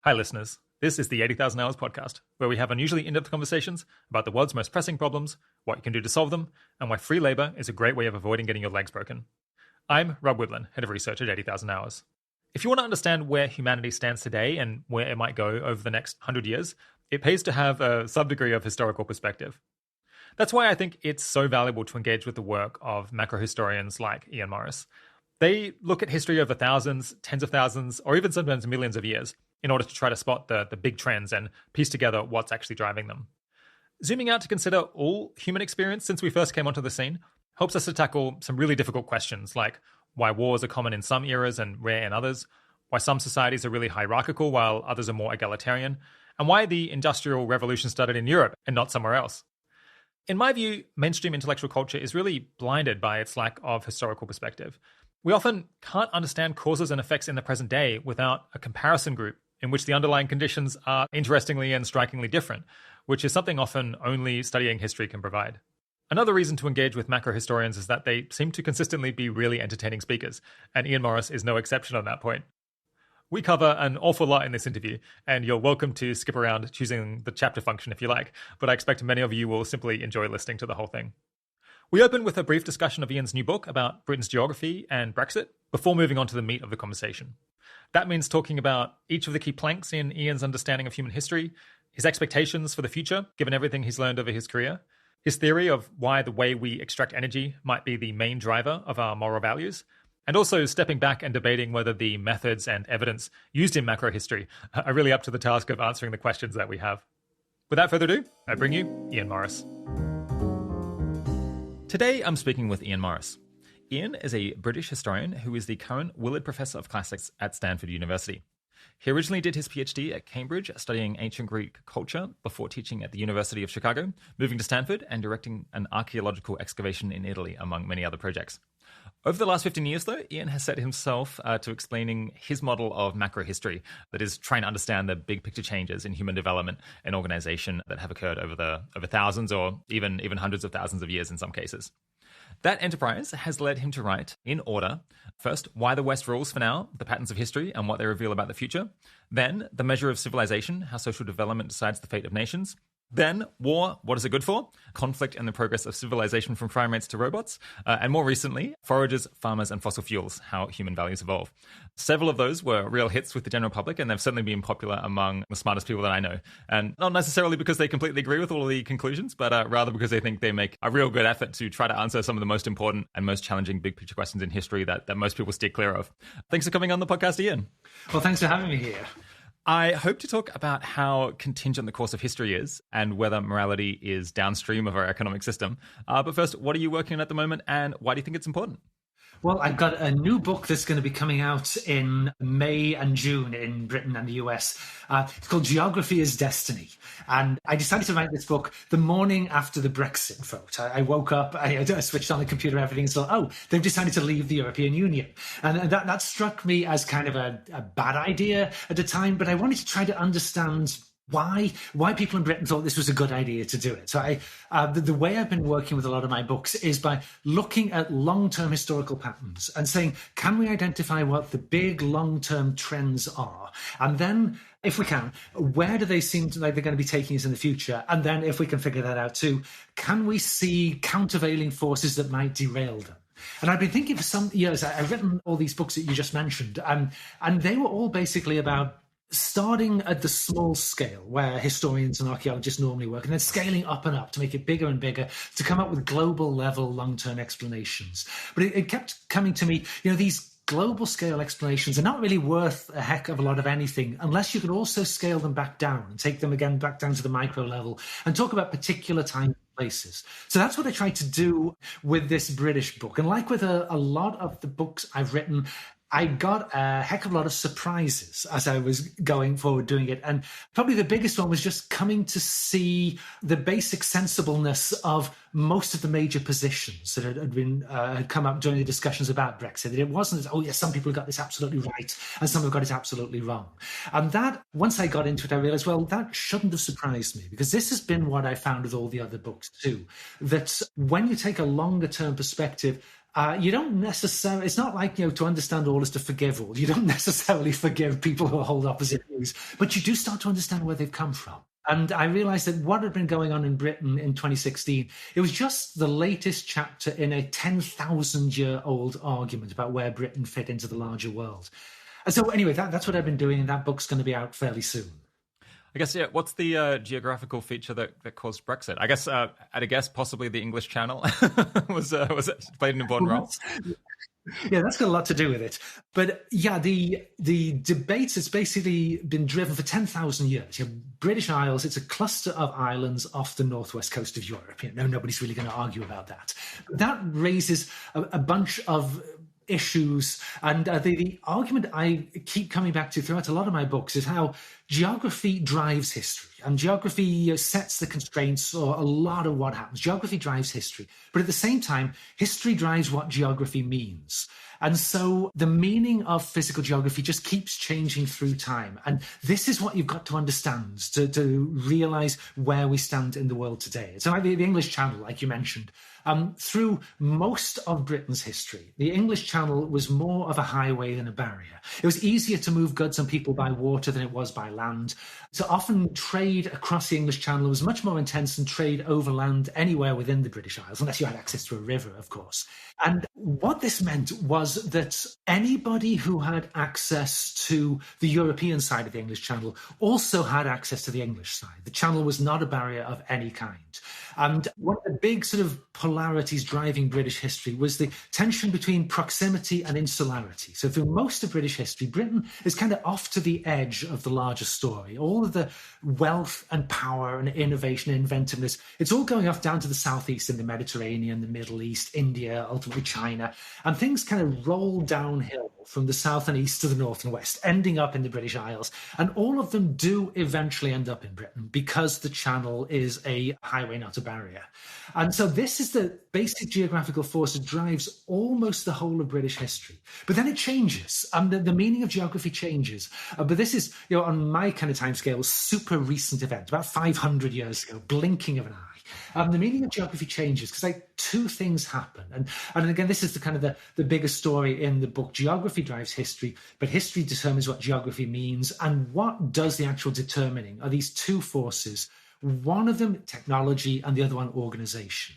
Hi, listeners. This is the 80,000 Hours podcast, where we have unusually in-depth conversations about the world's most pressing problems, what you can do to solve them, and why free labor is a great way of avoiding getting your legs broken. I'm Rob Whiblin, head of research at 80,000 Hours. If you want to understand where humanity stands today and where it might go over the next 100 years, it pays to have a sub-degree of historical perspective. That's why I think it's so valuable to engage with the work of macrohistorians like Ian Morris. They look at history over thousands, tens of thousands, or even sometimes millions of years in order to try to spot the big trends and piece together what's actually driving them. Zooming out to consider all human experience since we first came onto the scene helps us to tackle some really difficult questions like why wars are common in some eras and rare in others, why some societies are really hierarchical while others are more egalitarian, and why the Industrial Revolution started in Europe and not somewhere else. In my view, mainstream intellectual culture is really blinded by its lack of historical perspective. We often can't understand causes and effects in the present day without a comparison group in which the underlying conditions are interestingly and strikingly different, which is something often only studying history can provide. Another reason to engage with macrohistorians is that they seem to consistently be really entertaining speakers, and Ian Morris is no exception on that point. We cover an awful lot in this interview, and you're welcome to skip around choosing the chapter function if you like, but I expect many of you will simply enjoy listening to the whole thing. We open with a brief discussion of Ian's new book about Britain's geography and Brexit before moving on to the meat of the conversation. That means talking about each of the key planks in Ian's understanding of human history, his expectations for the future, given everything he's learned over his career, his theory of why the way we extract energy might be the main driver of our moral values, and also stepping back and debating whether the methods and evidence used in macrohistory are really up to the task of answering the questions that we have. Without further ado, I bring you Ian Morris. Today, I'm speaking with Ian Morris. Ian is a British historian who is the current Willard Professor of Classics at Stanford University. He originally did his PhD at Cambridge, studying ancient Greek culture before teaching at the University of Chicago, moving to Stanford and directing an archaeological excavation in Italy, among many other projects. Over the last 15 years, though, Ian has set himself to explaining his model of macrohistory, that is trying to understand the big picture changes in human development and organization that have occurred over thousands or even hundreds of thousands of years in some cases. That enterprise has led him to write, in order, first, Why the West Rules for Now, the Patterns of History and What They Reveal About the Future, then The Measure of Civilization, How Social Development Decides the Fate of Nations, then War, What Is It Good For? Conflict and the Progress of Civilization from Primates to Robots, and more recently, Foragers, Farmers and Fossil Fuels, How Human Values Evolve. Several of those were real hits with the general public, and they've certainly been popular among the smartest people that I know. And not necessarily because they completely agree with all of the conclusions, but rather because they think they make a real good effort to try to answer some of the most important and most challenging big picture questions in history that most people steer clear of. Thanks for coming on the podcast, Ian. Well, thanks for having me here. I hope to talk about how contingent the course of history is and whether morality is downstream of our economic system. But first, what are you working on at the moment and why do you think it's important? Well, I've got a new book that's going to be coming out in May and June in Britain and the US. It's called Geography is Destiny. And I decided to write this book the morning after the Brexit vote. I woke up, I switched on the computer and everything and saw, they've decided to leave the European Union. And that struck me as kind of a bad idea at the time, but I wanted to try to understand why people in Britain thought this was a good idea to do it. So the way I've been working with a lot of my books is by looking at long-term historical patterns and saying, can we identify what the big long-term trends are? And then, if we can, where do they seem like they're going to be taking us in the future? And then if we can figure that out too, can we see countervailing forces that might derail them? And I've been thinking for some years, I've written all these books that you just mentioned, and they were all basically about starting at the small scale where historians and archaeologists normally work, and then scaling up and up to make it bigger and bigger to come up with global level long-term explanations. But it kept coming to me, these global scale explanations are not really worth a heck of a lot of anything unless you can also scale them back down and take them again back down to the micro level and talk about particular time places. So that's what I tried to do with this British book. And like with a lot of the books I've written, I got a heck of a lot of surprises as I was going forward doing it. And probably the biggest one was just coming to see the basic sensibleness of most of the major positions that had come up during the discussions about Brexit. That it wasn't, some people got this absolutely right and some have got it absolutely wrong. And that, once I got into it, I realized, well, that shouldn't have surprised me, because this has been what I found with all the other books too, that when you take a longer term perspective, You don't necessarily, it's not like, to understand all is to forgive all. You don't necessarily forgive people who hold opposite views, but you do start to understand where they've come from. And I realized that what had been going on in Britain in 2016, it was just the latest chapter in a 10,000-year-old argument about where Britain fit into the larger world. And so anyway, that's what I've been doing, and that book's going to be out fairly soon. I guess, yeah, what's the geographical feature that caused Brexit? I guess, at a guess, possibly the English Channel was played an important role. Yeah, that's got a lot to do with it. But yeah, the debate has basically been driven for 10,000 years. British Isles, it's a cluster of islands off the northwest coast of Europe. Nobody's really going to argue about that. That raises a bunch of issues. And the argument I keep coming back to throughout a lot of my books is how geography drives history. And geography sets the constraints or a lot of what happens. Geography drives history. But at the same time, history drives what geography means. And so the meaning of physical geography just keeps changing through time. And this is what you've got to understand to realize where we stand in the world today. So like the English Channel, like you mentioned, through most of Britain's history, the English Channel was more of a highway than a barrier. It was easier to move goods and people by water than it was by land. So often trade across the English Channel was much more intense than trade overland anywhere within the British Isles, unless you had access to a river, of course. And what this meant was that anybody who had access to the European side of the English Channel also had access to the English side. The Channel was not a barrier of any kind. And one of the big sort of polarities driving British history was the tension between proximity and insularity. So through most of British history, Britain is kind of off to the edge of the larger story. All of the wealth and power and innovation and inventiveness, it's all going off down to the southeast in the Mediterranean, the Middle East, India, ultimately China. And things kind of roll downhill from the south and east to the north and west, ending up in the British Isles. And all of them do eventually end up in Britain because the Channel is a highway, not a barrier. And so this is the basic geographical force that drives almost the whole of British history. But then it changes. The meaning of geography changes. But this is, on my kind of timescale, super recent event, about 500 years ago, blinking of an eye. The meaning of geography changes because two things happen. And again, this is the kind of the bigger story in the book. Geography drives history, but history determines what geography means. And what does the actual determining are these two forces. One of them, technology, and the other one, organization.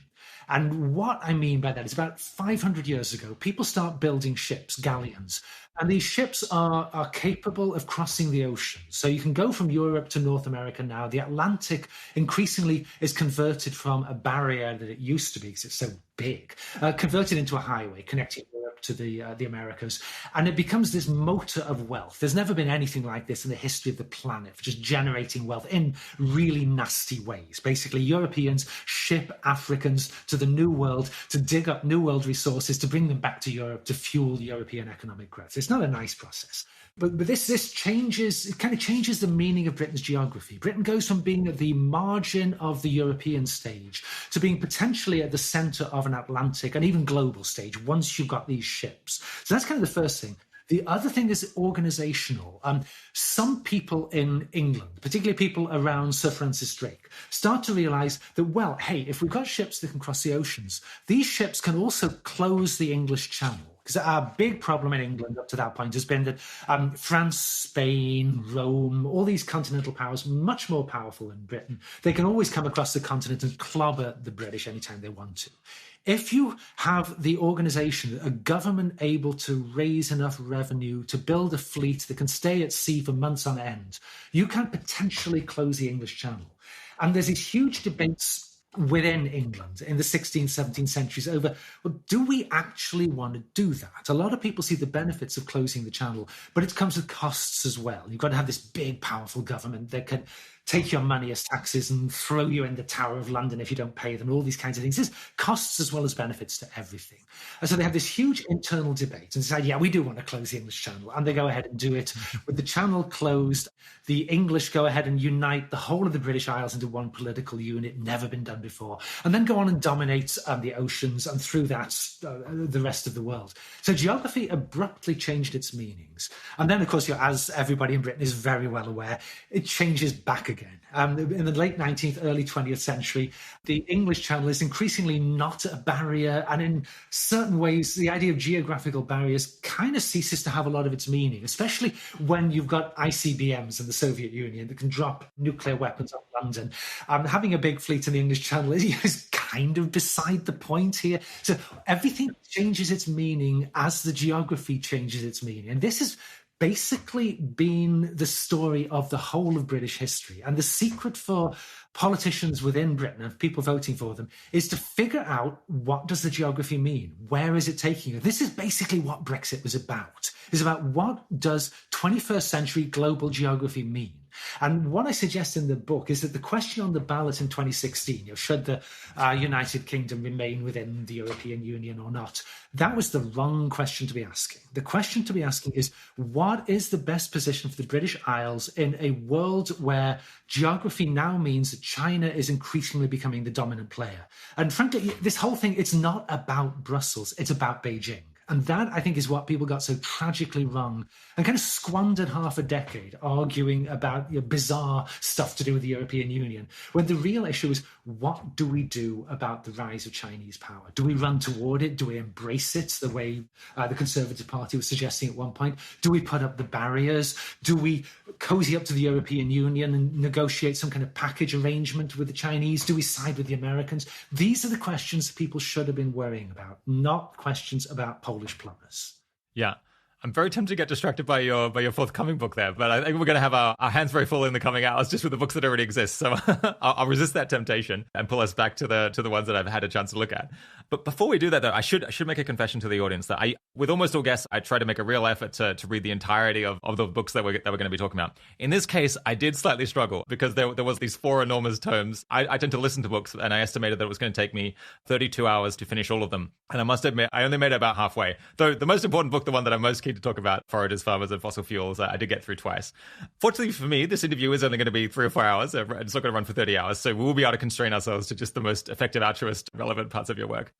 And what I mean by that is about 500 years ago, people start building ships, galleons. And these ships are capable of crossing the ocean. So you can go from Europe to North America now. The Atlantic increasingly is converted from a barrier that it used to be because it's so big, converted into a highway connecting Europe to the Americas. And it becomes this motor of wealth. There's never been anything like this in the history of the planet, for just generating wealth in really nasty ways. Basically, Europeans ship Africans to the New World to dig up New World resources, to bring them back to Europe to fuel European economic growth. It's not a nice process. But this changes, it kind of changes the meaning of Britain's geography. Britain goes from being at the margin of the European stage to being potentially at the center of an Atlantic and even global stage once you've got these ships. So that's kind of the first thing. The other thing is organizational. Some people in England, particularly people around Sir Francis Drake, start to realize that, well, hey, if we've got ships that can cross the oceans, these ships can also close the English Channel. Because our big problem in England up to that point has been that France, Spain, Rome, all these continental powers, much more powerful than Britain, they can always come across the continent and clobber the British anytime they want to. If you have the organization, a government able to raise enough revenue to build a fleet that can stay at sea for months on end, you can potentially close the English Channel. And there's these huge debates within England in the 16th, 17th centuries over, well, do we actually want to do that? A lot of people see the benefits of closing the Channel, but it comes with costs as well. You've got to have this big, powerful government that can take your money as taxes and throw you in the Tower of London if you don't pay them, all these kinds of things. There's costs as well as benefits to everything. And so they have this huge internal debate and decide, yeah, we do want to close the English Channel. And they go ahead and do it. With the Channel closed, the English go ahead and unite the whole of the British Isles into one political unit, never been done before, and then go on and dominate the oceans and through that, the rest of the world. So geography abruptly changed its meanings. And then, of course, as everybody in Britain is very well aware, it changes back again. In the late 19th, early 20th century, the English Channel is increasingly not a barrier. And in certain ways, the idea of geographical barriers kind of ceases to have a lot of its meaning, especially when you've got ICBMs in the Soviet Union that can drop nuclear weapons on London. Having a big fleet in the English Channel is kind of beside the point here. So everything changes its meaning as the geography changes its meaning. And this is basically been the story of the whole of British history. And the secret for politicians within Britain and people voting for them is to figure out, what does the geography mean? Where is it taking you? This is basically what Brexit was about. It's about, what does 21st century global geography mean? And what I suggest in the book is that the question on the ballot in 2016, should the United Kingdom remain within the European Union or not, that was the wrong question to be asking. The question to be asking is, what is the best position for the British Isles in a world where geography now means that China is increasingly becoming the dominant player? And frankly, this whole thing, it's not about Brussels, it's about Beijing. And that, I think, is what people got so tragically wrong and kind of squandered half a decade arguing about bizarre stuff to do with the European Union, when the real issue is, what do we do about the rise of Chinese power? Do we run toward it? Do we embrace it the way the Conservative Party was suggesting at one point? Do we put up the barriers? Do we cozy up to the European Union and negotiate some kind of package arrangement with the Chinese? Do we side with the Americans? These are the questions people should have been worrying about, not questions about Polish plumbers. Yeah. I'm very tempted to get distracted by your forthcoming book there, but I think we're going to have our hands very full in the coming hours just with the books that already exist. So I'll resist that temptation and pull us back to the ones that I've had a chance to look at. But before we do that, though, I should make a confession to the audience that with almost all guests, I try to make a real effort to read the entirety of the books that we're going to be talking about. In this case, I did slightly struggle because there was these 4 enormous tomes. I tend to listen to books, and I estimated that it was going to take me 32 hours to finish all of them. And I must admit, I only made it about halfway. Though the most important book, the one that I'm most keen to talk about, Foragers, Farmers, and Fossil Fuels, I did get through twice. Fortunately for me, this interview is only going to be 3 or 4 hours. It's not going to run for 30 hours. So we will be able to constrain ourselves to just the most effective, altruist, relevant parts of your work.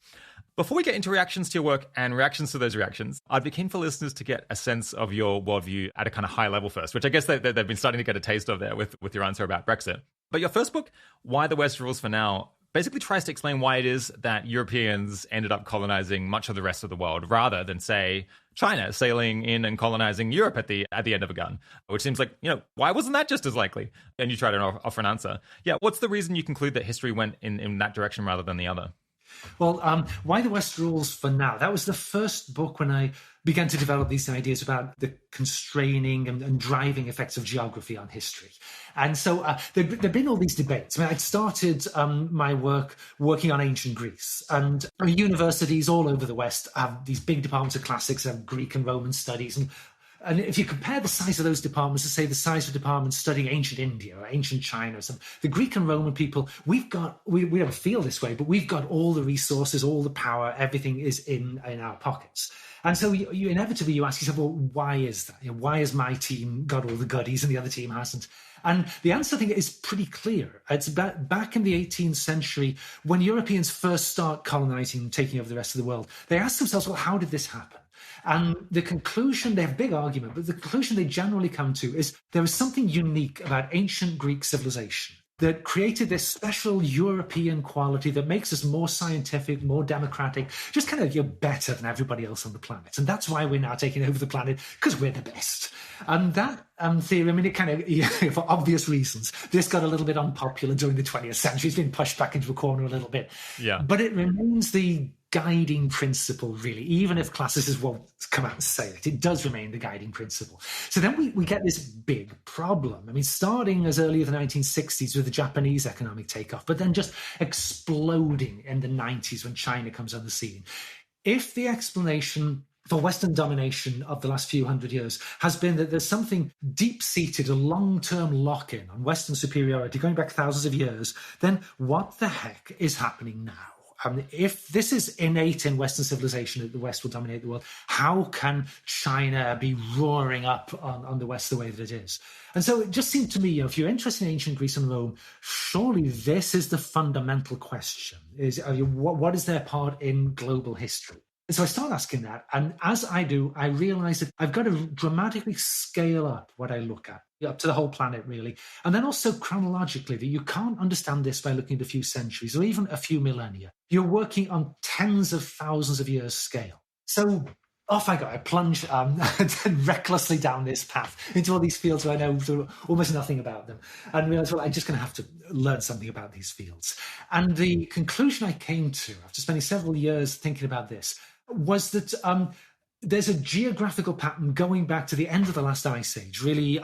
Before we get into reactions to your work and reactions to those reactions, I'd be keen for listeners to get a sense of your worldview at a kind of high level first, which I guess they've been starting to get a taste of there with your answer about Brexit. But your first book, Why the West Rules for Now, basically tries to explain why it is that Europeans ended up colonizing much of the rest of the world rather than, say, China sailing in and colonizing Europe at the end of a gun, which seems like, why wasn't that just as likely? And you try to offer an answer. Yeah, what's the reason you conclude that history went in that direction rather than the other? Well, Why the West Rules for Now, that was the first book when I began to develop these ideas about the constraining and driving effects of geography on history. And so there've been all these debates. I'd started my work working on ancient Greece, and universities all over the West have these big departments of classics, have Greek and Roman studies, and if you compare the size of those departments to, say, the size of departments studying ancient India or ancient China or something, the Greek and Roman people, we don't feel this way, but we've got all the resources, all the power, everything is in our pockets. And so you inevitably ask yourself, well, why is that? Why has my team got all the goodies and the other team hasn't? And the answer, I think, is pretty clear. It's back in the 18th century, when Europeans first start colonizing and taking over the rest of the world, they ask themselves, well, how did this happen? And the conclusion, they have a big argument, but the conclusion they generally come to is there was something unique about ancient Greek civilization that created this special European quality that makes us more scientific, more democratic, just kind of better than everybody else on the planet. And that's why we're now taking over the planet, because we're the best. And that theory, it kind of, for obvious reasons, this got a little bit unpopular during the 20th century. It's been pushed back into a corner a little bit. Yeah. But it remains the guiding principle, really. Even if classicists won't come out and say it, it does remain the guiding principle. So then we get this big problem. Starting as early as the 1960s with the Japanese economic takeoff, but then just exploding in the 90s when China comes on the scene. If the explanation for Western domination of the last few hundred years has been that there's something deep-seated, a long-term lock-in on Western superiority going back thousands of years, then what the heck is happening now? If this is innate in Western civilization that the West will dominate the world, how can China be roaring up on the West the way that it is? And so it just seemed to me, if you're interested in ancient Greece and Rome, surely this is the fundamental question: is what is their part in global history? And so I start asking that. And as I do, I realize that I've got to dramatically scale up what I look at, up to the whole planet, really. And then also chronologically, that you can't understand this by looking at a few centuries or even a few millennia. You're working on tens of thousands of years scale. So off I go. I plunge recklessly down this path into all these fields where I know almost nothing about them, and realize, well, I'm just going to have to learn something about these fields. And the conclusion I came to, after spending several years thinking about this, was that there's a geographical pattern going back to the end of the last ice age, really,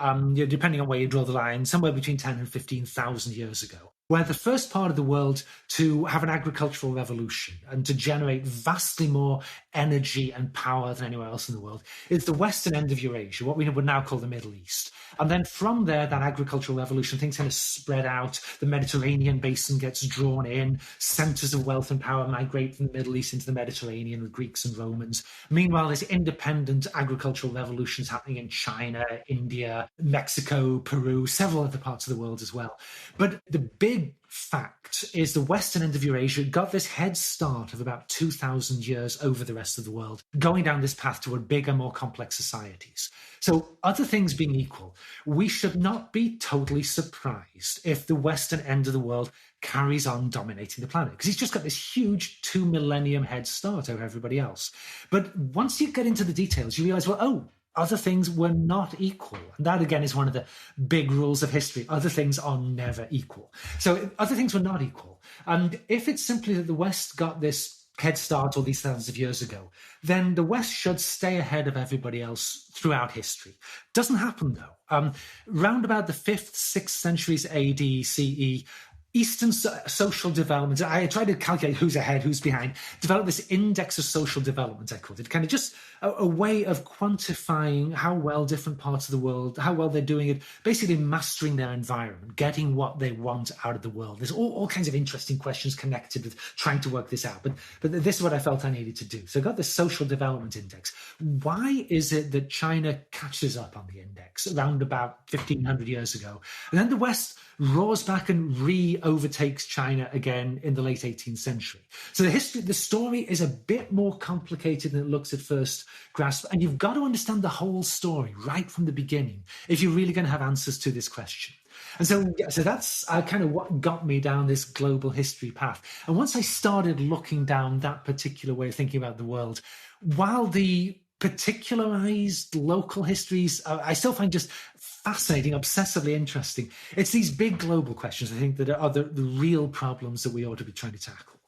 depending on where you draw the line, somewhere between 10 and 15,000 years ago, where the first part of the world to have an agricultural revolution and to generate vastly more energy and power than anywhere else in the world is the western end of Eurasia, what we would now call the Middle East. And then from there, that agricultural revolution, things kind of spread out. The Mediterranean basin gets drawn in. Centers of wealth and power migrate from the Middle East into the Mediterranean with Greeks and Romans. Meanwhile, there's independent agricultural revolutions happening in China, India, Mexico, Peru, several other parts of the world as well. But the big fact is the western end of Eurasia got this head start of about 2,000 years over the rest of the world, going down this path toward bigger, more complex societies. So other things being equal, we should not be totally surprised if the western end of the world carries on dominating the planet, because he's just got this huge 2 millennium head start over everybody else. But once you get into the details, you realize, well, other things were not equal. And that, again, is one of the big rules of history. Other things are never equal. So other things were not equal. And if it's simply that the West got this head start all these thousands of years ago, then the West should stay ahead of everybody else throughout history. Doesn't happen, though. Round about the 5th, 6th centuries AD, CE, Eastern social development, I tried to calculate who's ahead, who's behind, developed this index of social development, I called it, kind of just a way of quantifying how well different parts of the world, how well they're doing it, basically mastering their environment, getting what they want out of the world. There's all kinds of interesting questions connected with trying to work this out, but this is what I felt I needed to do. So I got this social development index. Why is it that China catches up on the index around about 1,500 years ago? And then the West roars back and overtakes China again in the late 18th century. So the story is a bit more complicated than it looks at first grasp, and you've got to understand the whole story right from the beginning if you're really going to have answers to this question. And so that's kind of what got me down this global history path. And once I started looking down that particular way of thinking about the world, while the particularized local histories I still find just fascinating, obsessively interesting, it's these big global questions, I think, that are the real problems that we ought to be trying to tackle.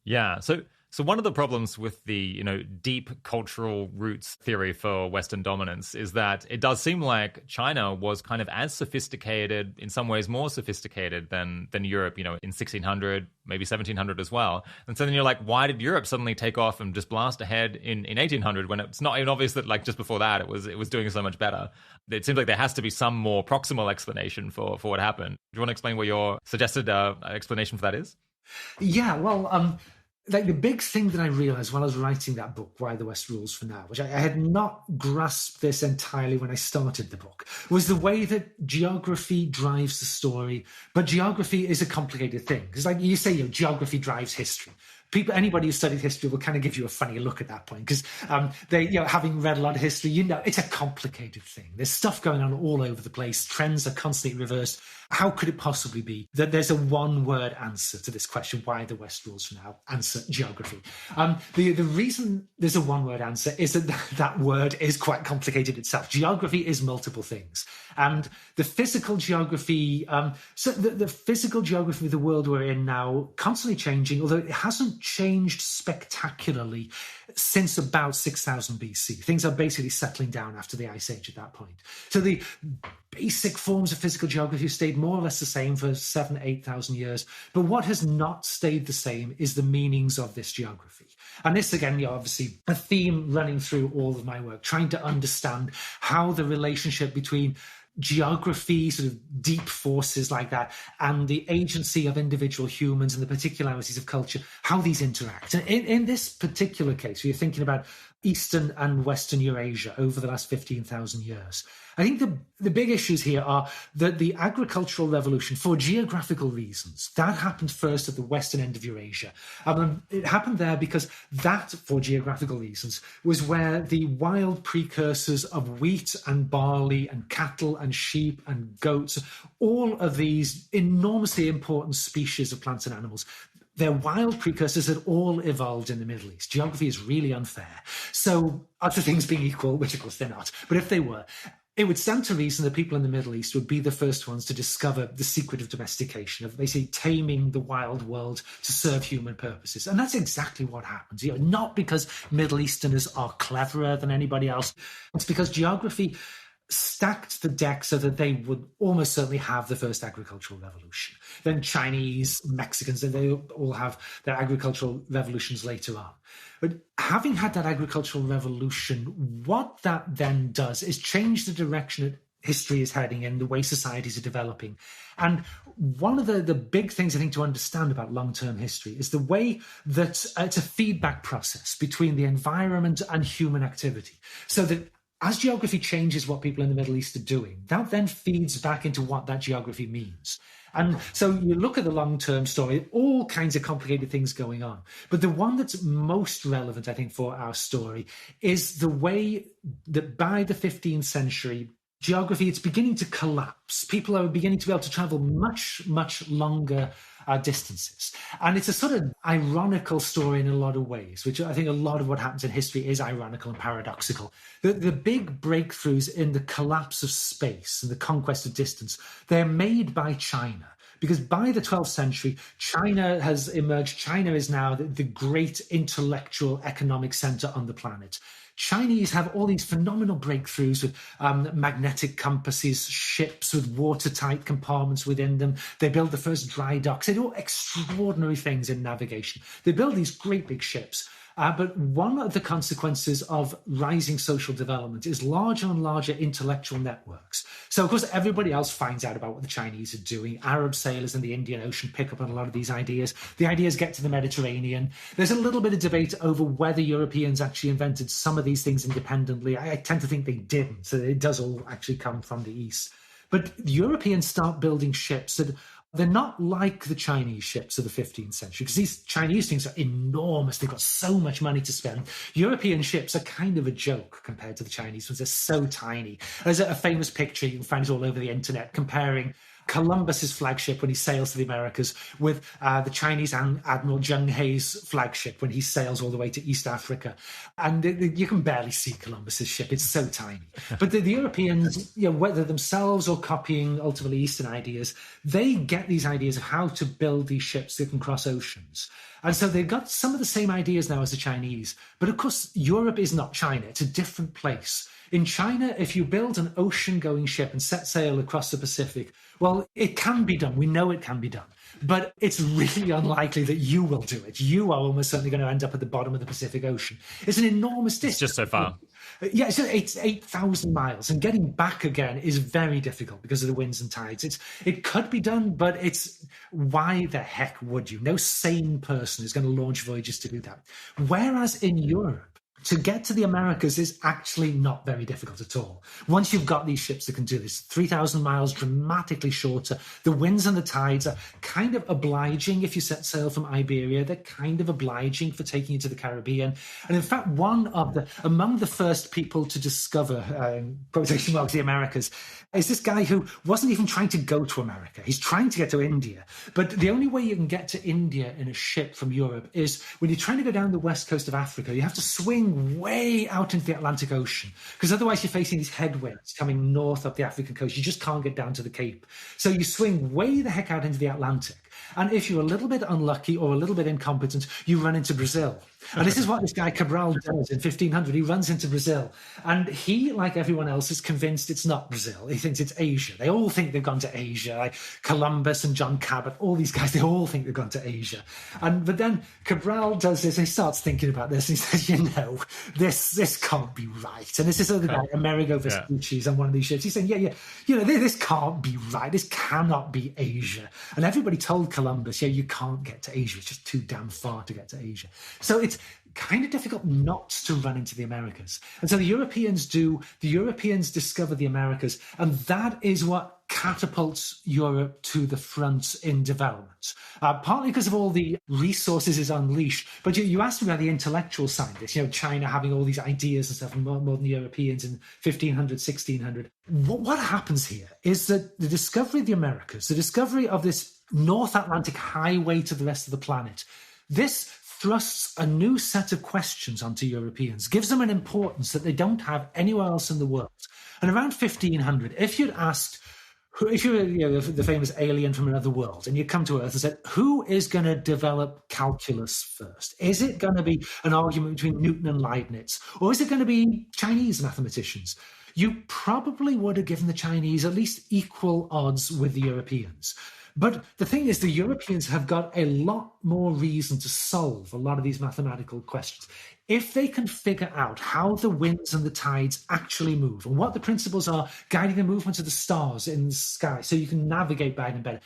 Yeah. So one of the problems with the, deep cultural roots theory for Western dominance is that it does seem like China was kind of as sophisticated, in some ways more sophisticated than Europe, in 1600, maybe 1700 as well. And so then you're like, why did Europe suddenly take off and just blast ahead in 1800 when it's not even obvious that, like, just before that it was doing so much better? It seems like there has to be some more proximal explanation for what happened. Do you want to explain what your suggested explanation for that is? Yeah, well, like the big thing that I realized while I was writing that book, Why the West Rules for Now, which I had not grasped this entirely when I started the book, was the way that geography drives the story. But geography is a complicated thing. It's like you say, geography drives history. Anybody who studied history will kind of give you a funny look at that point, because they, having read a lot of history, it's a complicated thing. There's stuff going on all over the place. Trends are constantly reversed. How could it possibly be that there's a one-word answer to this question, why the West rules for now? Answer, geography. The reason there's a one-word answer is that word is quite complicated itself. Geography is multiple things. And the physical geography, the physical geography of the world we're in now, constantly changing, although it hasn't changed spectacularly since about 6,000 BC. Things are basically settling down after the Ice Age at that point. So the basic forms of physical geography have stayed more or less the same for 7,000 to 8,000 years. But what has not stayed the same is the meanings of this geography. And this, again, obviously a theme running through all of my work, trying to understand how the relationship between geography, sort of deep forces like that, and the agency of individual humans and the particularities of culture, how these interact. And in this particular case, you're thinking about Eastern and Western Eurasia over the last 15,000 years. I think the big issues here are that the agricultural revolution, for geographical reasons, that happened first at the western end of Eurasia. It happened there because that, for geographical reasons, was where the wild precursors of wheat and barley and cattle and sheep and goats, all of these enormously important species of plants and animals, their wild precursors had all evolved in the Middle East. Geography is really unfair. So, other things being equal, which of course they're not, but if they were, it would stand to reason that people in the Middle East would be the first ones to discover the secret of domestication, of basically taming the wild world to serve human purposes. And that's exactly what happens. Not because Middle Easterners are cleverer than anybody else. It's because geography stacked the deck so that they would almost certainly have the first agricultural revolution. Then Chinese, Mexicans, they all have their agricultural revolutions later on. But having had that agricultural revolution, what that then does is change the direction that history is heading in, the way societies are developing. And one of the big things I think to understand about long-term history is the way that it's a feedback process between the environment and human activity. So that as geography changes what people in the Middle East are doing, that then feeds back into what that geography means. And so you look at the long-term story, all kinds of complicated things going on. But the one that's most relevant, I think, for our story is the way that by the 15th century, geography, it's beginning to collapse. People are beginning to be able to travel much, much longer distances. And it's a sort of ironical story in a lot of ways, which I think a lot of what happens in history is ironical and paradoxical. The big breakthroughs in the collapse of space and the conquest of distance, they're made by China. Because by the 12th century, China has emerged. China is now the great intellectual economic center on the planet. Chinese have all these phenomenal breakthroughs with magnetic compasses, ships with watertight compartments within them. They build the first dry docks. They do extraordinary things in navigation. They build these great big ships. But one of the consequences of rising social development is larger and larger intellectual networks. So, of course, everybody else finds out about what the Chinese are doing. Arab sailors in the Indian Ocean pick up on a lot of these ideas. The ideas get to the Mediterranean. There's a little bit of debate over whether Europeans actually invented some of these things independently. I tend to think they didn't. So it does all actually come from the East. But Europeans start building ships that they're not like the Chinese ships of the 15th century, because these Chinese things are enormous. They've got so much money to spend. European ships are kind of a joke compared to the Chinese ones. They're so tiny. There's a famous picture, you can find it all over the internet, comparing Columbus's flagship when he sails to the Americas with the Chinese Admiral Zheng Hei's flagship when he sails all the way to East Africa. And you can barely see Columbus's ship. It's so tiny. But the Europeans, whether themselves or copying ultimately Eastern ideas, they get these ideas of how to build these ships that can cross oceans. And so they've got some of the same ideas now as the Chinese. But of course, Europe is not China. It's a different place. In China, if you build an ocean-going ship and set sail across the Pacific, well, it can be done. We know it can be done. But it's really unlikely that you will do it. You are almost certainly going to end up at the bottom of the Pacific Ocean. It's an enormous distance. It's just so far. Yeah, so it's 8,000 miles. And getting back again is very difficult because of the winds and tides. It could be done, but it's why the heck would you? No sane person is going to launch voyages to do that. Whereas in Europe, to get to the Americas is actually not very difficult at all. Once you've got these ships that can do this, 3,000 miles, dramatically shorter. The winds and the tides are kind of obliging if you set sail from Iberia. They're kind of obliging for taking you to the Caribbean. And in fact, among the first people to discover, quotation marks, the Americas, is this guy who wasn't even trying to go to America. He's trying to get to India. But the only way you can get to India in a ship from Europe is when you're trying to go down the west coast of Africa, you have to swing way out into the Atlantic Ocean, because otherwise you're facing these headwinds coming north up the African coast. You just can't get down to the Cape. So you swing way the heck out into the Atlantic. And if you're a little bit unlucky or a little bit incompetent, you run into Brazil. And this is what this guy Cabral does in 1500. He runs into Brazil. And he, like everyone else, is convinced it's not Brazil. He thinks it's Asia. They all think they've gone to Asia. Like Columbus and John Cabot, all these guys, they all think they've gone to Asia. But then Cabral does this. He starts thinking about this. And he says, this can't be right. And this is other guy, Amerigo Vespucci, is on one of these ships. He's saying, this can't be right. This cannot be Asia. And everybody told Columbus, you can't get to Asia. It's just too damn far to get to Asia. So it's it's kind of difficult not to run into the Americas. And so the Europeans discover the Americas, and that is what catapults Europe to the front in development, partly because of all the resources is unleashed. But you asked me about the intellectual side of this, China having all these ideas and stuff, and more than the Europeans in 1500, 1600. What happens here is that the discovery of the Americas, the discovery of this North Atlantic highway to the rest of the planet, this thrusts a new set of questions onto Europeans, gives them an importance that they don't have anywhere else in the world. And around 1500, if you'd asked, if you were the famous alien from another world, and you come to Earth and said, who is going to develop calculus first? Is it going to be an argument between Newton and Leibniz? Or is it going to be Chinese mathematicians? You probably would have given the Chinese at least equal odds with the Europeans. But the thing is, the Europeans have got a lot more reason to solve a lot of these mathematical questions. If they can figure out how the winds and the tides actually move and what the principles are guiding the movement of the stars in the sky so you can navigate by them better,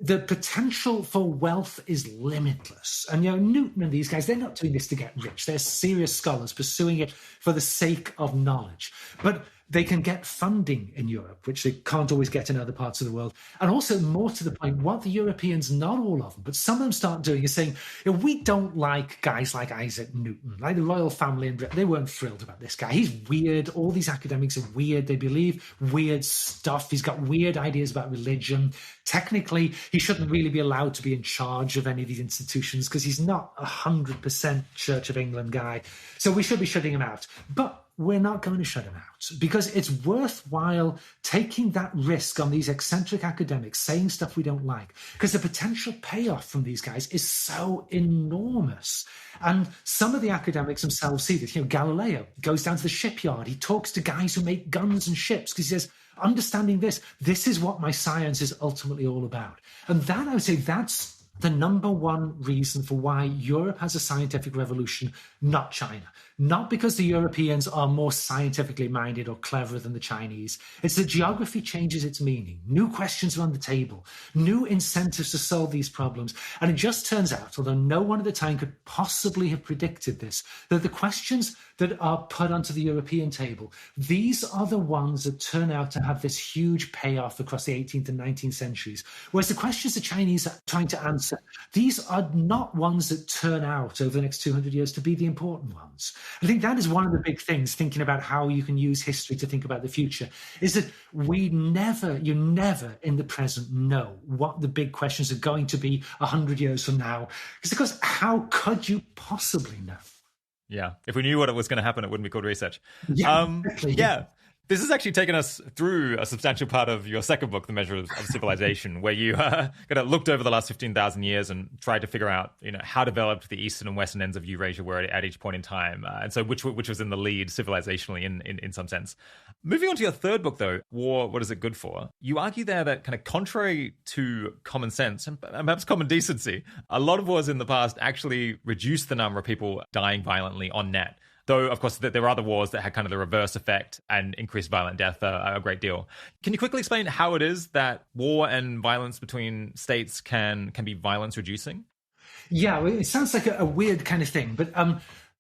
the potential for wealth is limitless. And, Newton and these guys, they're not doing this to get rich. They're serious scholars pursuing it for the sake of knowledge. But they can get funding in Europe, which they can't always get in other parts of the world. And also, more to the point, what the Europeans, not all of them, but some of them start doing is saying, we don't like guys like Isaac Newton, like the royal family in Britain. They weren't thrilled about this guy. He's weird. All these academics are weird. They believe weird stuff. He's got weird ideas about religion. Technically, he shouldn't really be allowed to be in charge of any of these institutions because he's not 100% Church of England guy. So we should be shutting him out. But we're not going to shut him out because it's worthwhile taking that risk on these eccentric academics saying stuff we don't like, because the potential payoff from these guys is so enormous. And some of the academics themselves see this. Galileo goes down to the shipyard. He talks to guys who make guns and ships because he says, understanding this is what my science is ultimately all about. And that, I would say, that's the number one reason for why Europe has a scientific revolution, not China. Not because the Europeans are more scientifically minded or cleverer than the Chinese. It's that geography changes its meaning. New questions are on the table, new incentives to solve these problems. And it just turns out, although no one at the time could possibly have predicted this, that the questions that are put onto the European table, these are the ones that turn out to have this huge payoff across the 18th and 19th centuries. Whereas the questions the Chinese are trying to answer, these are not ones that turn out over the next 200 years to be the important ones. I think that is one of the big things, thinking about how you can use history to think about the future, is that you never in the present know what the big questions are going to be 100 years from now. Because how could you possibly know? Yeah. If we knew what was going to happen, it wouldn't be called research. Yeah. Exactly. Yeah. This has actually taken us through a substantial part of your second book, The Measure of Civilization, where you kind of looked over the last 15,000 years and tried to figure out, how developed the eastern and western ends of Eurasia were at each point in time, and so which was in the lead civilizationally in some sense. Moving on to your third book, though, War, What Is It Good For? You argue there that kind of contrary to common sense and perhaps common decency, a lot of wars in the past actually reduced the number of people dying violently on net. Though, of course, there are other wars that had kind of the reverse effect and increased violent death a great deal. Can you quickly explain how it is that war and violence between states can be violence reducing? Yeah, it sounds like a weird kind of thing. But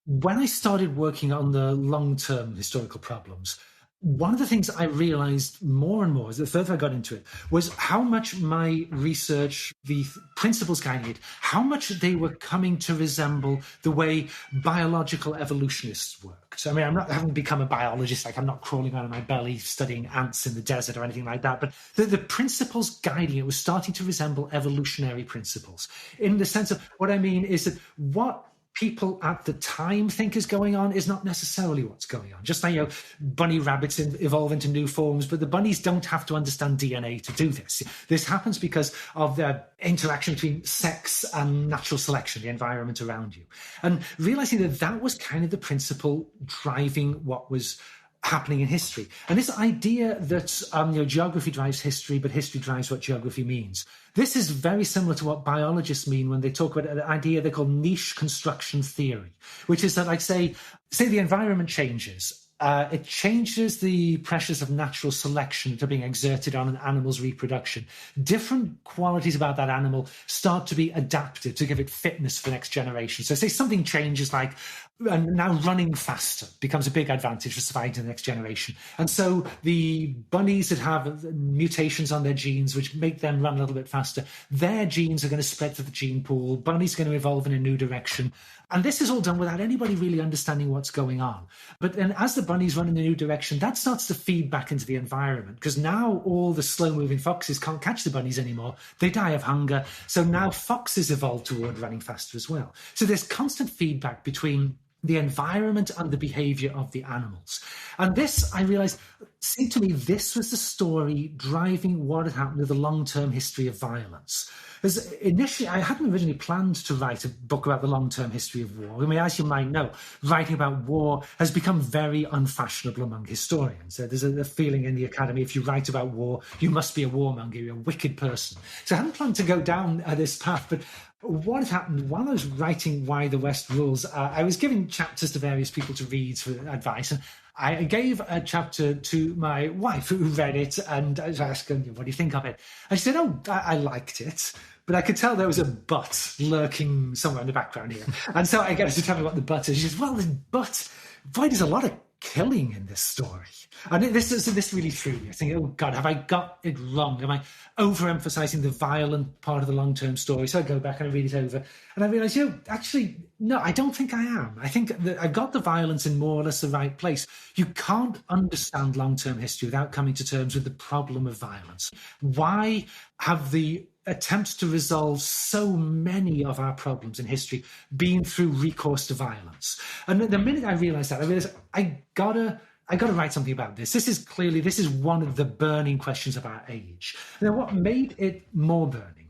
when I started working on the long-term historical problems, one of the things I realized more and more, as the further I got into it, was how much my research, the principles guiding it, how much they were coming to resemble the way biological evolutionists worked. I mean, I haven't become a biologist, like I'm not crawling around on my belly studying ants in the desert or anything like that, but the principles guiding it was starting to resemble evolutionary principles. In the sense of, what I mean is that what people at the time think is going on is not necessarily what's going on. Just like, bunny rabbits evolve into new forms, but the bunnies don't have to understand DNA to do this. This happens because of the interaction between sex and natural selection, the environment around you. And realizing that was kind of the principle driving what was happening in history. And this idea that geography drives history, but history drives what geography means. This is very similar to what biologists mean when they talk about an idea they call niche construction theory, which is that, like, say the environment changes. it changes the pressures of natural selection that are being exerted on an animal's reproduction. Different qualities about that animal start to be adapted to give it fitness for the next generation. So say something changes, like now running faster becomes a big advantage for surviving to the next generation. And so the bunnies that have mutations on their genes which make them run a little bit faster, their genes are going to spread to the gene pool. Bunnies are going to evolve in a new direction. And this is all done without anybody really understanding what's going on. But then as the bunnies run in a new direction, that starts to feed back into the environment, because now all the slow-moving foxes can't catch the bunnies anymore. They die of hunger. So now foxes evolve toward running faster as well. So there's constant feedback between the environment and the behavior of the animals. And this, I realized, seemed to me this was the story driving what had happened to the long-term history of violence. Because initially, I hadn't originally planned to write a book about the long-term history of war. I mean, as you might know, writing about war has become very unfashionable among historians. There's a feeling in the academy, if you write about war, you must be a warmonger, you're a wicked person. So I hadn't planned to go down this path, but what had happened while I was writing Why the West Rules, I was giving chapters to various people to read for advice, and I gave a chapter to my wife who read it, and I was asking, what do you think of it? And she said, oh, I liked it, but I could tell there was a but lurking somewhere in the background here. And so I get her to tell me what the but is. She says, well, the but, boy, there's a lot of killing in this story. And this really threw me. I think, oh God, have I got it wrong? Am I overemphasizing the violent part of the long-term story? So I go back and I read it over, and I realize, actually, no, I don't think I am. I think that I've got the violence in more or less the right place. You can't understand long-term history without coming to terms with the problem of violence. Why have the attempts to resolve so many of our problems in history been through recourse to violence? And the minute I realized that, I realized I gotta write something about this. This is one of the burning questions of our age. Now, what made it more burning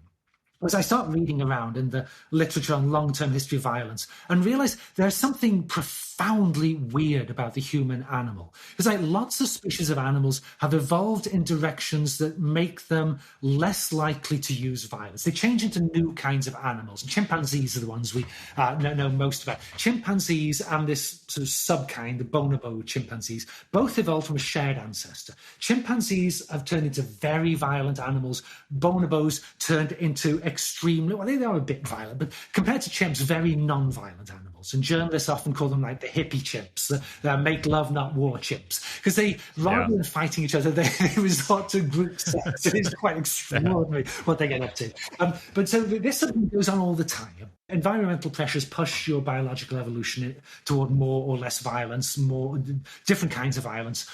was I start reading around in the literature on long-term history of violence and realize there's something profoundly weird about the human animal. Because lots of species of animals have evolved in directions that make them less likely to use violence. They change into new kinds of animals. And chimpanzees are the ones we know most about. Chimpanzees and this sort of sub-kind, the bonobo chimpanzees, both evolved from a shared ancestor. Chimpanzees have turned into very violent animals. Bonobos turned into extremely, well, they are a bit violent, but compared to chimps, very non-violent animals. And journalists often call them like the hippie chimps, the make love, not war chimps, because they, rather than fighting each other, they resort to group sex. It is quite extraordinary what they get up to. But so this sort of goes on all the time. Environmental pressures push your biological evolution toward more or less violence, more different kinds of violence.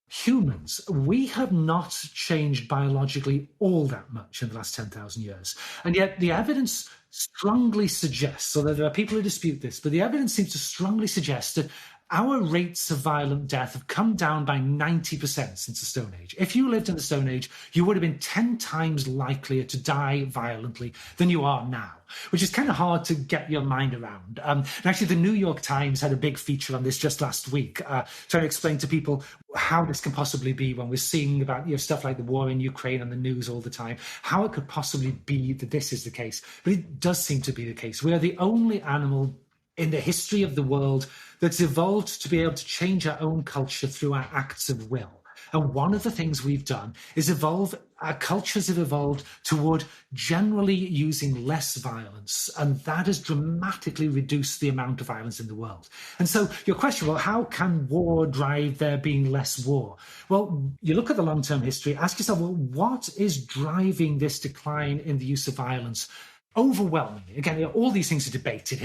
Humans, we have not changed biologically all that much in the last 10,000 years. And yet the evidence strongly suggests, although there are people who dispute this, but the evidence seems to strongly suggest that our rates of violent death have come down by 90% since the Stone Age. If you lived in the Stone Age, you would have been 10 times likelier to die violently than you are now, which is kind of hard to get your mind around. And actually, the New York Times had a big feature on this just last week, trying to explain to people how this can possibly be when we're seeing about stuff like the war in Ukraine on the news all the time, how it could possibly be that this is the case. But it does seem to be the case. We are the only animal in the history of the world that's evolved to be able to change our own culture through our acts of will. And one of the things we've done is our cultures have evolved toward generally using less violence, and that has dramatically reduced the amount of violence in the world. And so your question, well, how can war drive there being less war? Well, you look at the long-term history, ask yourself, well, what is driving this decline in the use of violence? Overwhelmingly, again, all these things are debated.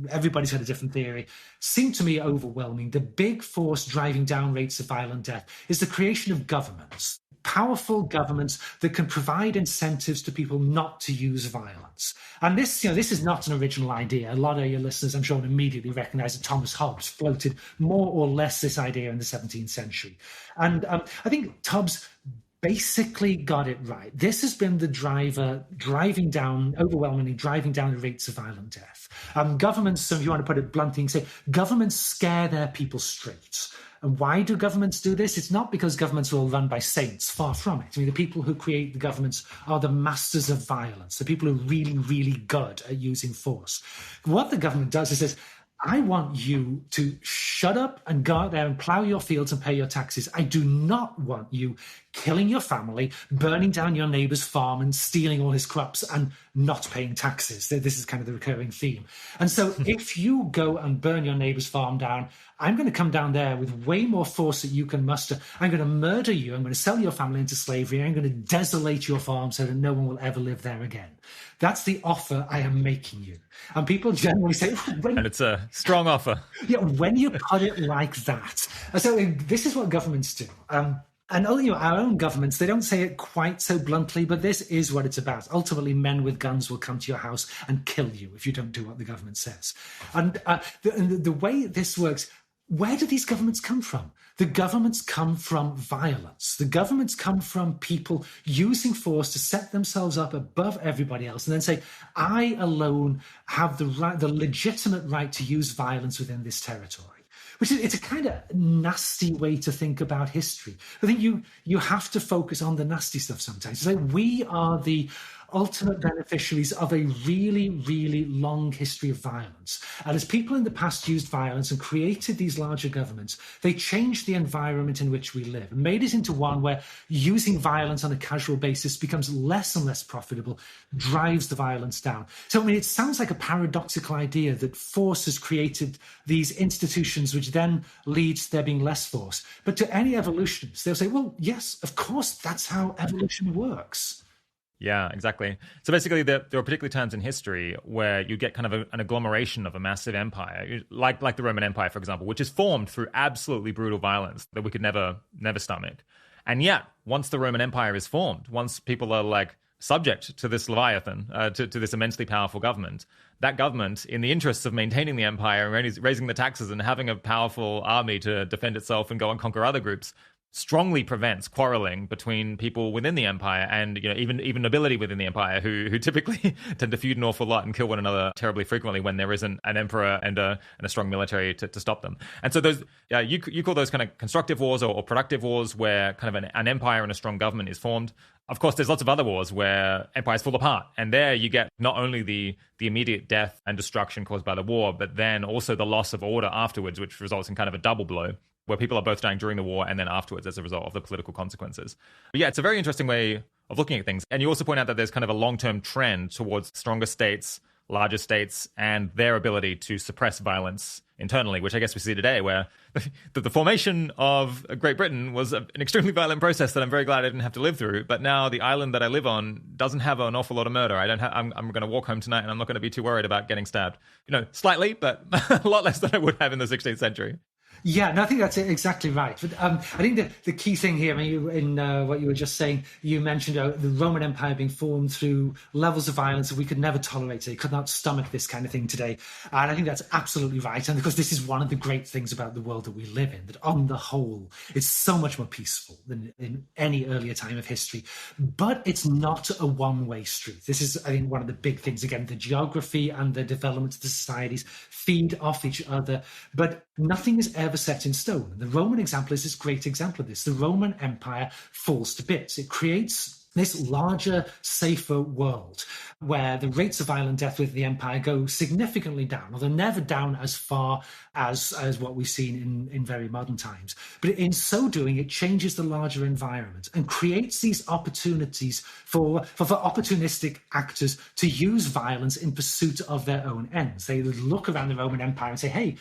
Everybody's had a different theory. Seem to me overwhelming. The big force driving down rates of violent death is the creation of governments, powerful governments that can provide incentives to people not to use violence. And this is not an original idea. A lot of your listeners, I'm sure, will immediately recognize that Thomas Hobbes floated more or less this idea in the 17th century. And I think Hobbes basically got it right. This has been the driver overwhelmingly driving down the rates of violent death. Governments, so if you want to put it bluntly, say governments scare their people straight. And why do governments do this? It's not because governments are all run by saints, far from it. I mean, the people who create the governments are the masters of violence, the people who are really, really good at using force. What the government does is says, I want you to shut up and go out there and plow your fields and pay your taxes. I do not want you killing your family, burning down your neighbor's farm and stealing all his crops and not paying taxes. This is kind of the recurring theme. And so if you go and burn your neighbor's farm down, I'm going to come down there with way more force that you can muster. I'm going to murder you. I'm going to sell your family into slavery. I'm going to desolate your farm so that no one will ever live there again. That's the offer I am making you. And people generally say, and it's a strong offer. Yeah, when you put it like that. So this is what governments do. And our own governments, they don't say it quite so bluntly, but this is what it's about. Ultimately, men with guns will come to your house and kill you if you don't do what the government says. And the way this works, where do these governments come from? The governments come from violence. The governments come from people using force to set themselves up above everybody else and then say, I alone have the legitimate right to use violence within this territory. It's a kind of nasty way to think about history. I think you have to focus on the nasty stuff sometimes. It's like we are the ultimate beneficiaries of a really, really long history of violence. And as people in the past used violence and created these larger governments, they changed the environment in which we live and made it into one where using violence on a casual basis becomes less and less profitable, drives the violence down. So, I mean, it sounds like a paradoxical idea that force has created these institutions which then leads to there being less force. But to any evolutionists, they'll say, well, yes, of course, that's how evolution works. Yeah, exactly. So basically, there are particular times in history where you get kind of an agglomeration of a massive empire, like the Roman Empire, for example, which is formed through absolutely brutal violence that we could never stomach. And yet, once the Roman Empire is formed, once people are like subject to this Leviathan, to this immensely powerful government, that government, in the interests of maintaining the empire and raising the taxes and having a powerful army to defend itself and go and conquer other groups, strongly prevents quarreling between people within the empire and even nobility within the empire who typically tend to feud an awful lot and kill one another terribly frequently when there isn't an emperor and a strong military to stop them. And so those you call those kind of constructive wars or productive wars where kind of an empire and a strong government is formed. Of course, there's lots of other wars where empires fall apart, and there you get not only the immediate death and destruction caused by the war, but then also the loss of order afterwards, which results in kind of a double blow, where people are both dying during the war and then afterwards as a result of the political consequences. But yeah, it's a very interesting way of looking at things. And you also point out that there's kind of a long-term trend towards stronger states, larger states, and their ability to suppress violence internally, which I guess we see today, where the formation of Great Britain was an extremely violent process that I'm very glad I didn't have to live through. But now the island that I live on doesn't have an awful lot of murder. I'm going to walk home tonight and I'm not going to be too worried about getting stabbed. Slightly, but a lot less than I would have in the 16th century. Yeah, no, I think that's exactly right. But I think the key thing here, in what you were just saying, you mentioned the Roman Empire being formed through levels of violence that we could never tolerate today, could not stomach this kind of thing today. And I think that's absolutely right. And because this is one of the great things about the world that we live in, that on the whole, it's so much more peaceful than in any earlier time of history. But it's not a one-way street. This is, I think, one of the big things. Again, the geography and the development of the societies feed off each other, but nothing is ever set in stone. The Roman example is this great example of this. The Roman Empire falls to bits. It creates this larger, safer world where the rates of violent death within the empire go significantly down, although never down as far as what we've seen in very modern times. But in so doing, it changes the larger environment and creates these opportunities for opportunistic actors to use violence in pursuit of their own ends. They look around the Roman Empire and say, hey,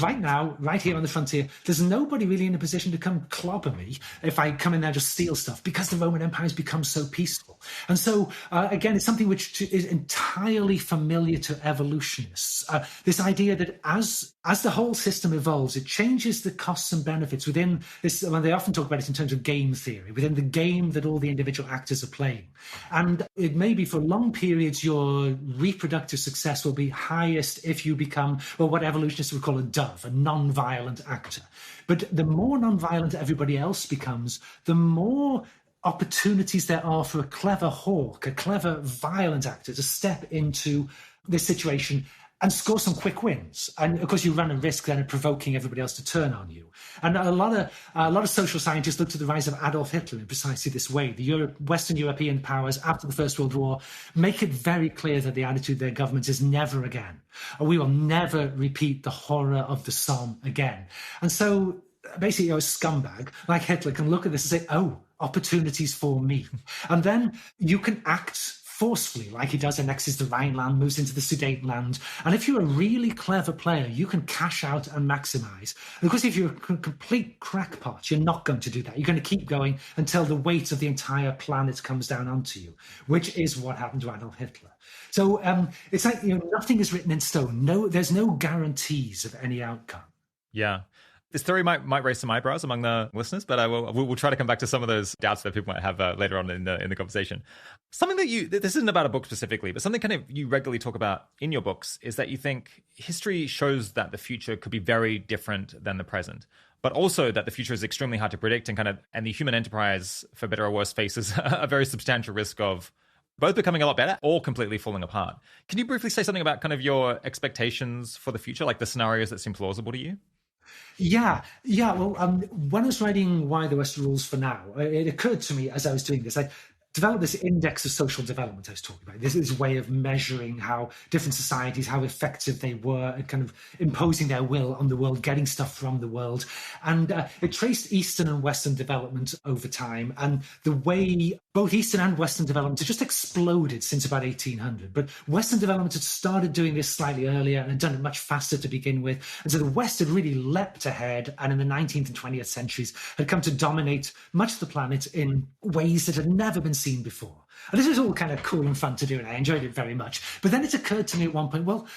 right now, right here on the frontier, there's nobody really in a position to come clobber me if I come in there and just steal stuff, because the Roman Empire has become so peaceful. And so, again, it's something which is entirely familiar to evolutionists. This idea that as the whole system evolves, it changes the costs and benefits within this. Well, they often talk about it in terms of game theory, within the game that all the individual actors are playing. And it may be for long periods, your reproductive success will be highest if you become, well, what evolutionists would call a dove, a non-violent actor. But the more non-violent everybody else becomes, the more opportunities there are for a clever hawk, a clever violent actor to step into this situation and score some quick wins. And of course, you run a risk then of provoking everybody else to turn on you. And a lot of social scientists looked at the rise of Adolf Hitler in precisely this way. The Western European powers after the First World War make it very clear that the attitude of their governments is never again. We will never repeat the horror of the Somme again. And so basically, a scumbag like Hitler can look at this and say, oh, opportunities for me. And then you can act forcefully, like he does, annexes the Rhineland, moves into the Sudetenland. And if you're a really clever player, you can cash out and maximize. And of course, if you're a complete crackpot, you're not going to do that. You're going to keep going until the weight of the entire planet comes down onto you, which is what happened to Adolf Hitler. So it's like, nothing is written in stone. There's no guarantees of any outcome. Yeah. This theory might raise some eyebrows among the listeners, but we'll try to come back to some of those doubts that people might have later on in the conversation. Something that this isn't about a book specifically, but something kind of you regularly talk about in your books is that you think history shows that the future could be very different than the present, but also that the future is extremely hard to predict and the human enterprise, for better or worse, faces a very substantial risk of both becoming a lot better or completely falling apart. Can you briefly say something about kind of your expectations for the future, like the scenarios that seem plausible to you? Yeah. Well, when I was writing Why the West Rules for Now, it occurred to me as I was doing this, I developed this index of social development I was talking about. This is a way of measuring how different societies, how effective they were at kind of imposing their will on the world, getting stuff from the world. And it traced Eastern and Western development over time, and the way both Eastern and Western development had just exploded since about 1800. But Western development had started doing this slightly earlier and had done it much faster to begin with. And so the West had really leapt ahead, and in the 19th and 20th centuries had come to dominate much of the planet in ways that had never been seen before. And this was all kind of cool and fun to do, and I enjoyed it very much. But then it occurred to me at one point, well,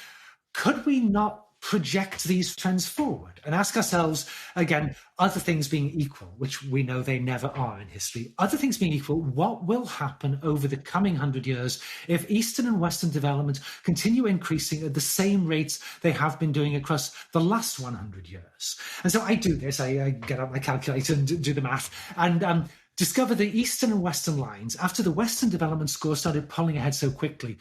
could we not project these trends forward and ask ourselves, again, other things being equal, which we know they never are in history, other things being equal, what will happen over the coming 100 years if Eastern and Western development continue increasing at the same rates they have been doing across the last 100 years? And so I do this, I get out my calculator and do the math, and discover the Eastern and Western lines. After the Western development score started pulling ahead so quickly,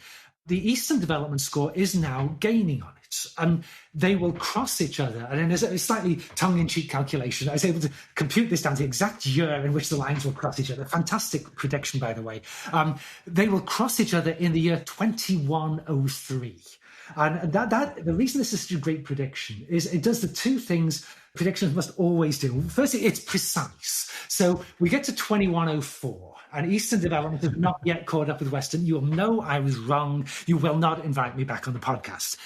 the Eastern development score is now gaining on it. And they will cross each other. And in a slightly tongue-in-cheek calculation, I was able to compute this down to the exact year in which the lines will cross each other. Fantastic prediction, by the way. They will cross each other in the year 2103. And that the reason this is such a great prediction is it does the two things predictions must always do. Firstly, it's precise. So we get to 2104, and Eastern development has not yet caught up with Western. You'll know I was wrong. You will not invite me back on the podcast.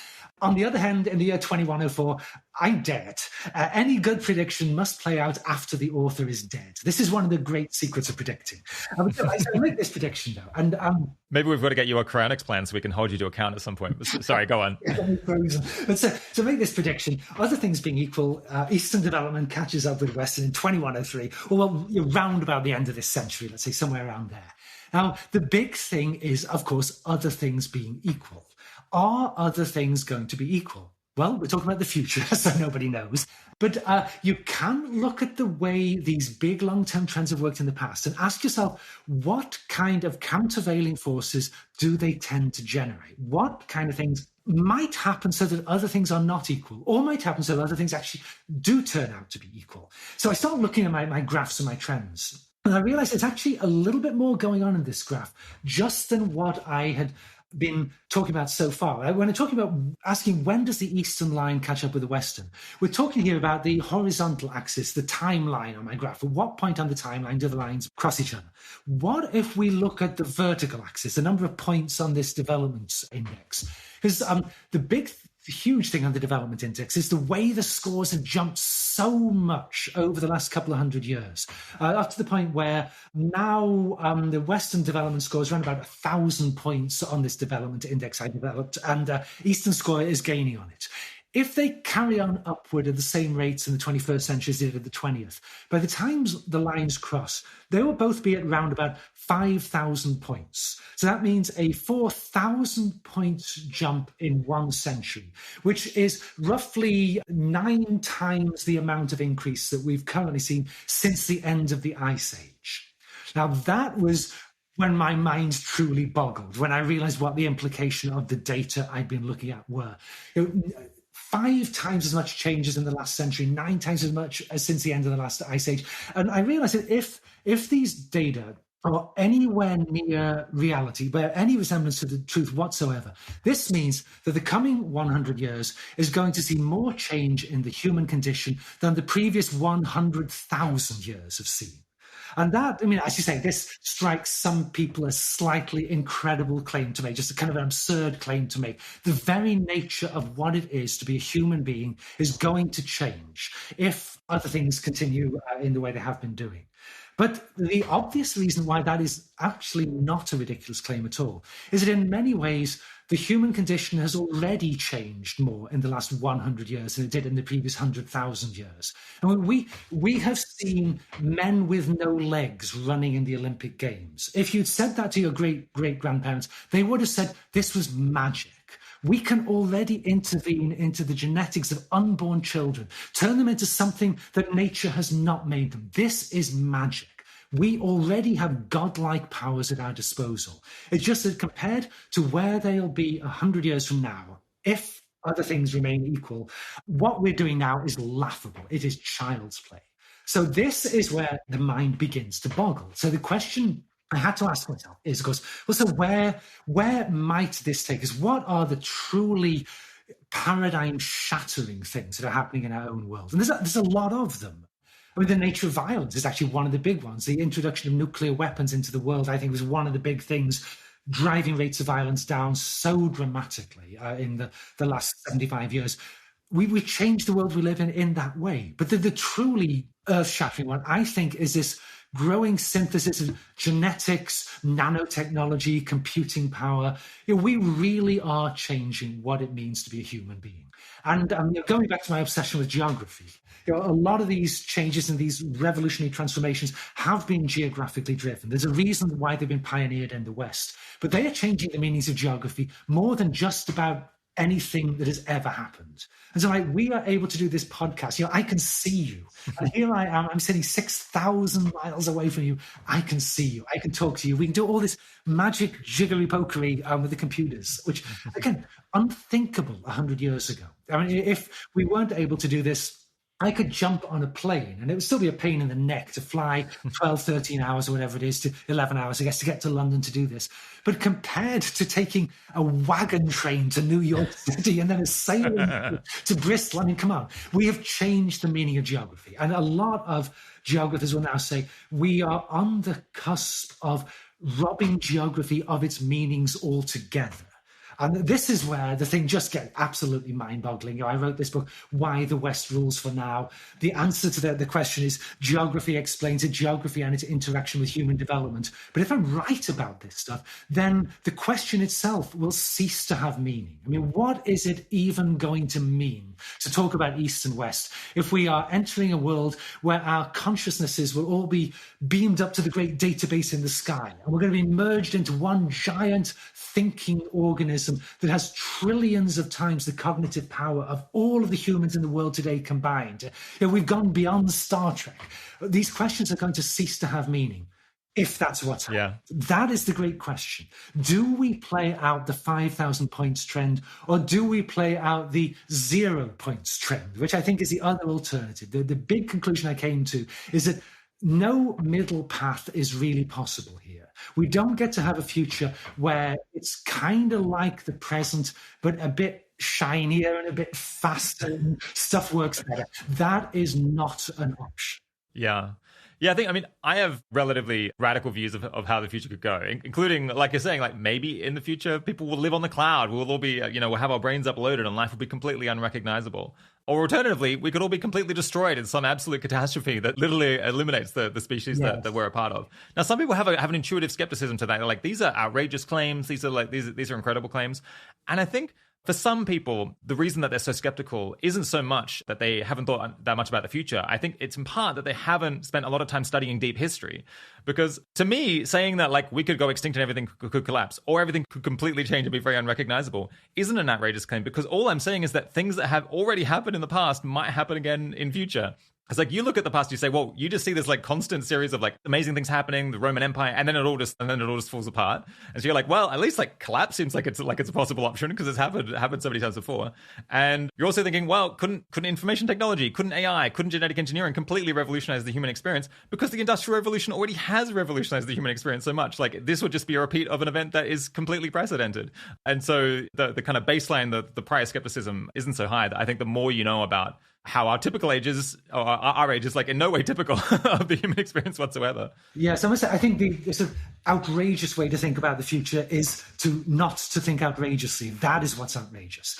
On the other hand, in the year 2104, I'm dead. Any good prediction must play out after the author is dead. This is one of the great secrets of predicting. I make this prediction, though. And maybe we've got to get you a cryonics plan so we can hold you to account at some point. Sorry, go on. But to make this prediction, other things being equal, Eastern development catches up with Western in 2103, or well, you're round about the end of this century, let's say somewhere around there. Now, the big thing is, of course, other things being equal. Are other things going to be equal? Well, we're talking about the future, so nobody knows. But you can look at the way these big long-term trends have worked in the past and ask yourself, what kind of countervailing forces do they tend to generate? What kind of things might happen so that other things are not equal, or might happen so that other things actually do turn out to be equal? So I started looking at my graphs and my trends, and I realized there's actually a little bit more going on in this graph just than what I had been talking about so far. When I'm talking about asking when does the Eastern line catch up with the Western, we're talking here about the horizontal axis, the timeline on my graph. At what point on the timeline do the lines cross each other? What if we look at the vertical axis, the number of points on this development index? Because the huge thing on the development index is the way the scores have jumped so much over the last couple of 100 years, up to the point where now the Western development score is around about 1,000 points on this development index I developed, and Eastern score is gaining on it. If they carry on upward at the same rates in the 21st century as they did at the 20th, by the time the lines cross, they will both be at around about 5,000 points. So that means a 4,000 points jump in 1 century, which is roughly 9 times the amount of increase that we've currently seen since the end of the Ice Age. Now, that was when my mind truly boggled, when I realized what the implication of the data I'd been looking at were. 5 times as much changes in the last century, 9 times as much as since the end of the last ice age. And I realized that if these data are anywhere near reality, bear any resemblance to the truth whatsoever, this means that the coming 100 years is going to see more change in the human condition than the previous 100,000 years have seen. And that, I mean, as you say, this strikes some people as slightly incredible claim to make, just a kind of an absurd claim to make. The very nature of what it is to be a human being is going to change if other things continue in the way they have been doing. But the obvious reason why that is actually not a ridiculous claim at all is that in many ways, the human condition has already changed more in the last 100 years than it did in the previous 100,000 years. And we have seen men with no legs running in the Olympic Games. If you'd said that to your great-great-grandparents, they would have said this was magic. We can already intervene into the genetics of unborn children, turn them into something that nature has not made them. This is magic. We already have godlike powers at our disposal. It's just that compared to where they'll be 100 years from now, if other things remain equal, what we're doing now is laughable. It is child's play. So this is where the mind begins to boggle. So the question I had to ask myself is, of course, well, so where might this take us? What are the truly paradigm-shattering things that are happening in our own world? And there's a lot of them. I mean, the nature of violence is actually one of the big ones. The introduction of nuclear weapons into the world, I think, was one of the big things driving rates of violence down so dramatically in the last 75 years. We changed the world we live in that way. But the truly earth-shattering one, I think, is this growing synthesis of genetics, nanotechnology, computing power. We really are changing what it means to be a human being. And going back to my obsession with geography, a lot of these changes and these revolutionary transformations have been geographically driven. There's a reason why they've been pioneered in the West, but they are changing the meanings of geography more than just about anything that has ever happened. And so we are able to do this podcast. I can see you. And here I am. I'm sitting 6,000 miles away from you. I can see you. I can talk to you. We can do all this magic jiggery-pokery with the computers, which, again, unthinkable 100 years ago. I mean, if we weren't able to do this, I could jump on a plane and it would still be a pain in the neck to fly 12, 13 hours or whatever it is, to 11 hours, I guess, to get to London to do this. But compared to taking a wagon train to New York City and then a sailing to Bristol, I mean, come on, we have changed the meaning of geography. And a lot of geographers will now say we are on the cusp of robbing geography of its meanings altogether. And this is where the thing just gets absolutely mind-boggling. I wrote this book, Why the West Rules for Now. The answer to the question is geography explains it, geography and its interaction with human development. But if I'm right about this stuff, then the question itself will cease to have meaning. I mean, what is it even going to mean to talk about East and West if we are entering a world where our consciousnesses will all be beamed up to the great database in the sky, and we're going to be merged into one giant thinking organism that has trillions of times the cognitive power of all of the humans in the world today combined? We've gone beyond Star Trek. These questions are going to cease to have meaning if that's what's happening. Yeah. That is the great question. Do we play out the 5,000 points trend, or do we play out the 0 points trend, which I think is the other alternative? The big conclusion I came to is that no middle path is really possible here. We don't get to have a future where it's kind of like the present, but a bit shinier and a bit faster and stuff works better. That is not an option. Yeah. Yeah, I have relatively radical views of how the future could go, including, like you're saying, like maybe in the future, people will live on the cloud. We'll all be, we'll have our brains uploaded and life will be completely unrecognizable. Or alternatively, we could all be completely destroyed in some absolute catastrophe that literally eliminates the species that we're a part of. Now, some people have an intuitive skepticism to that. They're like, these are outrageous claims. These are incredible claims. And I think for some people, the reason that they're so skeptical isn't so much that they haven't thought that much about the future. I think it's in part that they haven't spent a lot of time studying deep history. Because to me, saying that like we could go extinct and everything could collapse, or everything could completely change and be very unrecognizable, isn't an outrageous claim. Because all I'm saying is that things that have already happened in the past might happen again in future. It's like you look at the past, you say, well, you just see this like constant series of like amazing things happening, the Roman Empire, and then it all just falls apart. And so you're like, well, at least like collapse seems like it's a possible option because it's happened so many times before. And you're also thinking, well, couldn't information technology, couldn't AI, couldn't genetic engineering completely revolutionize the human experience, because the Industrial Revolution already has revolutionized the human experience so much. Like this would just be a repeat of an event that is completely precedented. And so the kind of baseline, the prior skepticism isn't so high. I think the more you know about how our typical age is, or our age is like in no way typical of the human experience whatsoever. Yeah, so I think the sort of outrageous way to think about the future is to not to think outrageously. That is what's outrageous.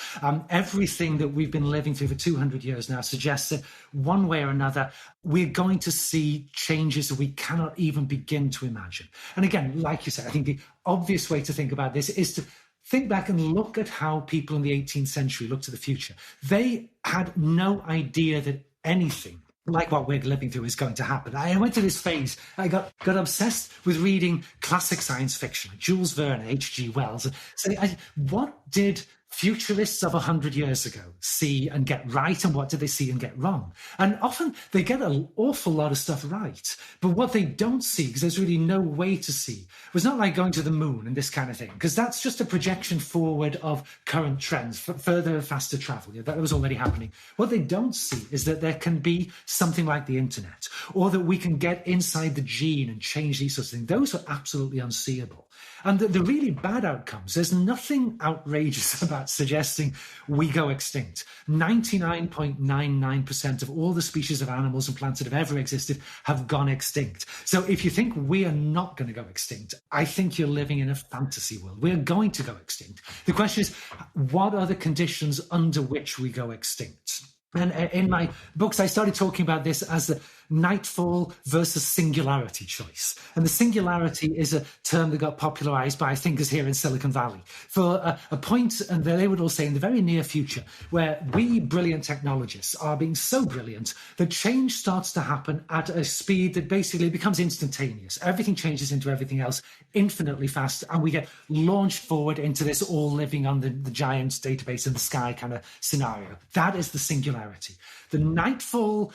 Everything that we've been living through for 200 years now suggests that one way or another, we're going to see changes that we cannot even begin to imagine. And again, like you said, I think the obvious way to think about this is to think back and look at how people in the 18th century looked to the future. They had no idea that anything like what we're living through is going to happen. I went through this phase. I got obsessed with reading classic science fiction, like Jules Verne, H.G. Wells. So what did futurists of 100 years ago see and get right, and what did they see and get wrong? And often they get an awful lot of stuff right, but what they don't see, because there's really no way to see, was not like going to the moon and this kind of thing, because that's just a projection forward of current trends, further, faster travel. Yeah, that was already happening. What they don't see is that there can be something like the internet, or that we can get inside the gene and change these sorts of things. Those are absolutely unseeable. And the really bad outcomes, there's nothing outrageous about suggesting we go extinct. 99.99% of all the species of animals and plants that have ever existed have gone extinct. So if you think we are not going to go extinct, I think you're living in a fantasy world. We're going to go extinct. The question is, what are the conditions under which we go extinct? And in my books, I started talking about this as the nightfall versus singularity choice. And the singularity is a term that got popularized by thinkers here in Silicon Valley for a point, and they would all say in the very near future, where we brilliant technologists are being so brilliant that change starts to happen at a speed that basically becomes instantaneous. Everything changes into everything else infinitely fast, and we get launched forward into this all living on the giant database in the sky kind of scenario. That is the singularity. The nightfall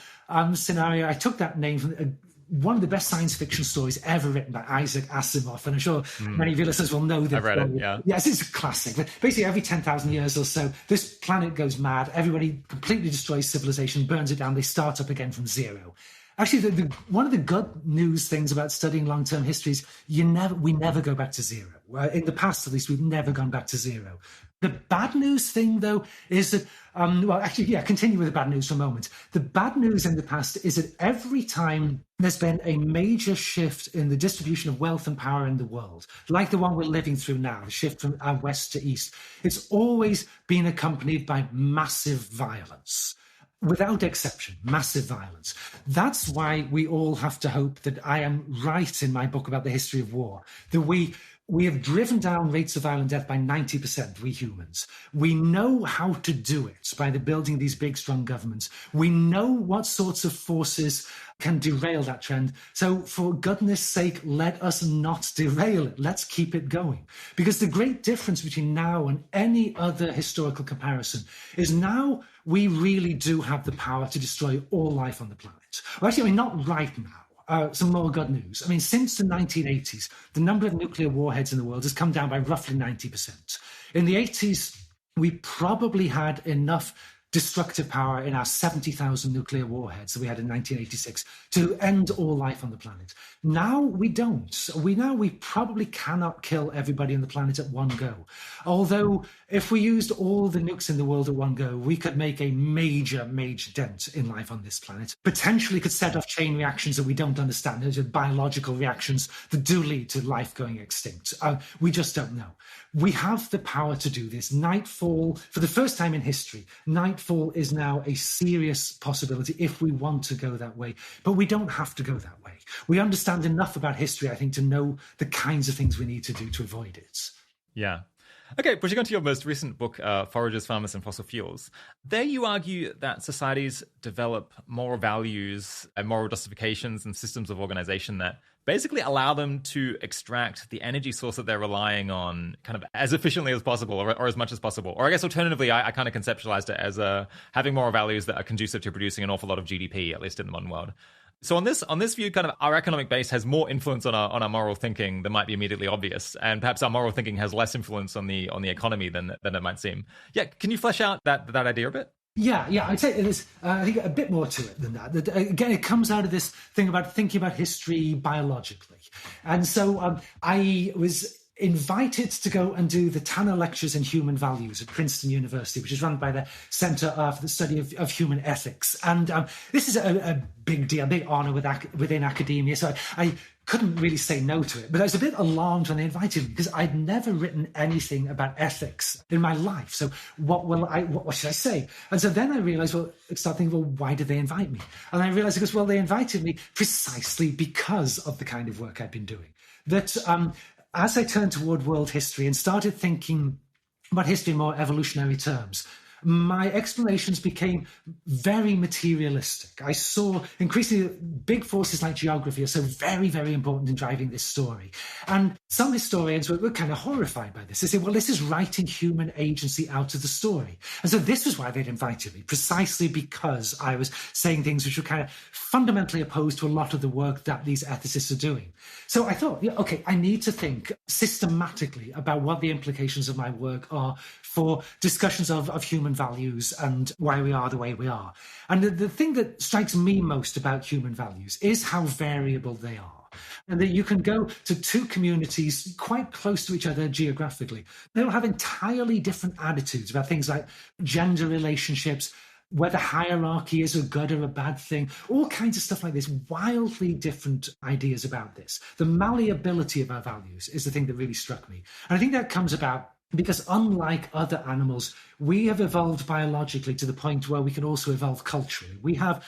scenario, I took that name from one of the best science fiction stories ever written by Isaac Asimov, and I'm sure many of your listeners will know this. I've read it, yeah. Yes, it's a classic. But basically, every 10,000 years or so, this planet goes mad. Everybody completely destroys civilization, burns it down. They start up again from zero. Actually, one of the good news things about studying long-term history is we never go back to zero. In the past, at least, we've never gone back to zero. The bad news thing, though, is that, continue with the bad news for a moment. The bad news in the past is that every time there's been a major shift in the distribution of wealth and power in the world, like the one we're living through now, the shift from west to east, it's always been accompanied by massive violence. Without exception, massive violence. That's why we all have to hope that I am right in my book about the history of war, that we have driven down rates of violent death by 90%, we humans. We know how to do it by the building these big, strong governments. We know what sorts of forces can derail that trend. So for goodness sake, let us not derail it. Let's keep it going. Because the great difference between now and any other historical comparison is now we really do have the power to destroy all life on the planet. Well, actually, not right now. Some more good news. Since the 1980s, the number of nuclear warheads in the world has come down by roughly 90%. In the 80s, we probably had enough destructive power in our 70,000 nuclear warheads that we had in 1986 to end all life on the planet. Now we don't. We probably cannot kill everybody on the planet at one go. Although if we used all the nukes in the world at one go, we could make a major, major dent in life on this planet. Potentially could set off chain reactions that we don't understand. Those are biological reactions that do lead to life going extinct. We just don't know. We have the power to do this. Nightfall, for the first time in history, nightfall is now a serious possibility if we want to go that way. But we don't have to go that way. We understand enough about history, I think, to know the kinds of things we need to do to avoid it. Yeah. Okay, pushing on to your most recent book, Foragers, Farmers and Fossil Fuels. There you argue that societies develop moral values and moral justifications and systems of organization that basically allow them to extract the energy source that they're relying on kind of as efficiently as possible, or as much as possible. Or I guess alternatively, I kind of conceptualized it as having moral values that are conducive to producing an awful lot of GDP, at least in the modern world. So on this view, kind of our economic base has more influence on our moral thinking than might be immediately obvious, and perhaps our moral thinking has less influence on the economy than it might seem. Yeah, can you flesh out that idea a bit? Yeah, I'd say it is. I think a bit more to it than that. Again, it comes out of this thing about thinking about history biologically, and so I was invited to go and do the Tanner Lectures in Human Values at Princeton University, which is run by the Center for the Study of Human Ethics. And this is a big deal, a big honor within academia. So I couldn't really say no to it. But I was a bit alarmed when they invited me because I'd never written anything about ethics in my life. So what should I say? And so then I realized, start thinking, why did they invite me? And I realized because, they invited me precisely because of the kind of work I'd been doing. That as I turned toward world history and started thinking about history in more evolutionary terms, my explanations became very materialistic. I saw increasingly big forces like geography are so very, very important in driving this story. And some historians were kind of horrified by this. They said, this is writing human agency out of the story. And so this was why they'd invited me, precisely because I was saying things which were kind of fundamentally opposed to a lot of the work that these ethicists are doing. So I thought, I need to think systematically about what the implications of my work are for discussions of human values and why we are the way we are. And the thing that strikes me most about human values is how variable they are. And that you can go to two communities quite close to each other geographically. They'll have entirely different attitudes about things like gender relationships, whether hierarchy is a good or a bad thing, all kinds of stuff like this, wildly different ideas about this. The malleability of our values is the thing that really struck me. And I think that comes about because unlike other animals, we have evolved biologically to the point where we can also evolve culturally. We have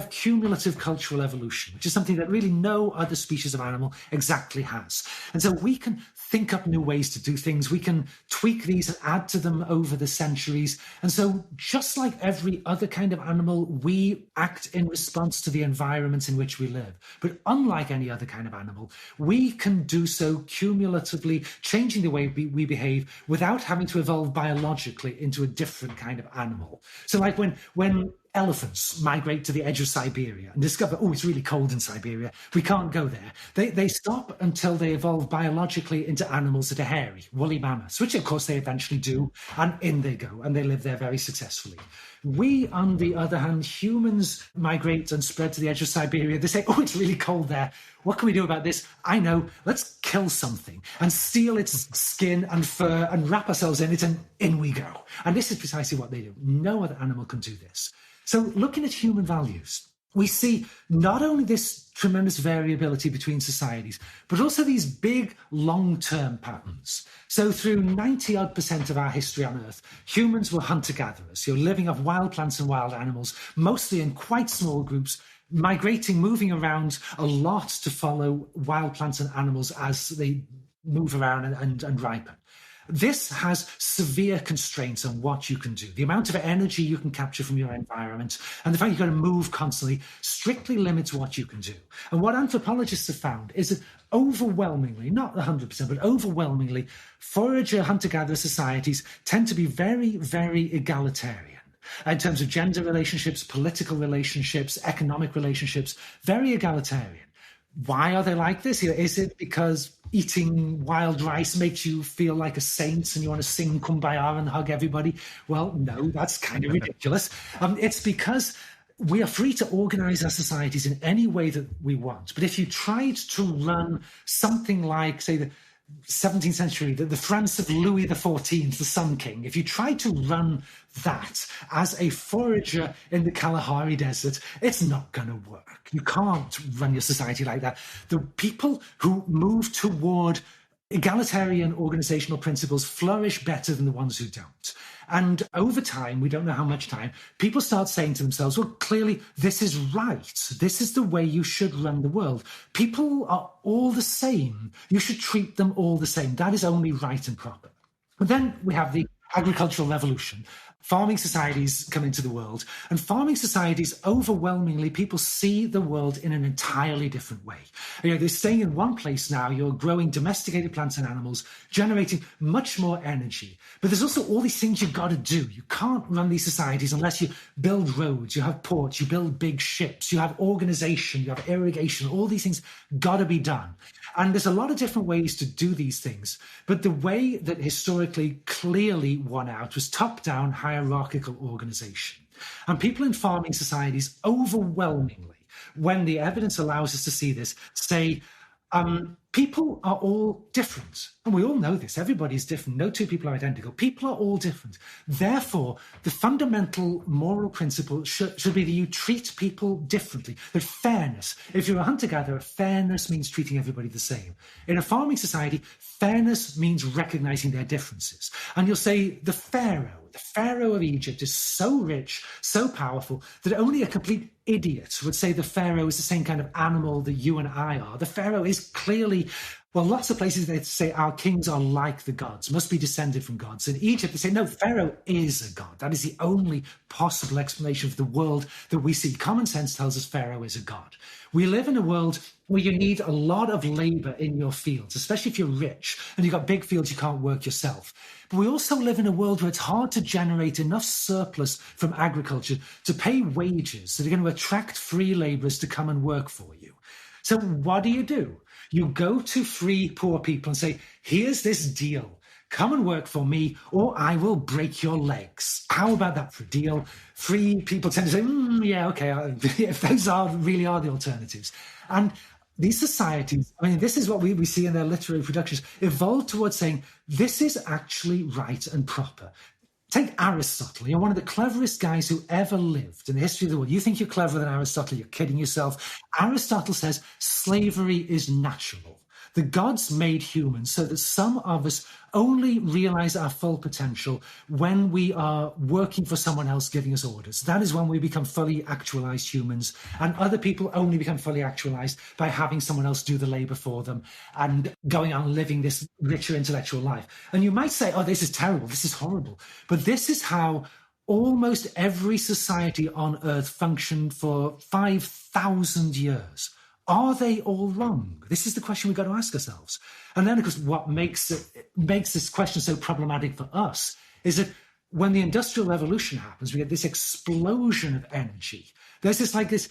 cumulative cultural evolution, which is something that really no other species of animal exactly has. And so we can think up new ways to do things. We can tweak these and add to them over the centuries. And so just like every other kind of animal, we act in response to the environments in which we live. But unlike any other kind of animal, we can do so cumulatively, changing the way we behave without having to evolve biologically into a different kind of animal. So like when elephants migrate to the edge of Siberia and discover, it's really cold in Siberia, we can't go there. They stop until they evolve biologically into animals that are hairy, woolly mammoths, which of course they eventually do, and in they go, and they live there very successfully. We, on the other hand, humans migrate and spread to the edge of Siberia. They say, it's really cold there. What can we do about this? I know, let's kill something and steal its skin and fur and wrap ourselves in it, and in we go. And this is precisely what they do. No other animal can do this. So looking at human values, we see not only this tremendous variability between societies, but also these big long-term patterns. So through 90-odd% of our history on Earth, humans were hunter-gatherers, living off wild plants and wild animals, mostly in quite small groups, migrating, moving around a lot to follow wild plants and animals as they move around and ripen. This has severe constraints on what you can do. The amount of energy you can capture from your environment and the fact you've got to move constantly strictly limits what you can do. And what anthropologists have found is that overwhelmingly, not 100%, but overwhelmingly, forager hunter-gatherer societies tend to be very, very egalitarian. In terms of gender relationships, political relationships, economic relationships, very egalitarian. Why are they like this? Is it because eating wild rice makes you feel like a saint and you want to sing Kumbaya and hug everybody? Well, no, that's kind of ridiculous. It's because we are free to organize our societies in any way that we want. But if you tried to run something like, say, the 17th century, the France of Louis XIV, the Sun King, if you tried to run that as a forager in the Kalahari Desert, it's not going to work. You can't run your society like that. The people who move toward egalitarian organizational principles flourish better than the ones who don't. And over time, we don't know how much time, people start saying to themselves, clearly this is right. This is the way you should run the world. People are all the same. You should treat them all the same. That is only right and proper. And then we have the agricultural revolution. farming societies come into the world, and farming societies, overwhelmingly, people see the world in an entirely different way. They're staying in one place now, you're growing domesticated plants and animals, generating much more energy. But there's also all these things you've got to do. You can't run these societies unless you build roads, you have ports, you build big ships, you have organization, you have irrigation, all these things got to be done. And there's a lot of different ways to do these things. But the way that historically clearly won out was top-down hierarchical organization. And people in farming societies overwhelmingly, when the evidence allows us to see this, say, people are all different. And we all know this. Everybody's different. No two people are identical. People are all different. Therefore, the fundamental moral principle should be that you treat people differently. That fairness. If you're a hunter-gatherer, fairness means treating everybody the same. In a farming society, fairness means recognizing their differences. And you'll say the Pharaoh of Egypt is so rich, so powerful, that only a complete idiot would say the Pharaoh is the same kind of animal that you and I are. The Pharaoh is clearly, well, lots of places they say our kings are like the gods, must be descended from gods. In Egypt, they say, no, Pharaoh is a god. That is the only possible explanation for the world that we see. Common sense tells us Pharaoh is a god. We live in a world where you need a lot of labor in your fields, especially if you're rich and you've got big fields you can't work yourself. But we also live in a world where it's hard to generate enough surplus from agriculture to pay wages that are going to attract free laborers to come and work for you. So what do? You go to free poor people and say, here's this deal. Come and work for me, or I will break your legs. How about that for a deal? Free people tend to say, yeah, okay, if those really are the alternatives. And these societies, I mean, this is what we see in their literary productions, evolved towards saying, this is actually right and proper. Take Aristotle. You're one of the cleverest guys who ever lived in the history of the world. You think you're cleverer than Aristotle, you're kidding yourself. Aristotle says slavery is natural. The gods made humans so that some of us only realize our full potential when we are working for someone else giving us orders. That is when we become fully actualized humans, and other people only become fully actualized by having someone else do the labor for them and going on living this richer intellectual life. And you might say, oh, this is terrible, this is horrible. But this is how almost every society on Earth functioned for 5,000 years. Are they all wrong? This is the question we've got to ask ourselves. And then, of course, what makes this question so problematic for us is that when the Industrial Revolution happens, we get this explosion of energy. There's this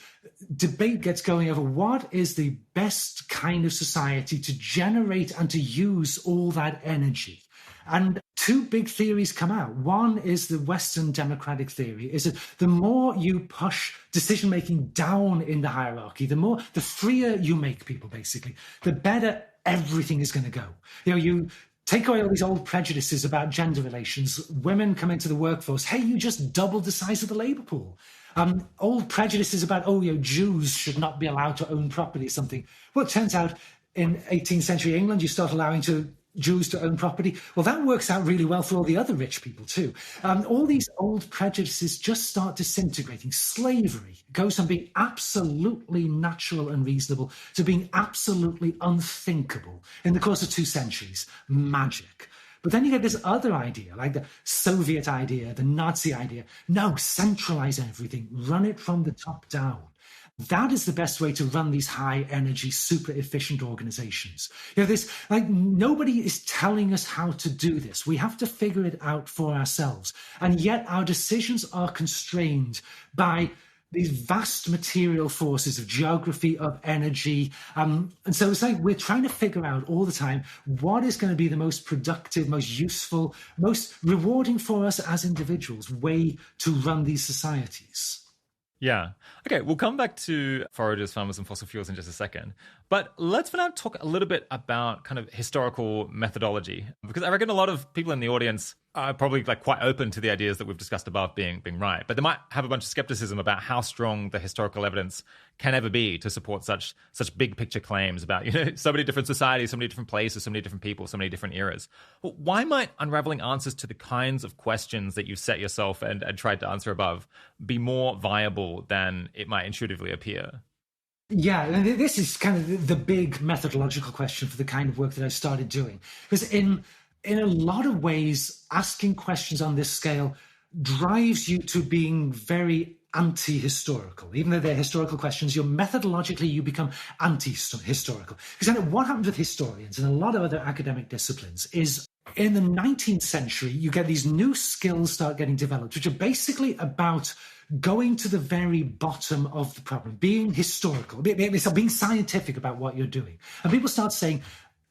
debate gets going over what is the best kind of society to generate and to use all that energy. And two big theories come out. One is the Western democratic theory, is that the more you push decision-making down in the hierarchy, the freer you make people, basically, the better everything is going to go. You take away all these old prejudices about gender relations. Women come into the workforce. Hey, you just doubled the size of the labor pool. Old prejudices about, Jews should not be allowed to own property or something. Well, it turns out in 18th century England, you start allowing Jews to own property. Well, that works out really well for all the other rich people too. All these old prejudices just start disintegrating. Slavery goes from being absolutely natural and reasonable to being absolutely unthinkable in the course of 2 centuries. Magic. But then you get this other idea, like the Soviet idea, the Nazi idea. No, centralize everything, run it from the top down. That is the best way to run these high energy, super efficient organizations. Nobody is telling us how to do this. We have to figure it out for ourselves. And yet our decisions are constrained by these vast material forces of geography, of energy. And so it's like we're trying to figure out all the time what is going to be the most productive, most useful, most rewarding for us as individuals way to run these societies. Yeah. Okay, we'll come back to foragers, farmers, and fossil fuels in just a second. But let's for now talk a little bit about kind of historical methodology, because I reckon a lot of people in the audience are probably quite open to the ideas that we've discussed above being right, but they might have a bunch of skepticism about how strong the historical evidence can ever be to support such big picture claims about so many different societies, so many different places, so many different people, so many different eras. Well, why might unraveling answers to the kinds of questions that you've set yourself and tried to answer above be more viable than it might intuitively appear? Yeah, and this is kind of the big methodological question for the kind of work that I started doing. Because in a lot of ways, asking questions on this scale drives you to being very anti-historical. Even though they're historical questions, methodologically you become anti-historical. Because what happens with historians and a lot of other academic disciplines is in the 19th century, you get these new skills start getting developed, which are basically about going to the very bottom of the problem, being historical, being scientific about what you're doing. And people start saying,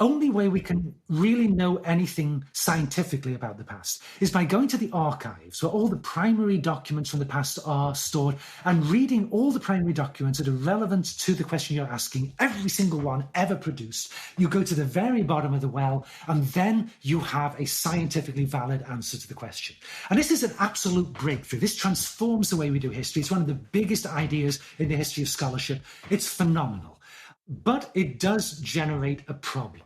only way we can really know anything scientifically about the past is by going to the archives where all the primary documents from the past are stored and reading all the primary documents that are relevant to the question you're asking, every single one ever produced. You go to the very bottom of the well, and then you have a scientifically valid answer to the question. And this is an absolute breakthrough. This transforms the way we do history. It's one of the biggest ideas in the history of scholarship. It's phenomenal. But it does generate a problem,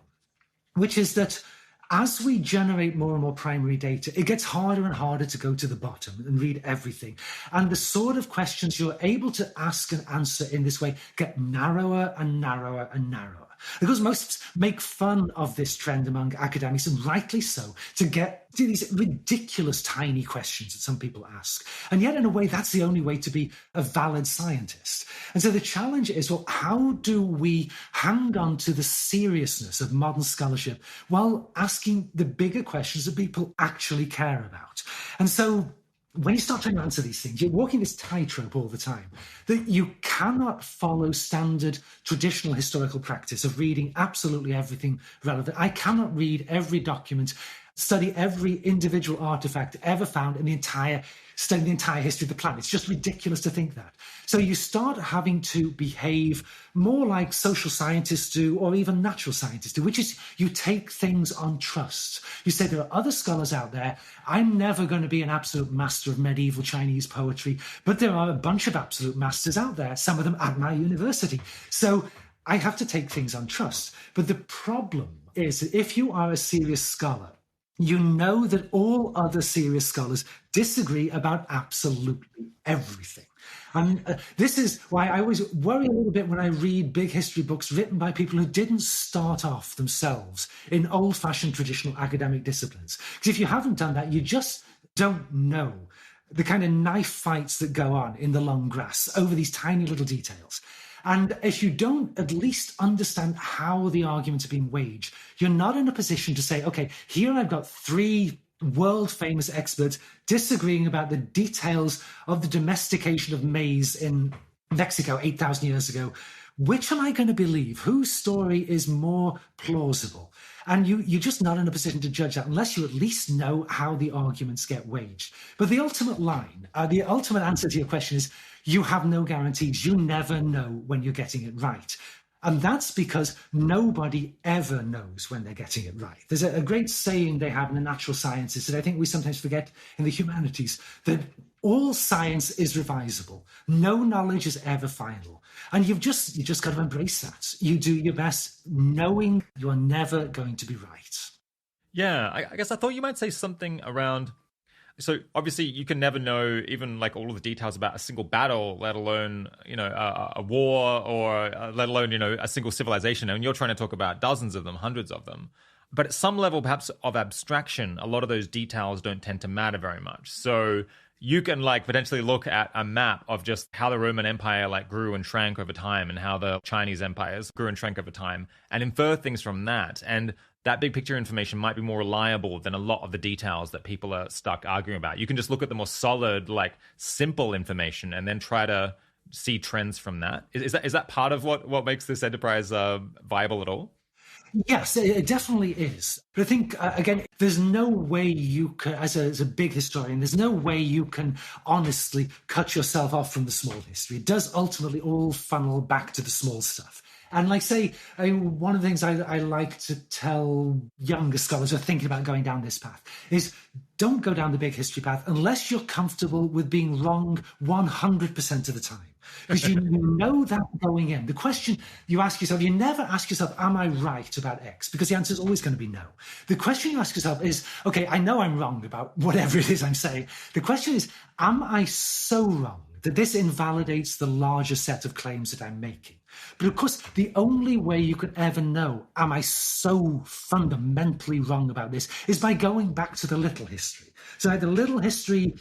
which is that as we generate more and more primary data, it gets harder and harder to go to the bottom and read everything. And the sort of questions you're able to ask and answer in this way get narrower and narrower and narrower. Because most of us make fun of this trend among academics, and rightly so, to get to these ridiculous tiny questions that some people ask. And yet, in a way, that's the only way to be a valid scientist. And so the challenge is, well, how do we hang on to the seriousness of modern scholarship while asking the bigger questions that people actually care about? And so when you start trying to answer these things, you're walking this tightrope all the time, that you cannot follow standard traditional historical practice of reading absolutely everything relevant. I cannot read every document, study every individual artifact ever found in study the entire history of the planet. It's just ridiculous to think that. So you start having to behave more like social scientists do, or even natural scientists do, which is you take things on trust. You say there are other scholars out there. I'm never going to be an absolute master of medieval Chinese poetry, but there are a bunch of absolute masters out there, some of them at my university. So I have to take things on trust. But the problem is that if you are a serious scholar, you know that all other serious scholars disagree about absolutely everything. And this is why I always worry a little bit when I read big history books written by people who didn't start off themselves in old-fashioned traditional academic disciplines. Because if you haven't done that, you just don't know the kind of knife fights that go on in the long grass over these tiny little details. And if you don't at least understand how the arguments are being waged, you're not in a position to say, okay, here I've got three world-famous experts disagreeing about the details of the domestication of maize in Mexico 8,000 years ago. Which am I going to believe? Whose story is more plausible? And you're just not in a position to judge that unless you at least know how the arguments get waged. But the ultimate line, the ultimate answer to your question is, you have no guarantees. You never know when you're getting it right. And that's because nobody ever knows when they're getting it right. There's a great saying they have in the natural sciences that I think we sometimes forget in the humanities, that all science is revisable. No knowledge is ever final. And you just got to embrace that. You do your best knowing you are never going to be right. Yeah, I guess I thought you might say something around... So obviously you can never know even like all of the details about a single battle, let alone, a war, or let alone, a single civilization. And you're trying to talk about dozens of them, hundreds of them. But at some level, perhaps of abstraction, a lot of those details don't tend to matter very much. So you can potentially look at a map of just how the Roman Empire grew and shrank over time, and how the Chinese empires grew and shrank over time, and infer things from that. And that big picture information might be more reliable than a lot of the details that people are stuck arguing about. You can just look at the more solid, simple information and then try to see trends from that. Is that part of what makes this enterprise viable at all? Yes, it definitely is. But I think, again, there's no way you can, as a big historian, there's no way you can honestly cut yourself off from the small history. It does ultimately all funnel back to the small stuff. And one of the things I like to tell younger scholars who are thinking about going down this path is, don't go down the big history path unless you're comfortable with being wrong 100% of the time. Because you know that going in. The question you ask yourself, you never ask yourself, am I right about X? Because the answer is always going to be no. The question you ask yourself is, okay, I know I'm wrong about whatever it is I'm saying. The question is, am I so wrong that this invalidates the larger set of claims that I'm making? But of course, the only way you could ever know, am I so fundamentally wrong about this, is by going back to the little history. So the little history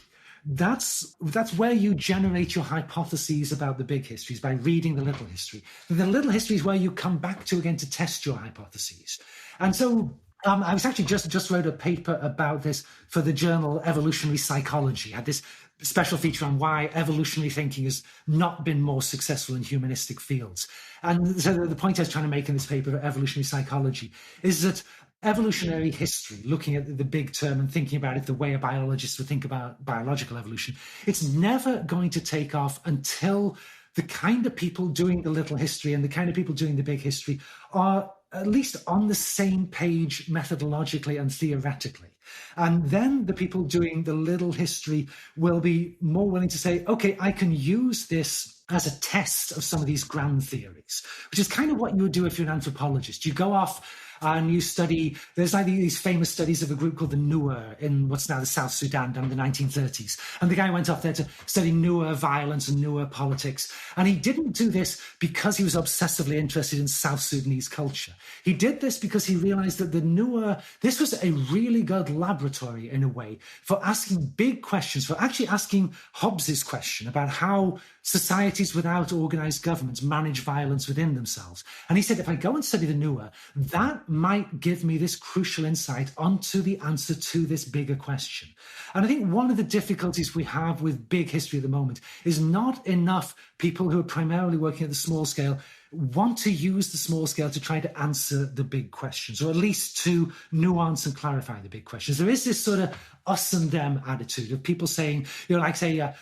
that's where you generate your hypotheses about the big histories, by reading the little history. The little history is where you come back to again to test your hypotheses. And so I was actually just wrote a paper about this for the journal Evolutionary Psychology. I had this special feature on why evolutionary thinking has not been more successful in humanistic fields. And so the point I was trying to make in this paper, Evolutionary Psychology, is that evolutionary history, looking at the big term and thinking about it the way a biologist would think about biological evolution, it's never going to take off until the kind of people doing the little history and the kind of people doing the big history are at least on the same page methodologically and theoretically. And then the people doing the little history will be more willing to say, okay, I can use this as a test of some of these grand theories, which is kind of what you would do if you're an anthropologist. You go off and you study, there's like these famous studies of a group called the Nuer in what's now the South Sudan down in the 1930s. And the guy went off there to study Nuer violence and Nuer politics. And he didn't do this because he was obsessively interested in South Sudanese culture. He did this because he realized that the Nuer, this was a really good laboratory in a way for asking big questions, for actually asking Hobbes's question about how societies without organized governments manage violence within themselves. And he said, if I go and study the Nuer, that might give me this crucial insight onto the answer to this bigger question. And I think one of the difficulties we have with big history at the moment is not enough people who are primarily working at the small scale want to use the small scale to try to answer the big questions, or at least to nuance and clarify the big questions. There is this sort of us and them attitude of people saying, like say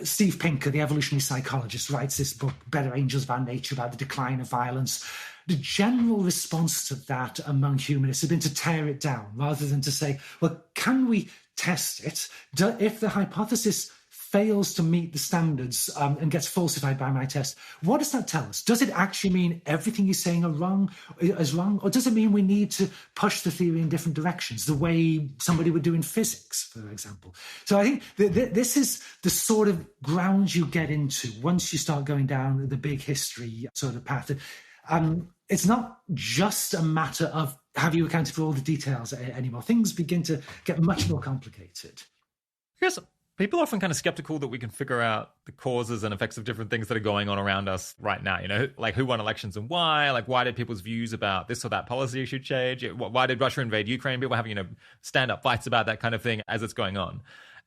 Steve Pinker, the evolutionary psychologist, writes this book, Better Angels About Nature, about the decline of violence. The general response to that among humanists has been to tear it down rather than to say, well, can we test it? If the hypothesis fails to meet the standards and gets falsified by my test, what does that tell us? Does it actually mean everything you're saying is wrong? Or does it mean we need to push the theory in different directions, the way somebody would do in physics, for example? So I think this is the sort of ground you get into once you start going down the big history sort of path. It's not just a matter of have you accounted for all the details anymore. Things begin to get much more complicated. Yes. People are often kind of skeptical that we can figure out the causes and effects of different things that are going on around us right now. Like who won elections and why? Like why did people's views about this or that policy issue change? Why did Russia invade Ukraine? People having, stand-up fights about that kind of thing as it's going on.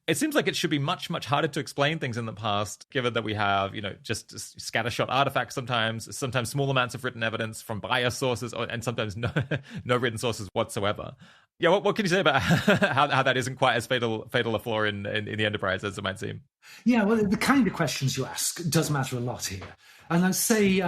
It seems like it should be much, much harder to explain things in the past, given that we have, just scattershot artifacts sometimes small amounts of written evidence from biased sources, and sometimes no written sources whatsoever. Yeah, what can you say about how that isn't quite as fatal a flaw in the enterprise as it might seem? Yeah, well, the kind of questions you ask does matter a lot here. And I'd say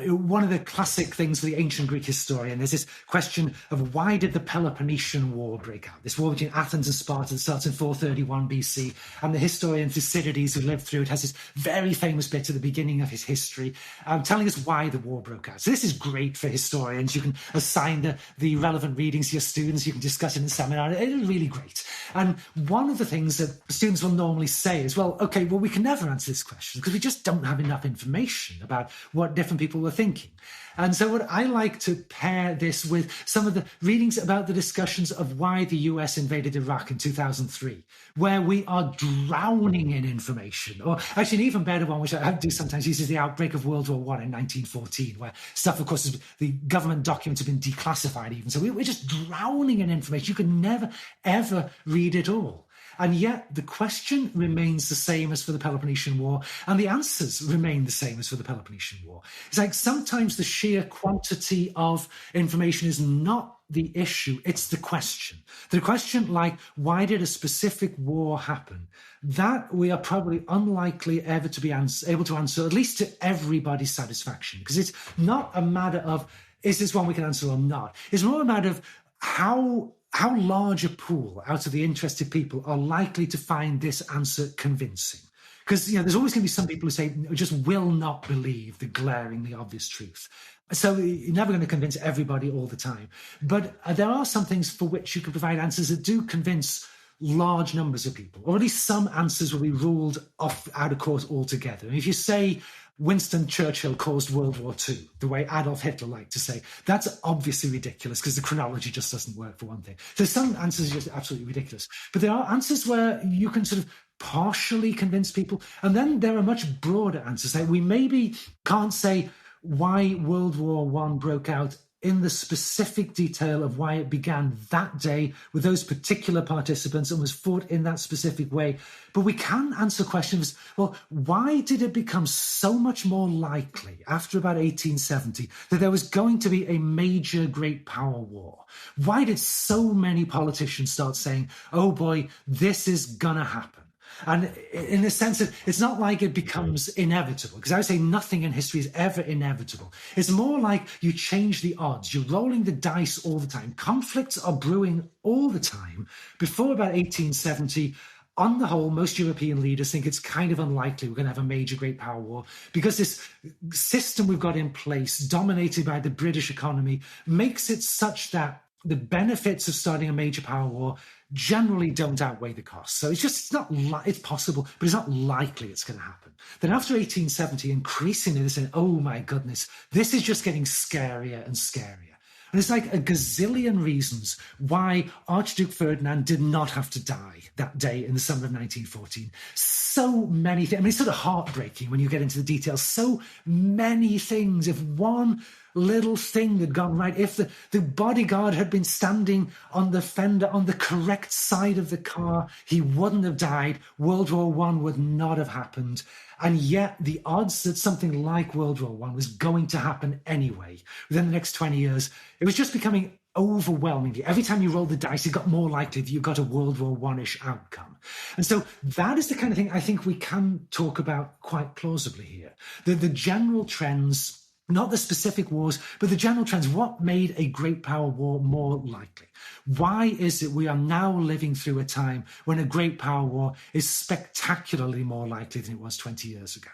one of the classic things for the ancient Greek historian is this question of why did the Peloponnesian War break out? This war between Athens and Sparta that starts in 431 BC. And the historian Thucydides, who lived through it, has this very famous bit at the beginning of his history telling us why the war broke out. So this is great for historians. You can assign the relevant readings to your students. You can discuss it in the seminar. It is really great. And one of the things that students will normally say is, we can never answer this question because we just don't have enough information about what different people were thinking. And so what I like to pair this with some of the readings about the discussions of why the US invaded Iraq in 2003, where we are drowning in information. Or actually an even better one, which I do sometimes use, is the outbreak of World War I in 1914, where stuff, of course, the government documents have been declassified even. So we're just drowning in information. You can never, ever read it all. And yet the question remains the same as for the Peloponnesian War, and the answers remain the same as for the Peloponnesian War. It's like sometimes the sheer quantity of information is not the issue, it's the question. The question like, why did a specific war happen? That we are probably unlikely ever to be able to answer, at least to everybody's satisfaction, because it's not a matter of, is this one we can answer or not? It's more a matter of how large a pool out of the interested people are likely to find this answer convincing. Because there's always going to be some people who say, just will not believe the glaringly obvious truth. So you're never going to convince everybody all the time. But there are some things for which you can provide answers that do convince large numbers of people, or at least some answers will be ruled off out of court altogether. And if you say Winston Churchill caused World War II, the way Adolf Hitler liked to say, that's obviously ridiculous because the chronology just doesn't work, for one thing. So some answers are just absolutely ridiculous. But there are answers where you can sort of partially convince people. And then there are much broader answers. Like we maybe can't say why World War I broke out in the specific detail of why it began that day with those particular participants and was fought in that specific way. But we can answer questions, well, why did it become so much more likely after about 1870 that there was going to be a major great power war? Why did so many politicians start saying, oh boy, this is gonna happen? And in the sense that it's not like it becomes inevitable, because I would say nothing in history is ever inevitable. It's more like you change the odds. You're rolling the dice all the time. Conflicts are brewing all the time. Before about 1870, on the whole, most European leaders think it's kind of unlikely we're going to have a major great power war because this system we've got in place, dominated by the British economy, makes it such that the benefits of starting a major power war generally don't outweigh the costs. So it's possible, but it's not likely it's going to happen. Then after 1870, increasingly they're saying, oh my goodness, this is just getting scarier and scarier. And it's like a gazillion reasons why Archduke Ferdinand did not have to die that day in the summer of 1914. So many things. I mean, it's sort of heartbreaking when you get into the details. So many things. If one little thing had gone right, if the bodyguard had been standing on the fender on the correct side of the car, he wouldn't have died. World War I would not have happened. And yet the odds that something like World War I was going to happen anyway within the next 20 years, it was just becoming overwhelmingly. Every time you rolled the dice, it got more likely that you got a World War I-ish outcome. And so that is the kind of thing I think we can talk about quite plausibly here. The general trends, not the specific wars, but the general trends. What made a great power war more likely? Why is it we are now living through a time when a great power war is spectacularly more likely than it was 20 years ago?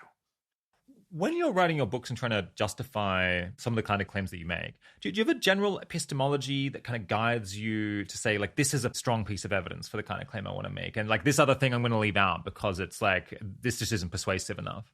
When you're writing your books and trying to justify some of the kind of claims that you make, do you have a general epistemology that kind of guides you to say, like, this is a strong piece of evidence for the kind of claim I want to make, and like this other thing I'm going to leave out because it's like this just isn't persuasive enough?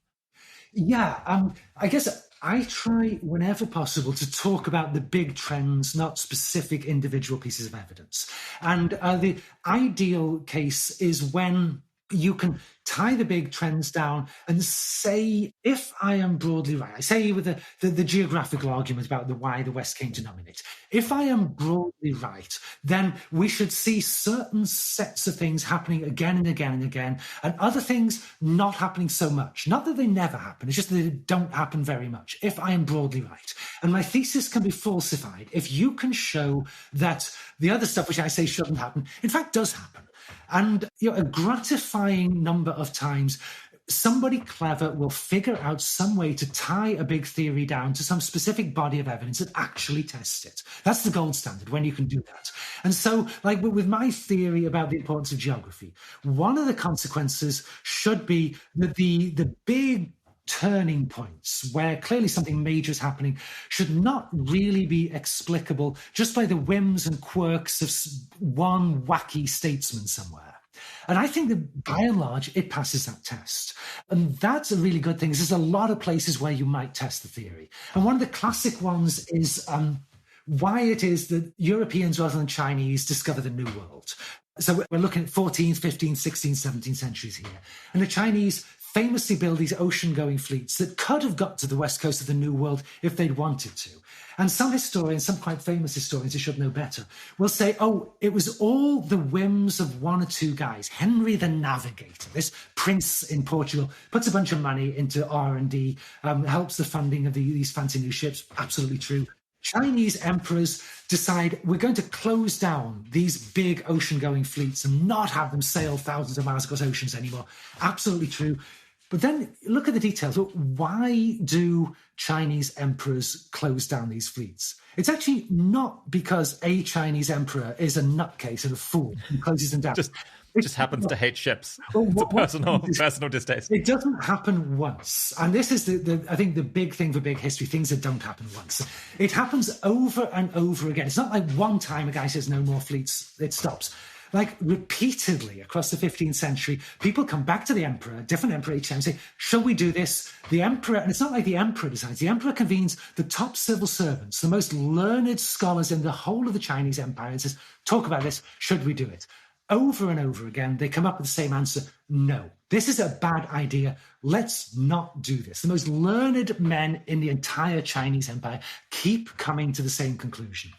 Yeah, I guess I try whenever possible to talk about the big trends, not specific individual pieces of evidence. And the ideal case is when you can tie the big trends down and say, if I am broadly right, I say with the geographical argument about why the West came to dominate, if I am broadly right, then we should see certain sets of things happening again and again and again, and other things not happening so much. Not that they never happen, it's just that they don't happen very much, if I am broadly right. And my thesis can be falsified if you can show that the other stuff which I say shouldn't happen, in fact, does happen. And a gratifying number of times, somebody clever will figure out some way to tie a big theory down to some specific body of evidence that actually tests it. That's the gold standard when you can do that. And so, like with my theory about the importance of geography, one of the consequences should be that the big turning points where clearly something major is happening should not really be explicable just by the whims and quirks of one wacky statesman somewhere. And I think that by and large, it passes that test. And that's a really good thing. There's a lot of places where you might test the theory. And one of the classic ones is why it is that Europeans rather than Chinese discover the New World. So we're looking at 14th, 15th, 16th, 17th centuries here. And the Chinese famously build these ocean-going fleets that could have got to the west coast of the New World if they'd wanted to. And some historians, some quite famous historians who should know better, will say, oh, it was all the whims of one or two guys. Henry the Navigator, this prince in Portugal, puts a bunch of money into R&D, helps the funding of these fancy new ships. Absolutely true. Chinese emperors decide we're going to close down these big ocean-going fleets and not have them sail thousands of miles across oceans anymore. Absolutely true. But then look at the details. Why do Chinese emperors close down these fleets? It's actually not because a Chinese emperor is a nutcase and a fool and closes them down. Just happens to hate ships. It's a personal distaste. It doesn't happen once. And this is I think the big thing for big history, things that don't happen once. It happens over and over again. It's not like one time a guy says no more fleets, it stops. Like repeatedly across the 15th century, people come back to the emperor, different emperor each time, and say, shall we do this? The emperor, and it's not like the emperor decides, the emperor convenes the top civil servants, the most learned scholars in the whole of the Chinese empire, and says, talk about this, should we do it? Over and over again, they come up with the same answer. No, this is a bad idea. Let's not do this. The most learned men in the entire Chinese empire keep coming to the same conclusion.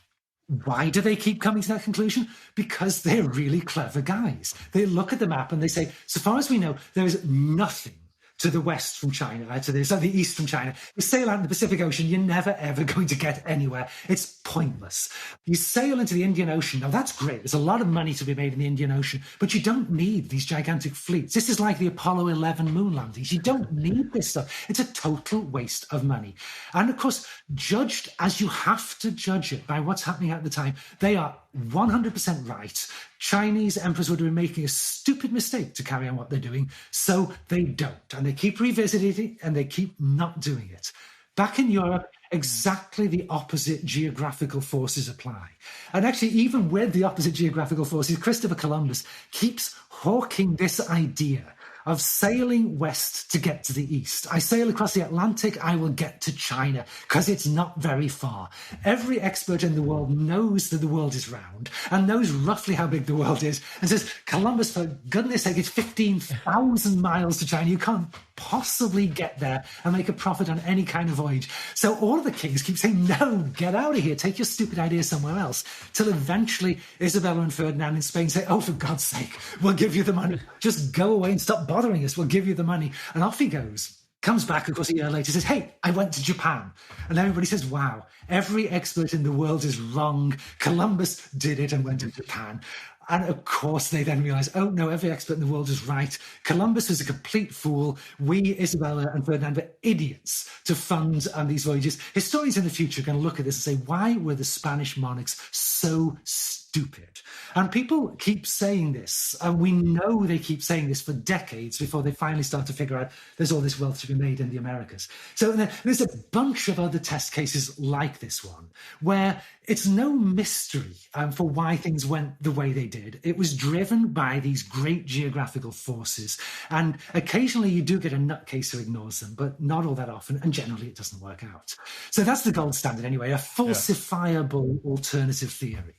Why do they keep coming to that conclusion? Because they're really clever guys. They look at the map and they say, so far as we know, there is nothing to the west from China, to the east from China. You sail out in the Pacific Ocean, you're never, ever going to get anywhere. It's pointless. You sail into the Indian Ocean. Now, that's great. There's a lot of money to be made in the Indian Ocean, but you don't need these gigantic fleets. This is like the Apollo 11 moon landings. You don't need this stuff. It's a total waste of money. And of course, judged as you have to judge it by what's happening at the time, they are 100% right. Chinese emperors would have been making a stupid mistake to carry on what they're doing, so they don't. And they keep revisiting it, and they keep not doing it. Back in Europe, exactly the opposite geographical forces apply. And actually, even with the opposite geographical forces, Christopher Columbus keeps hawking this idea of sailing west to get to the east. I sail across the Atlantic, I will get to China, because it's not very far. Every expert in the world knows that the world is round and knows roughly how big the world is, and says, Columbus, for goodness sake, it's 15,000 miles to China. You can't possibly get there and make a profit on any kind of voyage. So all of the kings keep saying, no, get out of here, take your stupid idea somewhere else, till eventually Isabella and Ferdinand in Spain say, oh, for God's sake, we'll give you the money. Just go away and stop bothering us. We'll give you the money. And off he goes. Comes back, of course, a year later, says, hey, I went to Japan. And everybody says, wow, every expert in the world is wrong. Columbus did it and went to Japan. And of course, they then realize, oh, no, every expert in the world is right. Columbus was a complete fool. We, Isabella and Ferdinand, were idiots to fund these voyages. Historians in the future are going to look at this and say, why were the Spanish monarchs so stupid? And people keep saying this. And we know they keep saying this for decades before they finally start to figure out there's all this wealth to be made in the Americas. So there's a bunch of other test cases like this one, where it's no mystery for why things went the way they did. It was driven by these great geographical forces. And occasionally you do get a nutcase who ignores them, but not all that often. And generally it doesn't work out. So that's the gold standard anyway, a falsifiable alternative theory.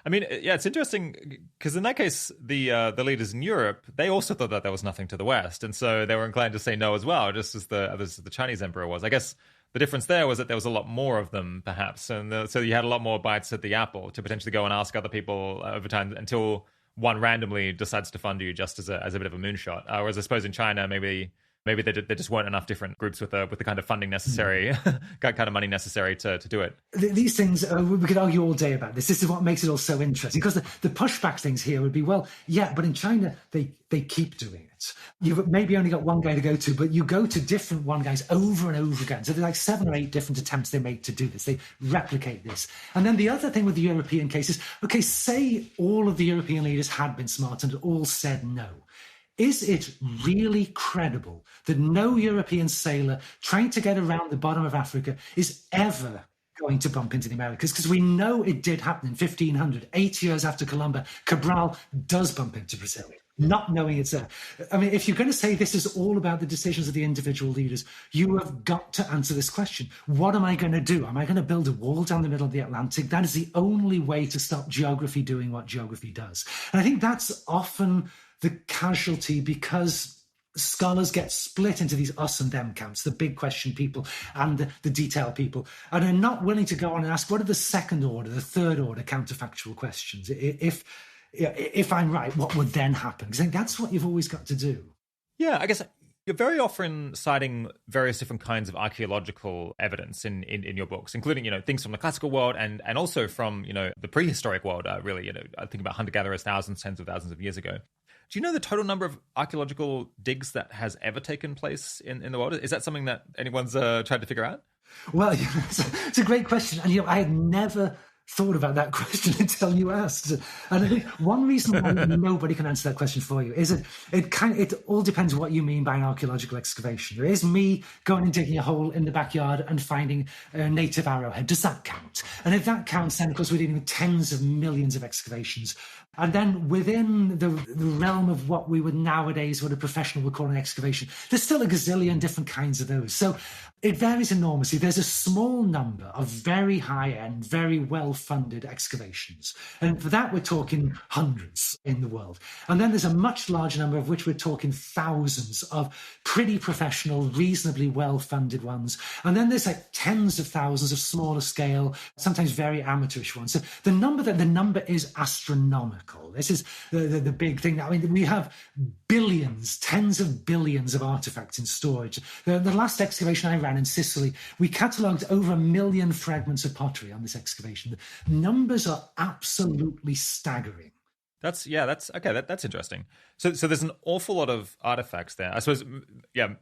I mean, yeah, it's interesting because in that case, the leaders in Europe, they also thought that there was nothing to the west. And so they were inclined to say no as well, just as the Chinese emperor was. I guess the difference there was that there was a lot more of them, perhaps. And so you had a lot more bites at the apple to potentially go and ask other people over time until one randomly decides to fund you just as a bit of a moonshot. Whereas I suppose in China, maybe there just weren't enough different groups with the kind of funding necessary, kind of money necessary to do it. These things, we could argue all day about this. This is what makes it all so interesting, because the pushback things here would be, well, yeah, but in China, they keep doing it. You've maybe only got one guy to go to, but you go to different one guys over and over again. So there's like 7 or 8 different attempts they make to do this. They replicate this. And then the other thing with the European case is, okay, say all of the European leaders had been smart and all said no. Is it really credible that no European sailor trying to get around the bottom of Africa is ever going to bump into the Americas? Because we know it did happen in 1500, 8 years after Columba. Cabral does bump into Brazil, not knowing it's there. I mean, if you're going to say this is all about the decisions of the individual leaders, you have got to answer this question. What am I going to do? Am I going to build a wall down the middle of the Atlantic? That is the only way to stop geography doing what geography does. And I think that's often the casualty, because scholars get split into these us and them camps, the big question people and the detail people, and are not willing to go on and ask, what are the second order, the third order counterfactual questions? If I'm right, what would then happen? Because I think that's what you've always got to do. Yeah, I guess you're very often citing various different kinds of archaeological evidence in your books, including, things from the classical world and also from, the prehistoric world, really, I think about hunter-gatherers tens of thousands of years ago. Do you know the total number of archaeological digs that has ever taken place in the world? Is that something that anyone's tried to figure out? Well, it's a great question. And, I had never thought about that question until you asked. And I think one reason why nobody can answer that question for you is it all depends what you mean by an archaeological excavation. There is me going and digging a hole in the backyard and finding a native arrowhead. Does that count? And if that counts, then of course we're dealing with tens of millions of excavations. And then within the realm of what we would nowadays, what a professional would call an excavation, there's still a gazillion different kinds of those. So it varies enormously. There's a small number of very high-end, very well well-funded excavations. And for that, we're talking hundreds in the world. And then there's a much larger number, of which we're talking thousands, of pretty professional, reasonably well-funded ones. And then there's like tens of thousands of smaller scale, sometimes very amateurish ones. So the number is astronomical. This is the big thing. I mean, we have billions, tens of billions of artifacts in storage. The last excavation I ran in Sicily, we catalogued over 1 million fragments of pottery on this excavation. The numbers are absolutely staggering. That's okay. That's interesting. So there's an awful lot of artifacts there. I suppose,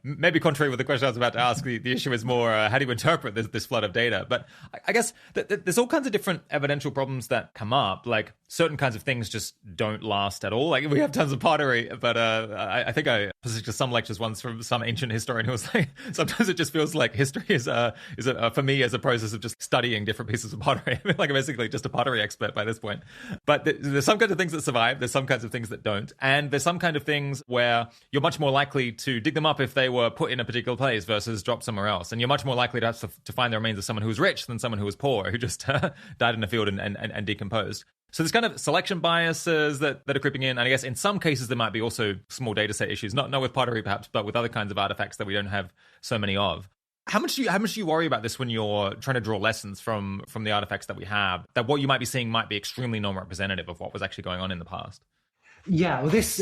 maybe contrary with the question I was about to ask, the issue is more how do you interpret this flood of data? But I guess there's all kinds of different evidential problems that come up. Like certain kinds of things just don't last at all. Like we have tons of pottery, but I think I listened to some lectures once from some ancient historian who was like, sometimes it just feels like history is for me as a process of just studying different pieces of pottery. I mean, like I'm basically just a pottery expert by this point. But there's some kinds of things that survive. There's some kinds of things that don't, and there's some kind of things where you're much more likely to dig them up if they were put in a particular place versus dropped somewhere else, and you're much more likely to find the remains of someone who was rich than someone who was poor, who just died in a field and decomposed. So there's kind of selection biases that are creeping in, and I guess in some cases there might be also small data set issues, not with pottery perhaps, but with other kinds of artifacts that we don't have so many of. How much do you worry about this when you're trying to draw lessons from the artifacts that we have, that what you might be seeing might be extremely non-representative of what was actually going on in the past? Yeah, well, this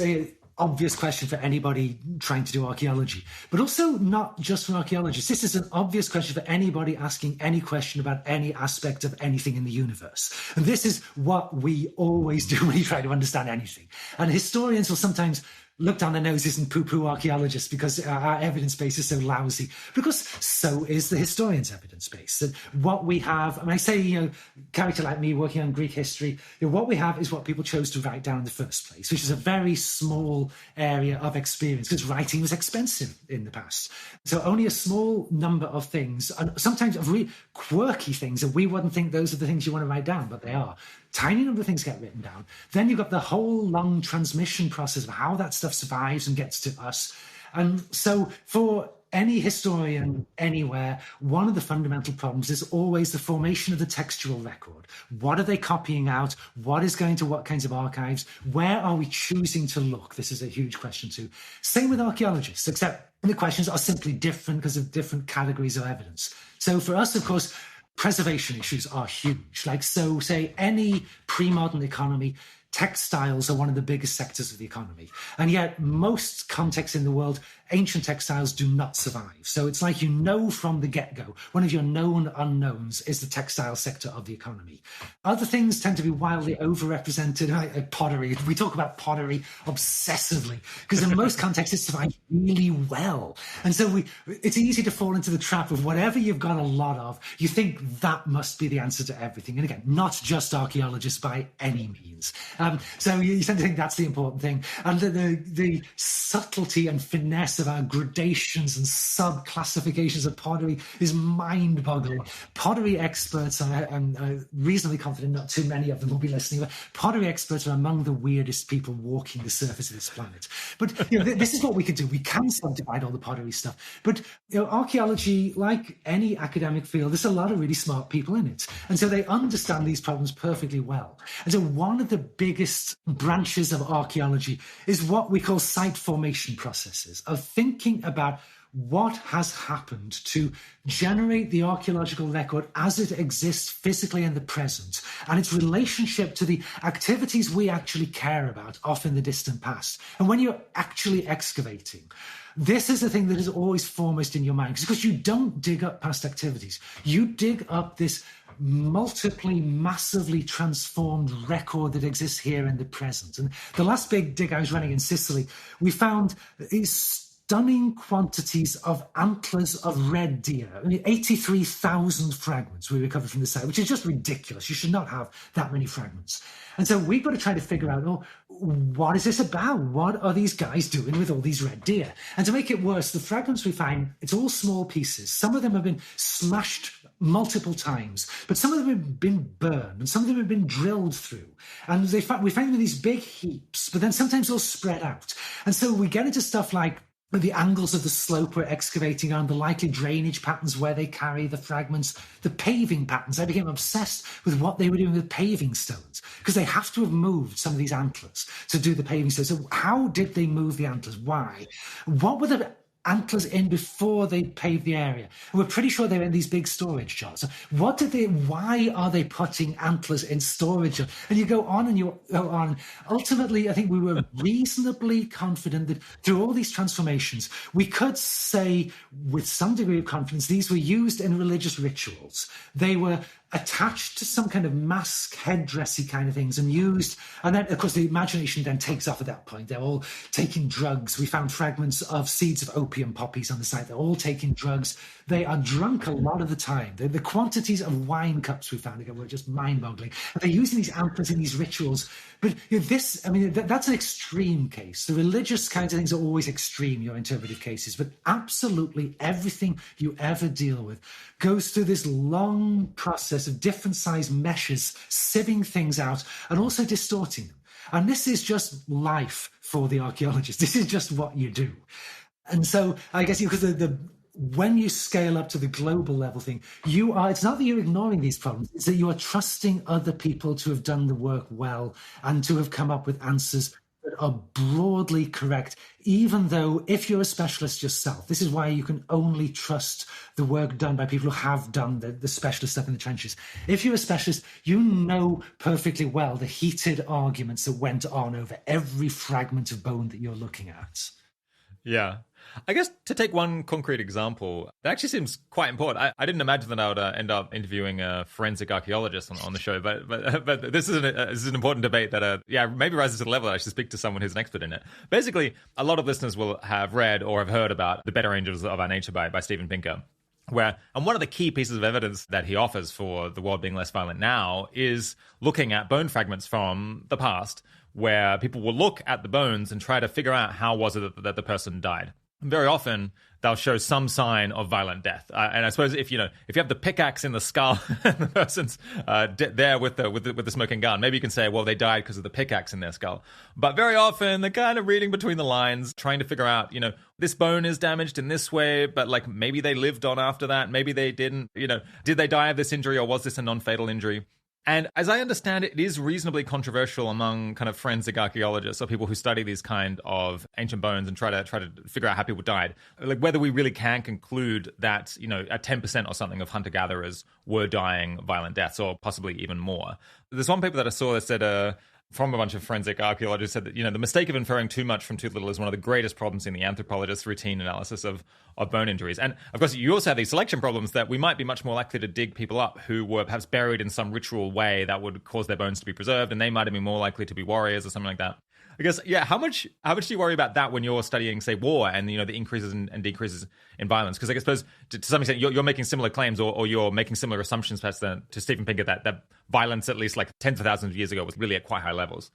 obvious question for anybody trying to do archaeology, but also not just for archaeologists. This is an obvious question for anybody asking any question about any aspect of anything in the universe. And this is what we always do when you try to understand anything. And historians will sometimes look down their noses and poo-poo archaeologists because our evidence base is so lousy, because so is the historian's evidence base. That what we have, and I say, a character like me working on Greek history, what we have is what people chose to write down in the first place, which is a very small area of experience, because writing was expensive in the past. So only a small number of things, and sometimes of really quirky things that we wouldn't think those are the things you want to write down, but they are. Tiny number of things get written down. Then you've got the whole long transmission process of how that stuff survives and gets to us. And so for any historian anywhere, one of the fundamental problems is always the formation of the textual record. What are they copying out? What is going to what kinds of archives? Where are we choosing to look? This is a huge question too. Same with archaeologists, except the questions are simply different because of different categories of evidence. So for us, of course, preservation issues are huge. Like, so say any pre-modern economy, textiles are one of the biggest sectors of the economy. And yet most contexts in the world, ancient textiles do not survive. So it's like, from the get-go, one of your known unknowns is the textile sector of the economy. Other things tend to be wildly overrepresented, like pottery. We talk about pottery obsessively because in most contexts it survives really well. And so it's easy to fall into the trap of whatever you've got a lot of, you think that must be the answer to everything. And again, not just archaeologists by any means. So you tend to think that's the important thing. And the subtlety and finesse of our gradations and sub-classifications of pottery is mind-boggling. Pottery experts, I'm reasonably confident not too many of them will be listening, but pottery experts are among the weirdest people walking the surface of this planet. But this is what we can do. We can subdivide all the pottery stuff. But archaeology, like any academic field, there's a lot of really smart people in it. And so they understand these problems perfectly well. And so one of the biggest branches of archaeology is what we call site formation processes, of thinking about what has happened to generate the archaeological record as it exists physically in the present, and its relationship to the activities we actually care about off in the distant past. And when you're actually excavating, this is the thing that is always foremost in your mind, because you don't dig up past activities. You dig up this massively transformed record that exists here in the present. And the last big dig I was running in Sicily, we found these stunning quantities of antlers of red deer. 83,000 fragments we recovered from the site, which is just ridiculous. You should not have that many fragments. And so we've got to try to figure out, what is this about? What are these guys doing with all these red deer? And to make it worse, the fragments we find, it's all small pieces. Some of them have been smashed multiple times, but some of them have been burned and some of them have been drilled through. And we find them in these big heaps, but then sometimes they'll spread out. And so we get into stuff like the angles of the slope we're excavating on, the likely drainage patterns where they carry the fragments, the paving patterns. I became obsessed with what they were doing with paving stones, because they have to have moved some of these antlers to do the paving stones. So how did they move the antlers? Why? What were the antlers in before they paved the area? And we're pretty sure they were in these big storage jars. So why are they putting antlers in storage? And you go on and you go on. Ultimately, I think we were reasonably confident that through all these transformations, we could say with some degree of confidence, these were used in religious rituals. They were attached to some kind of mask, headdressy kind of things and used. And then, of course, the imagination then takes off at that point. They're all taking drugs. We found fragments of seeds of opium poppies on the site. They're all taking drugs. They are drunk a lot of the time. The quantities of wine cups we found were just mind-boggling. And they're using these antlers in these rituals. But that's an extreme case. The religious kinds of things are always extreme, your interpretive cases. But absolutely everything you ever deal with goes through this long process of different size meshes, sieving things out and also distorting them. And this is just life for the archaeologist. This is just what you do. And so I guess because when you scale up to the global level thing, it's not that you're ignoring these problems, it's that you are trusting other people to have done the work well and to have come up with answers that are broadly correct, even though if you're a specialist yourself, this is why you can only trust the work done by people who have done the specialist stuff in the trenches. If you're a specialist, you know perfectly well the heated arguments that went on over every fragment of bone that you're looking at. Yeah. I guess to take one concrete example, it actually seems quite important. I didn't imagine that I would end up interviewing a forensic archaeologist on the show, but this is an important debate that maybe rises to the level that I should speak to someone who's an expert in it. Basically, a lot of listeners will have read or have heard about The Better Angels of Our Nature by Steven Pinker. And one of the key pieces of evidence that he offers for the world being less violent now is looking at bone fragments from the past, where people will look at the bones and try to figure out how was it that the person died. Very often, they'll show some sign of violent death. And I suppose if you have the pickaxe in the skull and the person's there with the smoking gun, maybe you can say, well, they died because of the pickaxe in their skull. But very often, they're kind of reading between the lines, trying to figure out, this bone is damaged in this way, but like maybe they lived on after that, maybe they didn't. Did they die of this injury or was this a non-fatal injury? And as I understand it, it is reasonably controversial among kind of forensic archaeologists or people who study these kind of ancient bones and try to figure out how people died. Like whether we really can conclude that, at 10% or something of hunter-gatherers were dying violent deaths or possibly even more. There's one paper that I saw that said, from a bunch of forensic archaeologists said that, the mistake of inferring too much from too little is one of the greatest problems in the anthropologist's routine analysis of bone injuries. And of course, you also have these selection problems that we might be much more likely to dig people up who were perhaps buried in some ritual way that would cause their bones to be preserved, and they might have been more likely to be warriors or something like that. I guess, how much do you worry about that when you're studying, say, war and, the increases and decreases in violence? Because I suppose to some extent you're making similar claims or you're making similar assumptions perhaps to Steven Pinker that violence, at least like tens of thousands of years ago, was really at quite high levels.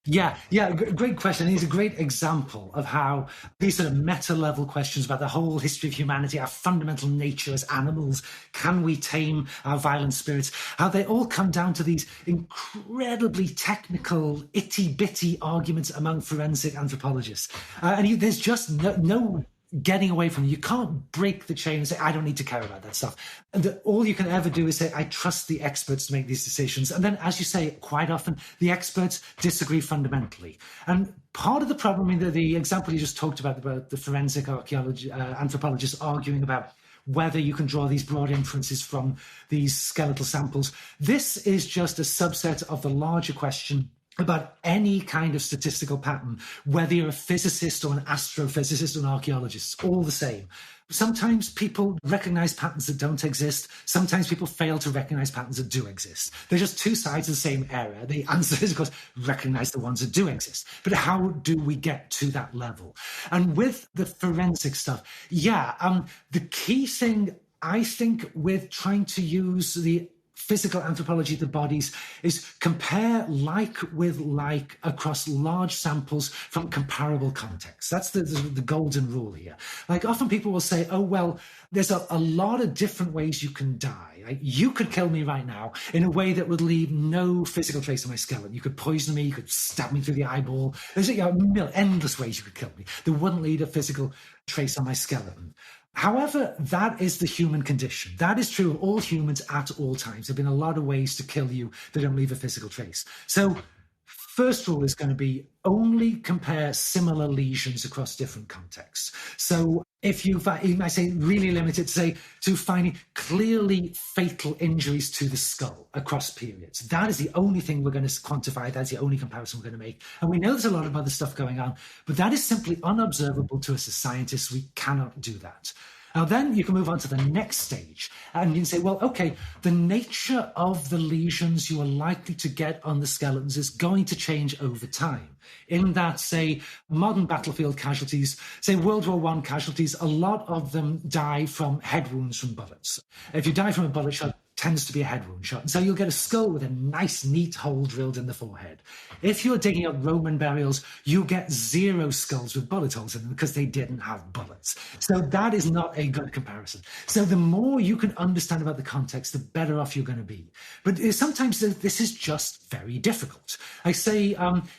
Yeah, great question. It's a great example of how these sort of meta-level questions about the whole history of humanity, our fundamental nature as animals, can we tame our violent spirits, how they all come down to these incredibly technical, itty-bitty arguments among forensic anthropologists. There's just no getting away from it. You can't break the chain and say, I don't need to care about that stuff. And all you can ever do is say, I trust the experts to make these decisions. And then, as you say, quite often, the experts disagree fundamentally. And part of the problem, the example you just talked about the forensic anthropologists arguing about whether you can draw these broad inferences from these skeletal samples, this is just a subset of the larger question about any kind of statistical pattern, whether you're a physicist or an astrophysicist or an archaeologist, it's all the same. Sometimes people recognize patterns that don't exist. Sometimes people fail to recognize patterns that do exist. They're just two sides of the same area. The answer is, of course, recognize the ones that do exist. But how do we get to that level? And with the forensic stuff, the key thing, I think, with trying to use the physical anthropology of the bodies is compare like with like across large samples from comparable contexts. That's the golden rule here. Like often people will say, oh, well, there's a lot of different ways you can die. Like, you could kill me right now in a way that would leave no physical trace on my skeleton. You could poison me, you could stab me through the eyeball. There's endless ways you could kill me that wouldn't leave a physical trace on my skeleton. However, that is the human condition. That is true of all humans at all times. There have been a lot of ways to kill you that don't leave a physical trace. So first rule is going to be only compare similar lesions across different contexts. So if you might say really limited, say to finding clearly fatal injuries to the skull across periods. That is the only thing we're going to quantify. That's the only comparison we're going to make. And we know there's a lot of other stuff going on, but that is simply unobservable to us as scientists. We cannot do that. Now, then you can move on to the next stage and you can say, well, okay, the nature of the lesions you are likely to get on the skeletons is going to change over time. In that, say, modern battlefield casualties, say World War I casualties, a lot of them die from head wounds from bullets. If you die from a bullet shot, tends to be a head wound shot. And so you'll get a skull with a nice, neat hole drilled in the forehead. If you're digging up Roman burials, you get 0 skulls with bullet holes in them because they didn't have bullets. So that is not a good comparison. So the more you can understand about the context, the better off you're going to be. But sometimes this is just very difficult. I say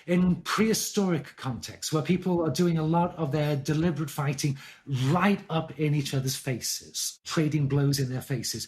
in prehistoric contexts where people are doing a lot of their deliberate fighting right up in each other's faces, trading blows in their faces.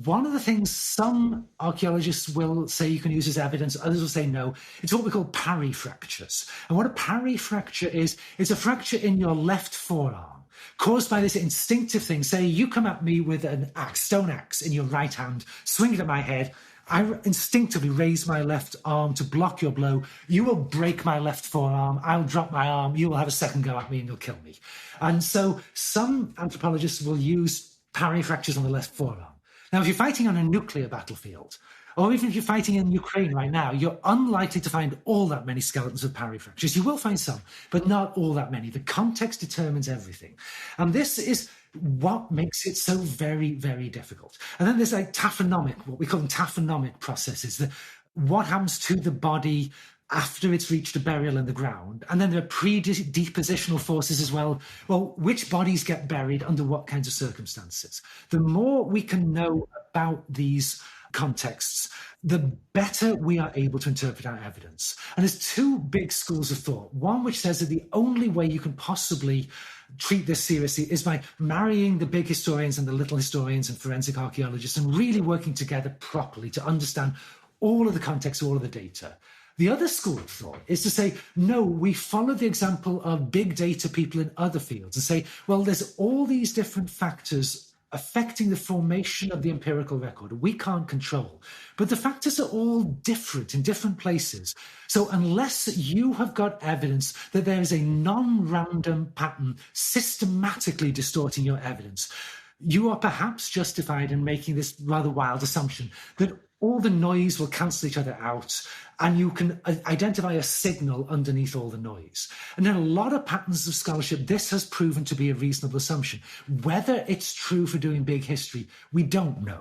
One of the things some archaeologists will say you can use as evidence, others will say no, it's what we call parry fractures. And what a parry fracture is, it's a fracture in your left forearm caused by this instinctive thing. Say you come at me with an axe, stone axe in your right hand, swing it at my head. I instinctively raise my left arm to block your blow. You will break my left forearm. I'll drop my arm. You will have a second go at me and you'll kill me. And so some anthropologists will use parry fractures on the left forearm. Now, if you're fighting on a nuclear battlefield, or even if you're fighting in Ukraine right now, you're unlikely to find all that many skeletons with parry fractures. You will find some, but not all that many. The context determines everything. And this is what makes it so very, very difficult. And then there's like taphonomic, what we call them taphonomic processes, what happens to the body after it's reached a burial in the ground. And then there are pre-depositional forces as well. Well, which bodies get buried under what kinds of circumstances? The more we can know about these contexts, the better we are able to interpret our evidence. And there's 2 big schools of thought. One which says that the only way you can possibly treat this seriously is by marrying the big historians and the little historians and forensic archaeologists and really working together properly to understand all of the context, all of the data. The other school of thought is to say, no, we follow the example of big data people in other fields and say, well, there's all these different factors affecting the formation of the empirical record we can't control. But the factors are all different in different places. So unless you have got evidence that there is a non-random pattern systematically distorting your evidence, you are perhaps justified in making this rather wild assumption that all the noise will cancel each other out and you can identify a signal underneath all the noise. And in a lot of patterns of scholarship, this has proven to be a reasonable assumption. Whether it's true for doing big history, we don't know.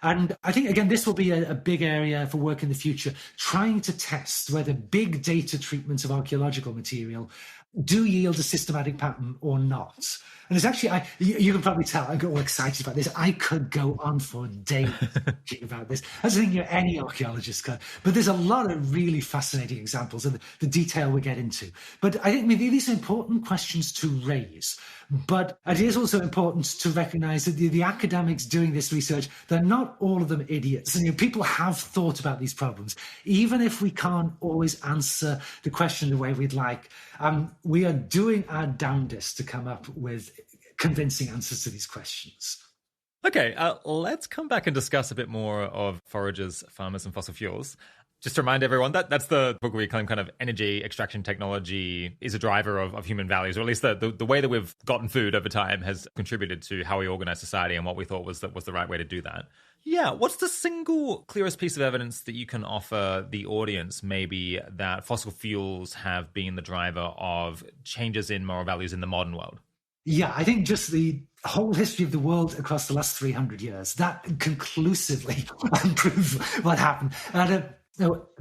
And I think, again, this will be a big area for work in the future, trying to test whether big data treatments of archaeological material do yield a systematic pattern or not. And it's actually, you can probably tell, I got all excited about this. I could go on for days talking about this. I was thinking any archaeologist could. But there's a lot of really fascinating examples of the detail we get into. But I think maybe these are important questions to raise. But it is also important to recognize that the academics doing this research, they're not all of them idiots. And people have thought about these problems. Even if we can't always answer the question the way we'd like, we are doing our damnedest to come up with convincing answers to these questions. Okay, let's come back and discuss a bit more of Foragers, Farmers and Fossil Fuels. Just to remind everyone, that's the book where we claim kind of energy extraction technology is a driver of human values, or at least the way that we've gotten food over time has contributed to how we organize society and what we thought was the right way to do that. Yeah, what's the single clearest piece of evidence that you can offer the audience, maybe, that fossil fuels have been the driver of changes in moral values in the modern world? Yeah, I think just the whole history of the world across the last 300 years, that conclusively proves what happened. And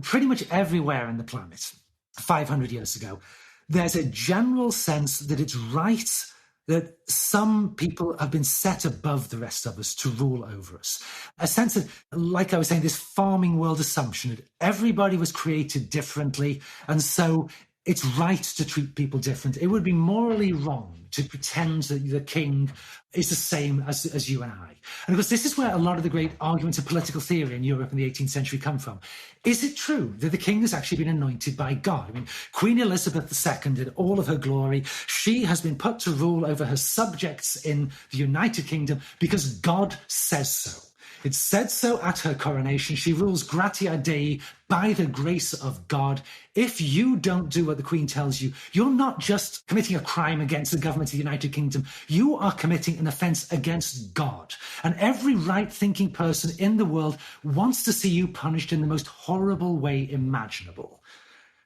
pretty much everywhere on the planet, 500 years ago, there's a general sense that it's right that some people have been set above the rest of us to rule over us. A sense of, like I was saying, this farming world assumption that everybody was created differently, and so it's right to treat people different. It would be morally wrong to pretend that the king is the same as you and I. And of course, this is where a lot of the great arguments of political theory in Europe in the 18th century come from. Is it true that the king has actually been anointed by God? I mean, Queen Elizabeth II, in all of her glory, she has been put to rule over her subjects in the United Kingdom because God says so. It said so at her coronation. She rules gratia Dei, by the grace of God. If you don't do what the Queen tells you, you're not just committing a crime against the government of the United Kingdom, you are committing an offence against God. And every right-thinking person in the world wants to see you punished in the most horrible way imaginable.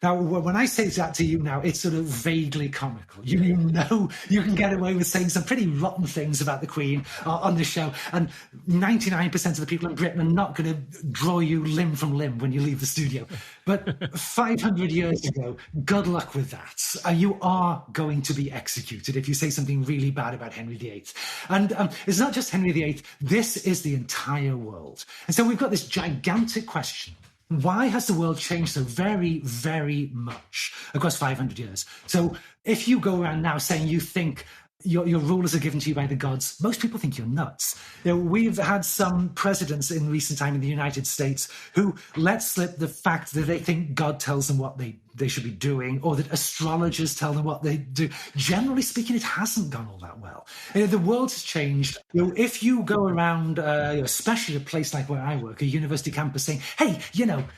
Now, when I say that to you now, it's sort of vaguely comical. You know you can get away with saying some pretty rotten things about the Queen on the show, and 99% of the people in Britain are not going to draw you limb from limb when you leave the studio. But 500 years ago, good luck with that. You are going to be executed if you say something really bad about Henry VIII. And it's not just Henry VIII, this is the entire world. And so we've got this gigantic question. Why has the world changed so very, very much across 500 years? So if you go around now saying you think your rulers are given to you by the gods, most people think you're nuts. You know, we've had some presidents in recent time in the United States who let slip the fact that they think God tells them what they should be doing, or that astrologers tell them what they do. Generally speaking, it hasn't gone all that well. You know, the world has changed. You know, if you go around, especially a place like where I work, a university campus, saying, hey,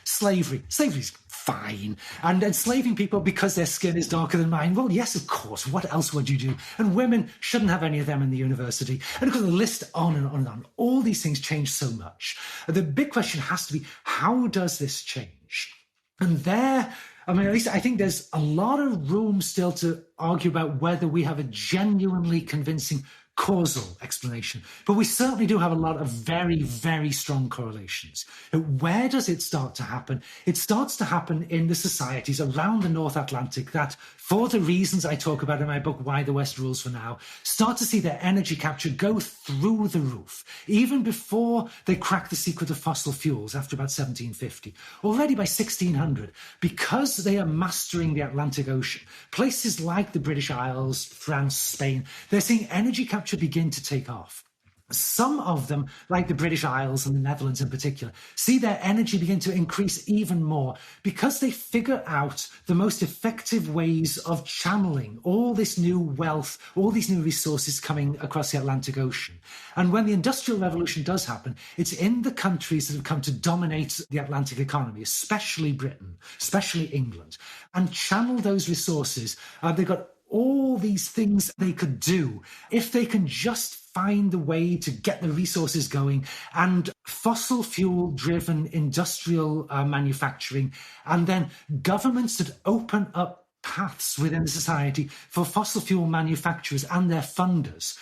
slavery's fine, and enslaving people because their skin is darker than mine, well, yes, of course, what else would you do? And women shouldn't have any of them in the university. And of course, the list on and on and on. All these things change so much. The big question has to be, how does this change? And there, I mean, at least I think there's a lot of room still to argue about whether we have a genuinely convincing causal explanation. But we certainly do have a lot of very, very strong correlations. Where does it start to happen? It starts to happen in the societies around the North Atlantic that, for the reasons I talk about in my book, Why the West Rules for Now, start to see their energy capture go through the roof, even before they crack the secret of fossil fuels after about 1750. Already by 1600, because they are mastering the Atlantic Ocean, places like the British Isles, France, Spain, they're seeing energy capture begin to take off. Some of them, like the British Isles and the Netherlands in particular, see their energy begin to increase even more because they figure out the most effective ways of channeling all this new wealth, all these new resources coming across the Atlantic Ocean. And when the Industrial Revolution does happen, it's in the countries that have come to dominate the Atlantic economy, especially Britain, especially England, and channel those resources. They've got all these things they could do if they can just find the way to get the resources going, and fossil fuel driven industrial manufacturing, and then governments that open up paths within the society for fossil fuel manufacturers and their funders.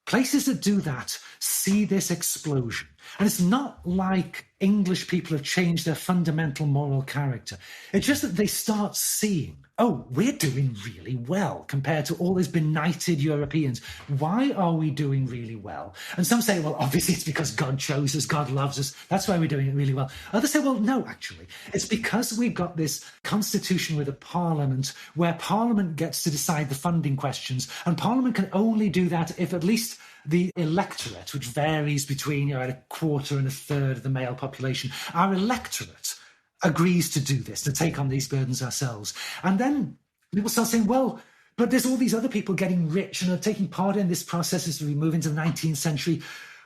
Places that do that see this explosion. And it's not like English people have changed their fundamental moral character. It's just that they start seeing, oh, we're doing really well compared to all these benighted Europeans. Why are we doing really well? And some say, well, obviously it's because God chose us, God loves us. That's why we're doing it really well. Others say, well, no, actually, it's because we've got this constitution with a parliament where parliament gets to decide the funding questions. And parliament can only do that if at least the electorate, which varies between a quarter and a third of the male population, our electorate agrees to do this, to take on these burdens ourselves. And then people start saying, well, but there's all these other people getting rich and are taking part in this process as we move into the 19th century.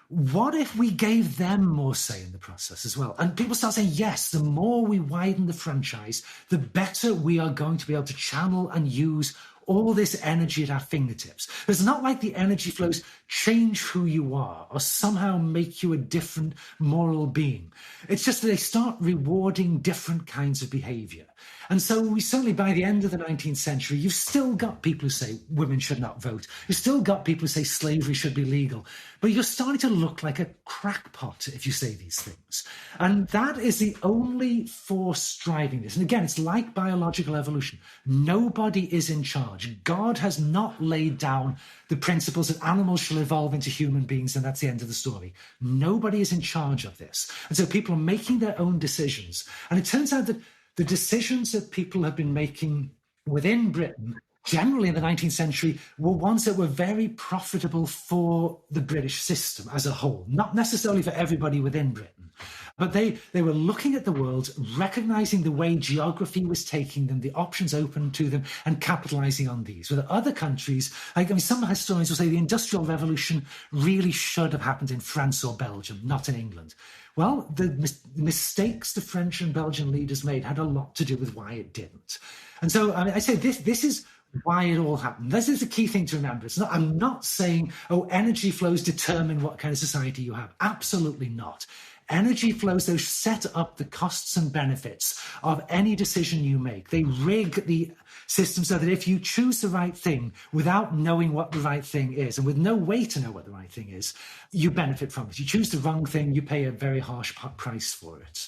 What if we gave them more say in the process as well? And people start saying, yes, the more we widen the franchise, the better we are going to be able to channel and use all this energy at our fingertips. It's not like the energy flows change who you are or somehow make you a different moral being. It's just that they start rewarding different kinds of behavior. And so we certainly, by the end of the 19th century, you've still got people who say women should not vote. You've still got people who say slavery should be legal. But you're starting to look like a crackpot if you say these things. And that is the only force driving this. And again, it's like biological evolution. Nobody is in charge. God has not laid down the principles that animals shall evolve into human beings, and that's the end of the story. Nobody is in charge of this. And so people are making their own decisions. And it turns out that the decisions that people have been making within Britain, generally in the 19th century, were ones that were very profitable for the British system as a whole, not necessarily for everybody within Britain. But they were looking at the world, recognizing the way geography was taking them, the options open to them, and capitalizing on these. With other countries, some historians will say the Industrial Revolution really should have happened in France or Belgium, not in England. Well, the mistakes the French and Belgian leaders made had a lot to do with why it didn't. And so I say this is why it all happened. This is the key thing to remember. I'm not saying, energy flows determine what kind of society you have. Absolutely not. Energy flows, those set up the costs and benefits of any decision you make. They rig the system so that if you choose the right thing without knowing what the right thing is, and with no way to know what the right thing is, you benefit from it. You choose the wrong thing, you pay a very harsh price for it.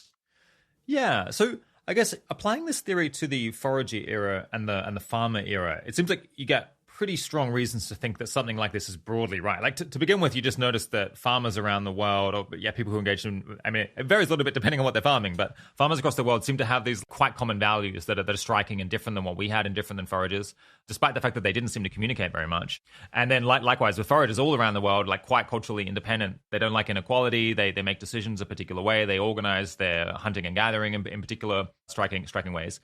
Yeah, so I guess applying this theory to the forager era and the farmer era, it seems like you get pretty strong reasons to think that something like this is broadly right. Like to begin with, you just noticed that farmers around the world, or people who engage in, it varies a little bit depending on what they're farming, but farmers across the world seem to have these quite common values that are striking and different than what we had and different than foragers, despite the fact that they didn't seem to communicate very much. And then likewise with foragers all around the world, like quite culturally independent. They don't like inequality. They make decisions a particular way. They organize their hunting and gathering in particular striking ways.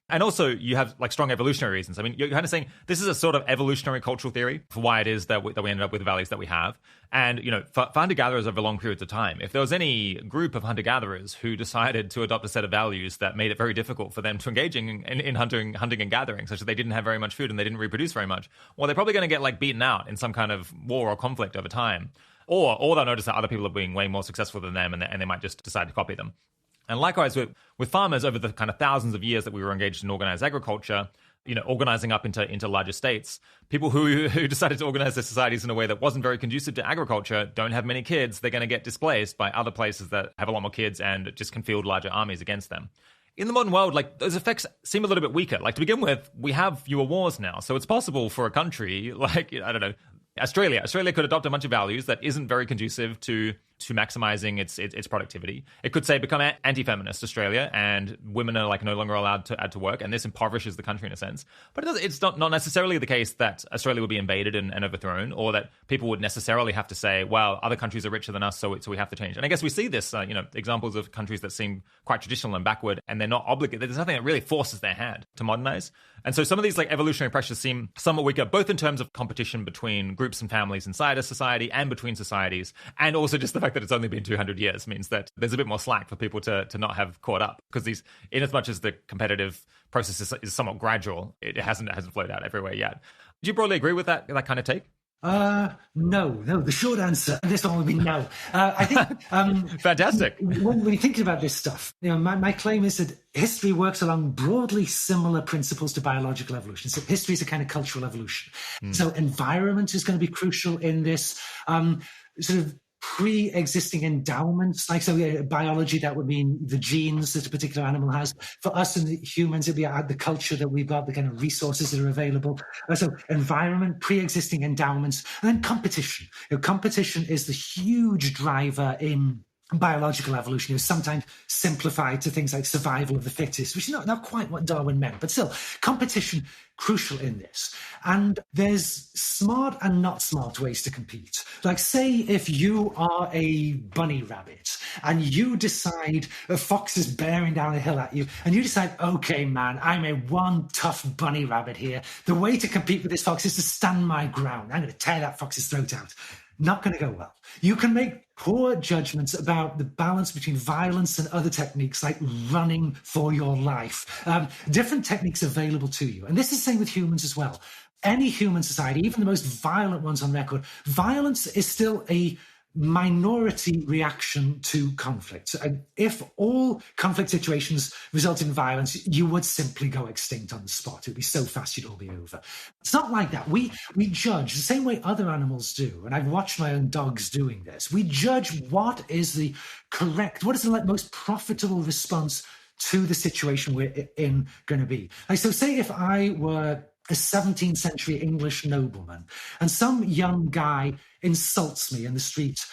And also, you have like strong evolutionary reasons. You're kind of saying this is a sort of evolutionary cultural theory for why it is that we ended up with the values that we have. And, for hunter-gatherers over long periods of time, if there was any group of hunter-gatherers who decided to adopt a set of values that made it very difficult for them to engage in hunting and gathering, such that they didn't have very much food and they didn't reproduce very much, well, they're probably going to get like beaten out in some kind of war or conflict over time. Or they'll notice that other people are being way more successful than them and they might just decide to copy them. And likewise, with farmers, over the kind of thousands of years that we were engaged in organized agriculture, organizing up into larger states, people who decided to organize their societies in a way that wasn't very conducive to agriculture don't have many kids. They're going to get displaced by other places that have a lot more kids and just can field larger armies against them. In the modern world, like those effects seem a little bit weaker. Like to begin with, we have fewer wars now. So it's possible for a country like, I don't know, Australia could adopt a bunch of values that isn't very conducive to maximizing its productivity. It could say become anti-feminist Australia, and women are like no longer allowed to add to work, and this impoverishes the country in a sense. But it's not necessarily the case that Australia would be invaded and overthrown, or that people would necessarily have to say, well, other countries are richer than us, so we have to change. And I guess we see this, examples of countries that seem quite traditional and backward, and they're not obligated. There's nothing that really forces their hand to modernize. And so some of these like evolutionary pressures seem somewhat weaker, both in terms of competition between groups and families inside a society and between societies, and also just the fact that it's only been 200 years means that there's a bit more slack for people to not have caught up, because in as much as the competitive process is somewhat gradual, it hasn't flowed out everywhere yet. Do you broadly agree with that kind of take? No. The short answer, this one would be no. I think fantastic. When you're thinking about this stuff, my claim is that history works along broadly similar principles to biological evolution. So history is a kind of cultural evolution. So environment is going to be crucial in this. Sort of pre-existing endowments, biology, that would mean the genes that a particular animal has. For us and the humans, it'd be the culture that we've got, the kind of resources that are available. So environment, pre-existing endowments, and then competition. Competition is the huge driver in biological evolution. Is sometimes simplified to things like survival of the fittest, which is not quite what Darwin meant, but still, competition crucial in this. And there's smart and not smart ways to compete. Like, say if you are a bunny rabbit and you decide a fox is bearing down a hill at you, and you decide, okay, man, I'm a one tough bunny rabbit here. The way to compete with this fox is to stand my ground. I'm going to tear that fox's throat out. Not going to go well. You can make poor judgments about the balance between violence and other techniques like running for your life. Different techniques available to you. And this is the same with humans as well. any human society, even the most violent ones on record, violence is still a minority reaction to conflict. So if all conflict situations result in violence, you would simply go extinct on the spot. It would be so fast you'd all be over. It's not like that. We judge the same way other animals do, and I've watched my own dogs doing this. We judge what is the most profitable response to the situation we're in going to be. Like, so say if I were a 17th century English nobleman and some young guy insults me in the street,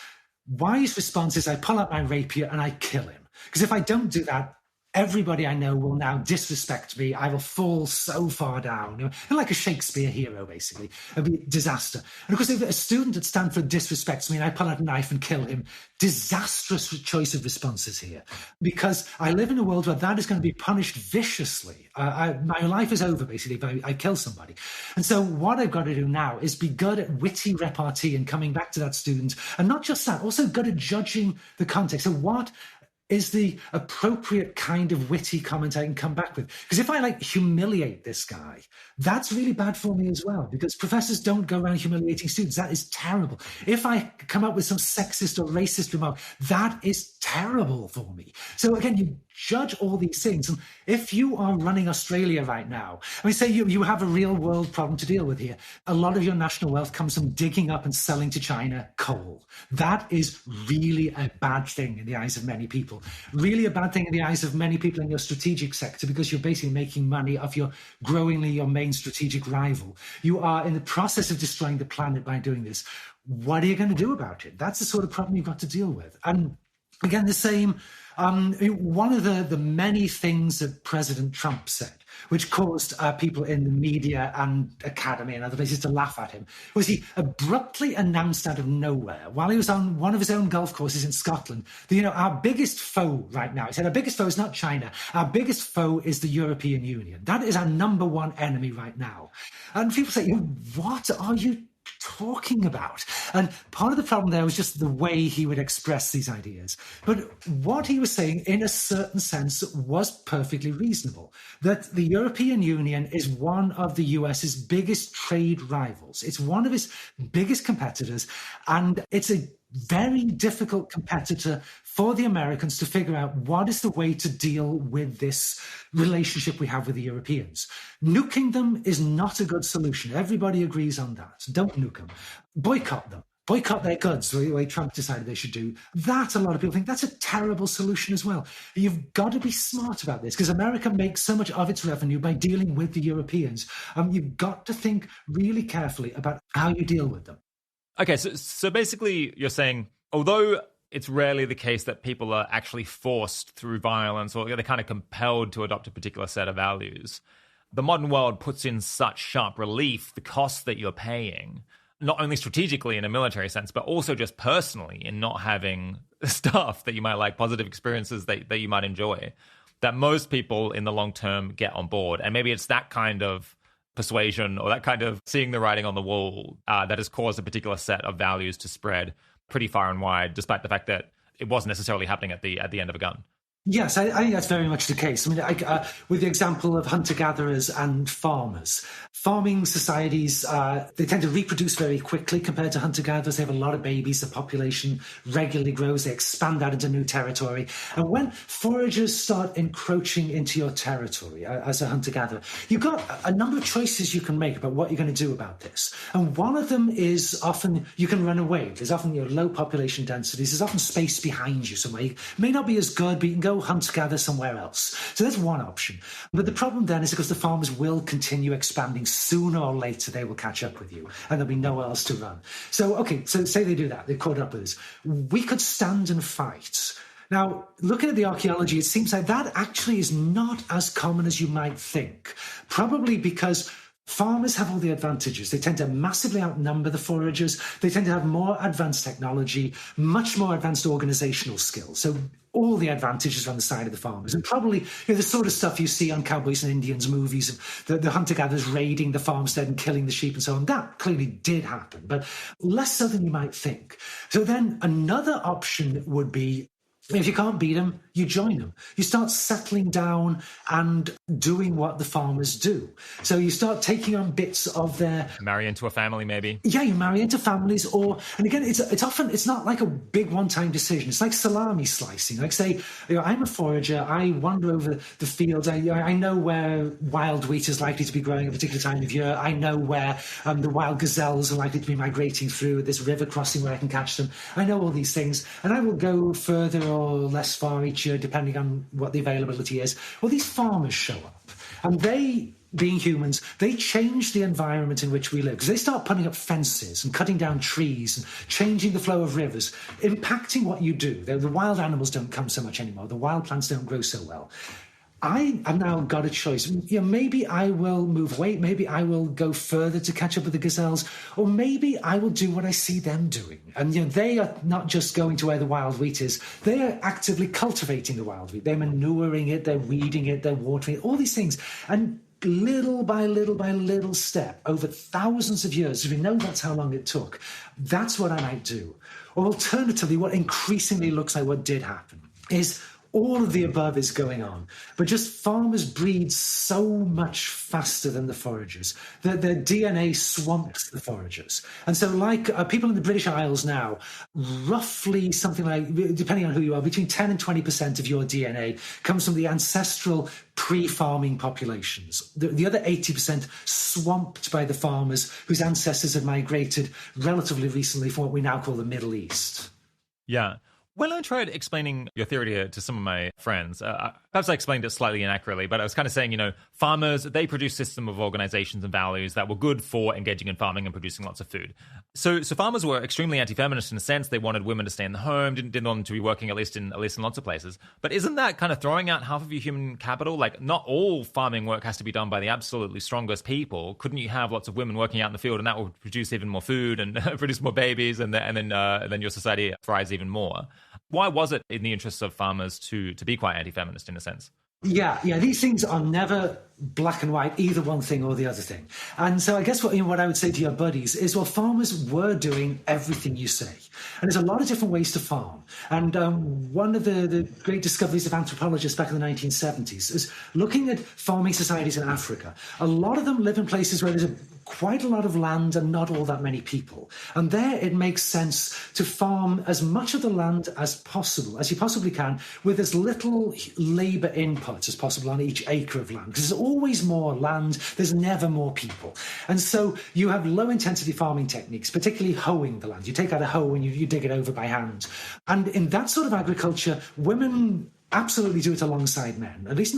wise response is I pull out my rapier and I kill him. Because if I don't do that, everybody I know will now disrespect me. I will fall so far down. Like a Shakespeare hero, basically. It'll be disaster. And of course, if a student at Stanford disrespects me and I pull out a knife and kill him, disastrous choice of responses here. Because I live in a world where that is going to be punished viciously. My life is over, basically, if I kill somebody. And so what I've got to do now is be good at witty repartee and coming back to that student. And not just that, also good at judging the context. So what is the appropriate kind of witty comment I can come back with? Because if I humiliate this guy, that's really bad for me as well, because professors don't go around humiliating students. That is terrible. If I come up with some sexist or racist remark, that is terrible for me. So again, you judge all these things. And if you are running Australia right now, I mean, say you have a real world problem to deal with here. A lot of your national wealth comes from digging up and selling to China coal. That is really a bad thing in the eyes of many people. Really a bad thing in the eyes of many people in your strategic sector, because you're basically making money off your main strategic rival. You are in the process of destroying the planet by doing this. What are you going to do about it? That's the sort of problem you've got to deal with. And again, the same, one of the many things that President Trump said, which caused people in the media and academy and other places to laugh at him, was he abruptly announced out of nowhere, while he was on one of his own golf courses in Scotland, that, our biggest foe right now, he said, our biggest foe is not China, our biggest foe is the European Union. That is our number one enemy right now. And people say, what are you talking about? And part of the problem there was just the way he would express these ideas. But what he was saying, in a certain sense, was perfectly reasonable. That the European Union is one of the US's biggest trade rivals. It's one of its biggest competitors, and it's a very difficult competitor for the Americans to figure out what is the way to deal with this relationship we have with the Europeans. Nuking them is not a good solution. Everybody agrees on that. So don't nuke them. Boycott them. Boycott their goods, the way Trump decided they should do. That, a lot of people think, that's a terrible solution as well. You've got to be smart about this, because America makes so much of its revenue by dealing with the Europeans. You've got to think really carefully about how you deal with them. Okay, so basically you're saying, although it's rarely the case that people are actually forced through violence or they're kind of compelled to adopt a particular set of values, the modern world puts in such sharp relief the costs that you're paying, not only strategically in a military sense, but also just personally in not having stuff that you might like, positive experiences that you might enjoy, that most people in the long term get on board. And maybe it's that kind of persuasion or that kind of seeing the writing on the wall that has caused a particular set of values to spread pretty far and wide, despite the fact that it wasn't necessarily happening at the end of a gun. Yes, I think that's very much the case. I mean, with the example of hunter-gatherers and farmers, farming societies, they tend to reproduce very quickly compared to hunter-gatherers. They have a lot of babies. The population regularly grows. They expand out into new territory. And when foragers start encroaching into your territory as a hunter-gatherer, you've got a number of choices you can make about what you're going to do about this. And one of them is often you can run away. There's often low population densities. There's often space behind you somewhere. It may not be as good, but you can go hunt-gather somewhere else. So that's one option. But the problem then is because the farmers will continue expanding. Sooner or later, they will catch up with you, and there'll be nowhere else to run. So, okay, so say they do that. They've caught up with us. We could stand and fight. Now, looking at the archaeology, it seems like that actually is not as common as you might think. Probably because farmers have all the advantages. They tend to massively outnumber the foragers. They tend to have more advanced technology, much more advanced organizational skills. So all the advantages are on the side of the farmers. And probably the sort of stuff you see on Cowboys and Indians movies, of the hunter-gatherers raiding the farmstead and killing the sheep and so on, that clearly did happen, but less so than you might think. So then another option would be, if you can't beat them, you join them. You start settling down and doing what the farmers do. So you start taking on bits of their... Marry into a family, maybe. Yeah, you marry into families, and again, it's not like a big one-time decision. It's like salami slicing. Like, say, I'm a forager. I wander over the fields. I know where wild wheat is likely to be growing at a particular time of year. I know where the wild gazelles are likely to be migrating through this river crossing where I can catch them. I know all these things, and I will go further or less far each year depending on what the availability is. Well, these farmers show up, and they, being humans, they change the environment in which we live, because they start putting up fences and cutting down trees and changing the flow of rivers, impacting what you do. The wild animals don't come so much anymore. The wild plants don't grow so well. I have now got a choice. Maybe I will move away. Maybe I will go further to catch up with the gazelles, or maybe I will do what I see them doing. And they are not just going to where the wild wheat is. They are actively cultivating the wild wheat. They're manuring it. They're weeding it. They're watering it. All these things. And little by little by little step, over thousands of years, we know that's how long it took. That's what I might do. Or alternatively, what increasingly looks like what did happen is all of the above is going on, but just farmers breed so much faster than the foragers. Their DNA swamps the foragers. And so like people in the British Isles now, roughly something like, depending on who you are, between 10 and 20% of your DNA comes from the ancestral pre-farming populations. The other 80% swamped by the farmers whose ancestors had migrated relatively recently from what we now call the Middle East. Yeah. When I tried explaining your theory to some of my friends, perhaps I explained it slightly inaccurately, but I was kind of saying, farmers, they produce system of organizations and values that were good for engaging in farming and producing lots of food. So farmers were extremely anti-feminist in a sense. They wanted women to stay in the home, didn't want them to be working at least in lots of places. But isn't that kind of throwing out half of your human capital? Like, not all farming work has to be done by the absolutely strongest people. Couldn't you have lots of women working out in the field, and that would produce even more food and produce more babies, and then your society thrives even more? Why was it in the interests of farmers to be quite anti-feminist in a sense? Yeah, these things are never black and white, either one thing or the other thing. And so I guess what I would say to your buddies is, well, farmers were doing everything you say. And there's a lot of different ways to farm. And one of the great discoveries of anthropologists back in the 1970s is looking at farming societies in Africa. A lot of them live in places where there's quite a lot of land and not all that many people. And there it makes sense to farm as much of the land as possible, as you possibly can, with as little labour input as possible on each acre of land. Because there's always more land, there's never more people. And so you have low-intensity farming techniques, particularly hoeing the land. You take out a hoe and you dig it over by hand. And in that sort of agriculture, women absolutely do it alongside men, at least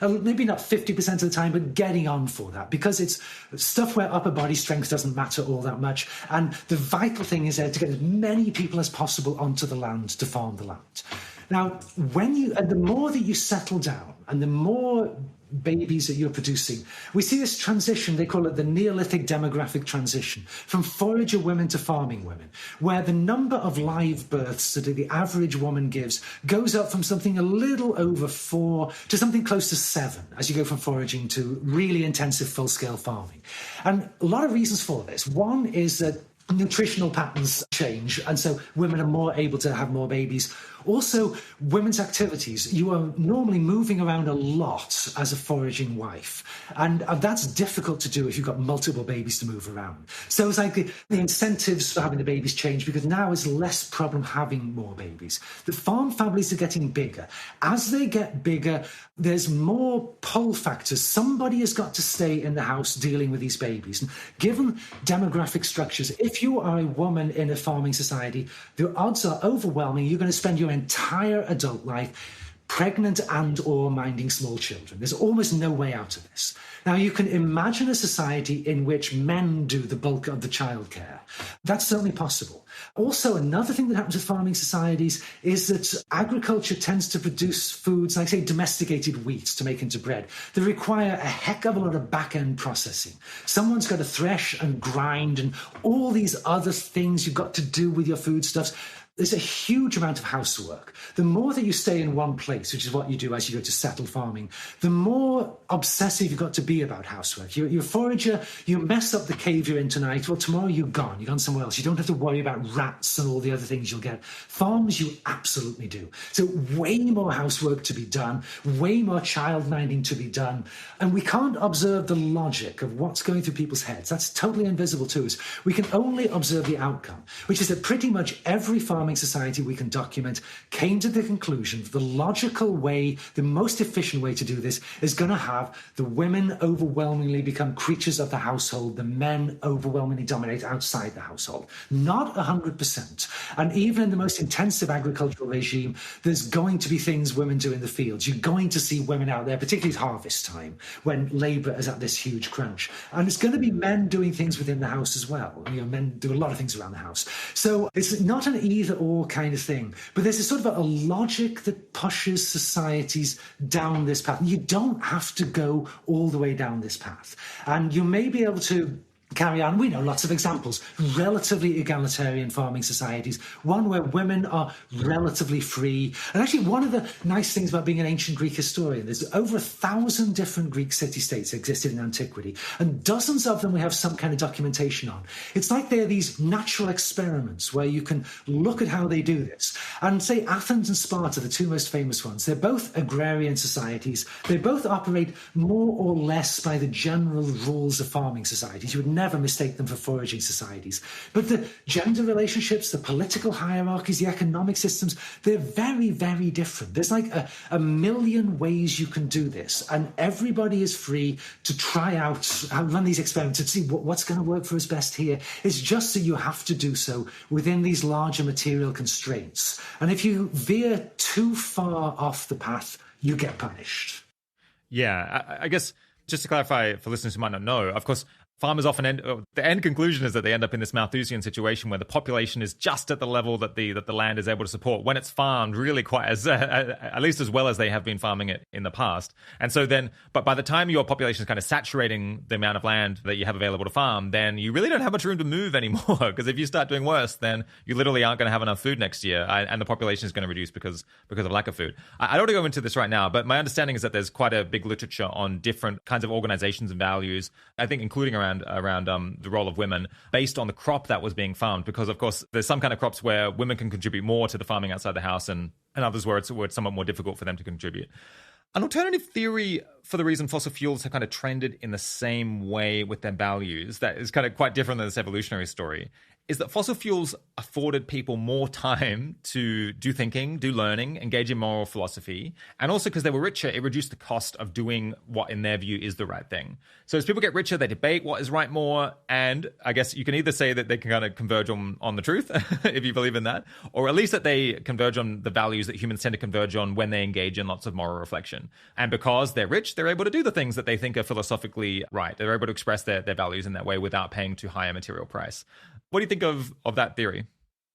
maybe not 50% of the time, but getting on for that, because it's stuff where upper body strength doesn't matter all that much. And the vital thing is to get as many people as possible onto the land to farm the land. Now, the more that you settle down and the more babies that you're producing, we see this transition, they call it the Neolithic demographic transition, from forager women to farming women, where the number of live births that the average woman gives goes up from something a little over 4 to something close to 7 as you go from foraging to really intensive full-scale farming. And a lot of reasons for this. One is that nutritional patterns change, and so women are more able to have more babies. Also, women's activities. You are normally moving around a lot as a foraging wife, and that's difficult to do if you've got multiple babies to move around. So it's like the incentives for having the babies change, because now it's less problem having more babies. The farm families are getting bigger. As they get bigger, there's more pull factors. Somebody has got to stay in the house dealing with these babies. And given demographic structures, if you are a woman in a farming society, the odds are overwhelming you're going to spend your entire adult life pregnant and or minding small children. There's almost no way out of this. Now, you can imagine a society in which men do the bulk of the childcare. That's certainly possible. Also, another thing that happens with farming societies is that agriculture tends to produce foods, like, say, domesticated wheat to make into bread, that require a heck of a lot of back-end processing. Someone's got to thresh and grind and all these other things you've got to do with your foodstuffs. there's a huge amount of housework. The more that you stay in one place, which is what you do as you go to settle farming, the more obsessive you've got to be about housework. You're a forager, you mess up the cave you're in tonight, well, tomorrow you're gone somewhere else. You don't have to worry about rats and all the other things you'll get. Farms, you absolutely do. So way more housework to be done, way more child minding to be done. And we can't observe the logic of what's going through people's heads. That's totally invisible to us. We can only observe the outcome, which is that pretty much every farming society we can document came to the conclusion that the logical way, the most efficient way to do this is going to have the women overwhelmingly become creatures of the household, the men overwhelmingly dominate outside the household. Not 100%. And even in the most intensive agricultural regime, there's going to be things women do in the fields. You're going to see women out there, particularly at harvest time, when labour is at this huge crunch. And it's going to be men doing things within the house as well. Men do a lot of things around the house. So it's not an either-or kind of thing, but there's a sort of a logic that pushes societies down this path. You don't have to go all the way down this path. And you may be able to carry on. We know lots of examples. Relatively egalitarian farming societies, one where women are relatively free. And actually, one of the nice things about being an ancient Greek historian, there's over 1,000 different Greek city-states existed in antiquity, and dozens of them we have some kind of documentation on. It's like they're these natural experiments where you can look at how they do this. And say Athens and Sparta, the two most famous ones, they're both agrarian societies. They both operate more or less by the general rules of farming societies. You would never mistake them for foraging societies. But the gender relationships, the political hierarchies, the economic systems, they're very, very different. There's like a million ways you can do this. And everybody is free to try out, run these experiments and see what's going to work for us best here. It's just that you have to do so within these larger material constraints. And if you veer too far off the path, you get punished. Yeah, I guess just to clarify for listeners who might not know, of course, farmers often the end conclusion is that they end up in this Malthusian situation where the population is just at the level that the land is able to support when it's farmed really quite at least as well as they have been farming it in the past. And so then, but by the time your population is kind of saturating the amount of land that you have available to farm, then you really don't have much room to move anymore. Because if you start doing worse, then you literally aren't going to have enough food next year, and the population is going to reduce because of lack of food. I don't want to go into this right now, but my understanding is that there's quite a big literature on different kinds of organizations and values, I think including around the role of women based on the crop that was being farmed, because of course there's some kind of crops where women can contribute more to the farming outside the house, and others where it's somewhat more difficult for them to contribute. An alternative theory for the reason fossil fuels have kind of trended in the same way with their values, that is kind of quite different than this evolutionary story, is that fossil fuels afforded people more time to do thinking, do learning, engage in moral philosophy. And also because they were richer, it reduced the cost of doing what in their view is the right thing. So as people get richer, they debate what is right more. And I guess you can either say that they can kind of converge on the truth, if you believe in that, or at least that they converge on the values that humans tend to converge on when they engage in lots of moral reflection. And because they're rich, they're able to do the things that they think are philosophically right. They're able to express their values in that way without paying too high a material price. What do you think of that theory?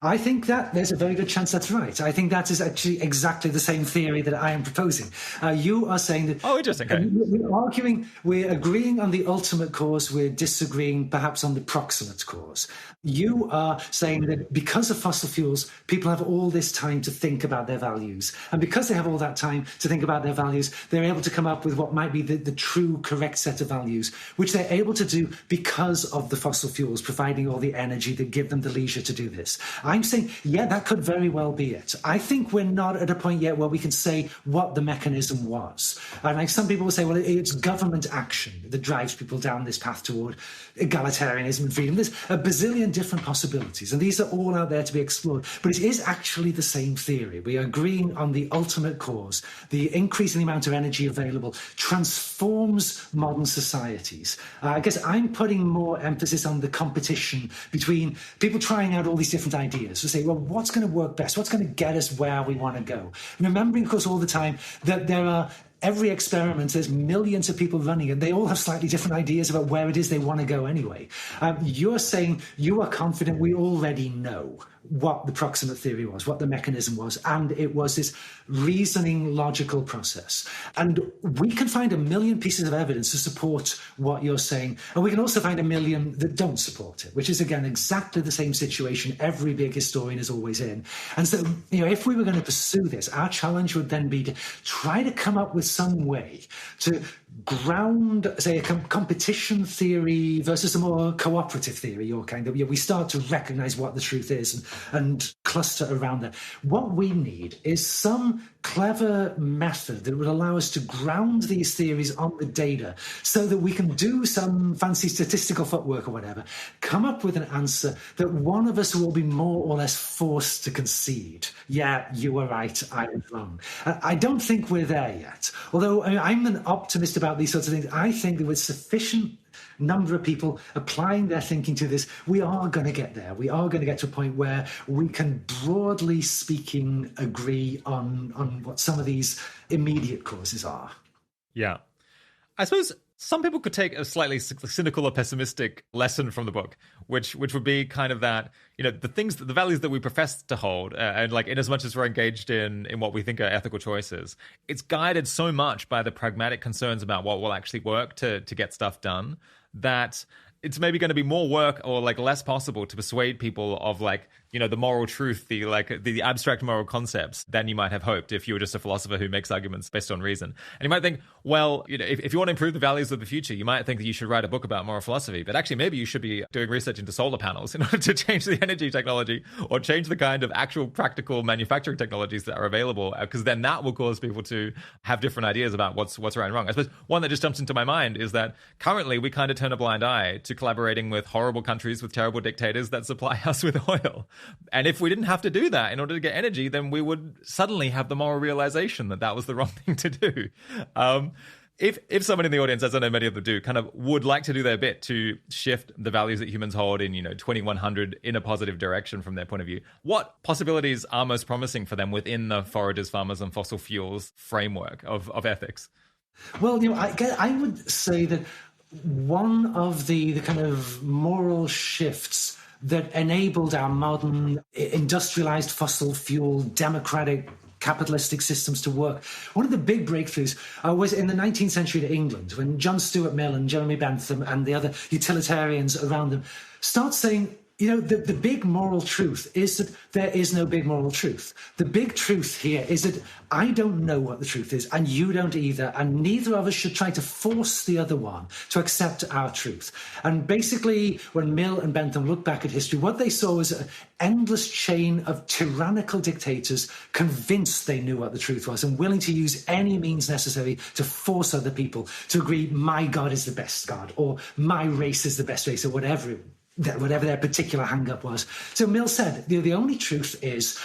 I think that there's a very good chance that's right. I think that is actually exactly the same theory that I am proposing. You are saying that... Oh, interesting. Okay. We're agreeing on the ultimate cause, we're disagreeing perhaps on the proximate cause. You are saying that because of fossil fuels, people have all this time to think about their values. And because they have all that time to think about their values, they're able to come up with what might be the true, correct set of values, which they're able to do because of the fossil fuels, providing all the energy that give them the leisure to do this. I'm saying, yeah, that could very well be it. I think we're not at a point yet where we can say what the mechanism was. And like some people will say, well, it's government action that drives people down this path toward egalitarianism and freedom. There's a bazillion different possibilities, and these are all out there to be explored. But it is actually the same theory. We are agreeing on the ultimate cause. The increase in the amount of energy available transforms modern societies. I guess I'm putting more emphasis on the competition between people trying out all these different ideas to say, well, what's going to work best? What's going to get us where we want to go? And remembering, of course, all the time that there are every experiment, there's millions of people running, and they all have slightly different ideas about where it is they want to go anyway. You're saying you are confident we already know what the proximate theory was, what the mechanism was, and it was this reasoning, logical process. And we can find a million pieces of evidence to support what you're saying, and we can also find a million that don't support it, which is, again, exactly the same situation every big historian is always in. And so, if we were going to pursue this, our challenge would then be to try to come up with some way to ground, say, a competition theory versus a more cooperative theory, or kind of, we start to recognize what the truth is and cluster around that. What we need is some clever method that would allow us to ground these theories on the data so that we can do some fancy statistical footwork or whatever, come up with an answer that one of us will be more or less forced to concede. Yeah, you were right, I was wrong. I don't think we're there yet. Although I'm an optimist about these sorts of things. I think that with sufficient number of people applying their thinking to this, we are going to get there. We are going to get to a point where we can, broadly speaking, agree on what some of these immediate causes are. Yeah. I suppose some people could take a slightly cynical or pessimistic lesson from the book, which would be kind of that, the values that we profess to hold, and like in as much as we're engaged in what we think are ethical choices, it's guided so much by the pragmatic concerns about what will actually work to get stuff done, that it's maybe going to be more work or like less possible to persuade people of like, the moral truth, the abstract moral concepts than you might have hoped if you were just a philosopher who makes arguments based on reason. And you might think, well, if you want to improve the values of the future, you might think that you should write a book about moral philosophy, but actually maybe you should be doing research into solar panels in order to change the energy technology or change the kind of actual practical manufacturing technologies that are available, because then that will cause people to have different ideas about what's right and wrong. I suppose one that just jumps into my mind is that currently we kind of turn a blind eye to collaborating with horrible countries with terrible dictators that supply us with oil. And if we didn't have to do that in order to get energy, then we would suddenly have the moral realization that that was the wrong thing to do. If someone in the audience, as I know many of them do, kind of would like to do their bit to shift the values that humans hold in, 2100 in a positive direction from their point of view, what possibilities are most promising for them within the foragers, farmers, and fossil fuels framework of ethics? Well, I would say that one of the kind of moral shifts that enabled our modern industrialized fossil fuel democratic capitalistic systems to work. One of the big breakthroughs was in the 19th century in England, when John Stuart Mill and Jeremy Bentham and the other utilitarians around them start saying, the big moral truth is that there is no big moral truth. The big truth here is that I don't know what the truth is, and you don't either, and neither of us should try to force the other one to accept our truth. And basically, when Mill and Bentham look back at history, what they saw was an endless chain of tyrannical dictators convinced they knew what the truth was and willing to use any means necessary to force other people to agree my God is the best God, or my race is the best race, or whatever their particular hang-up was. So Mill said, the only truth is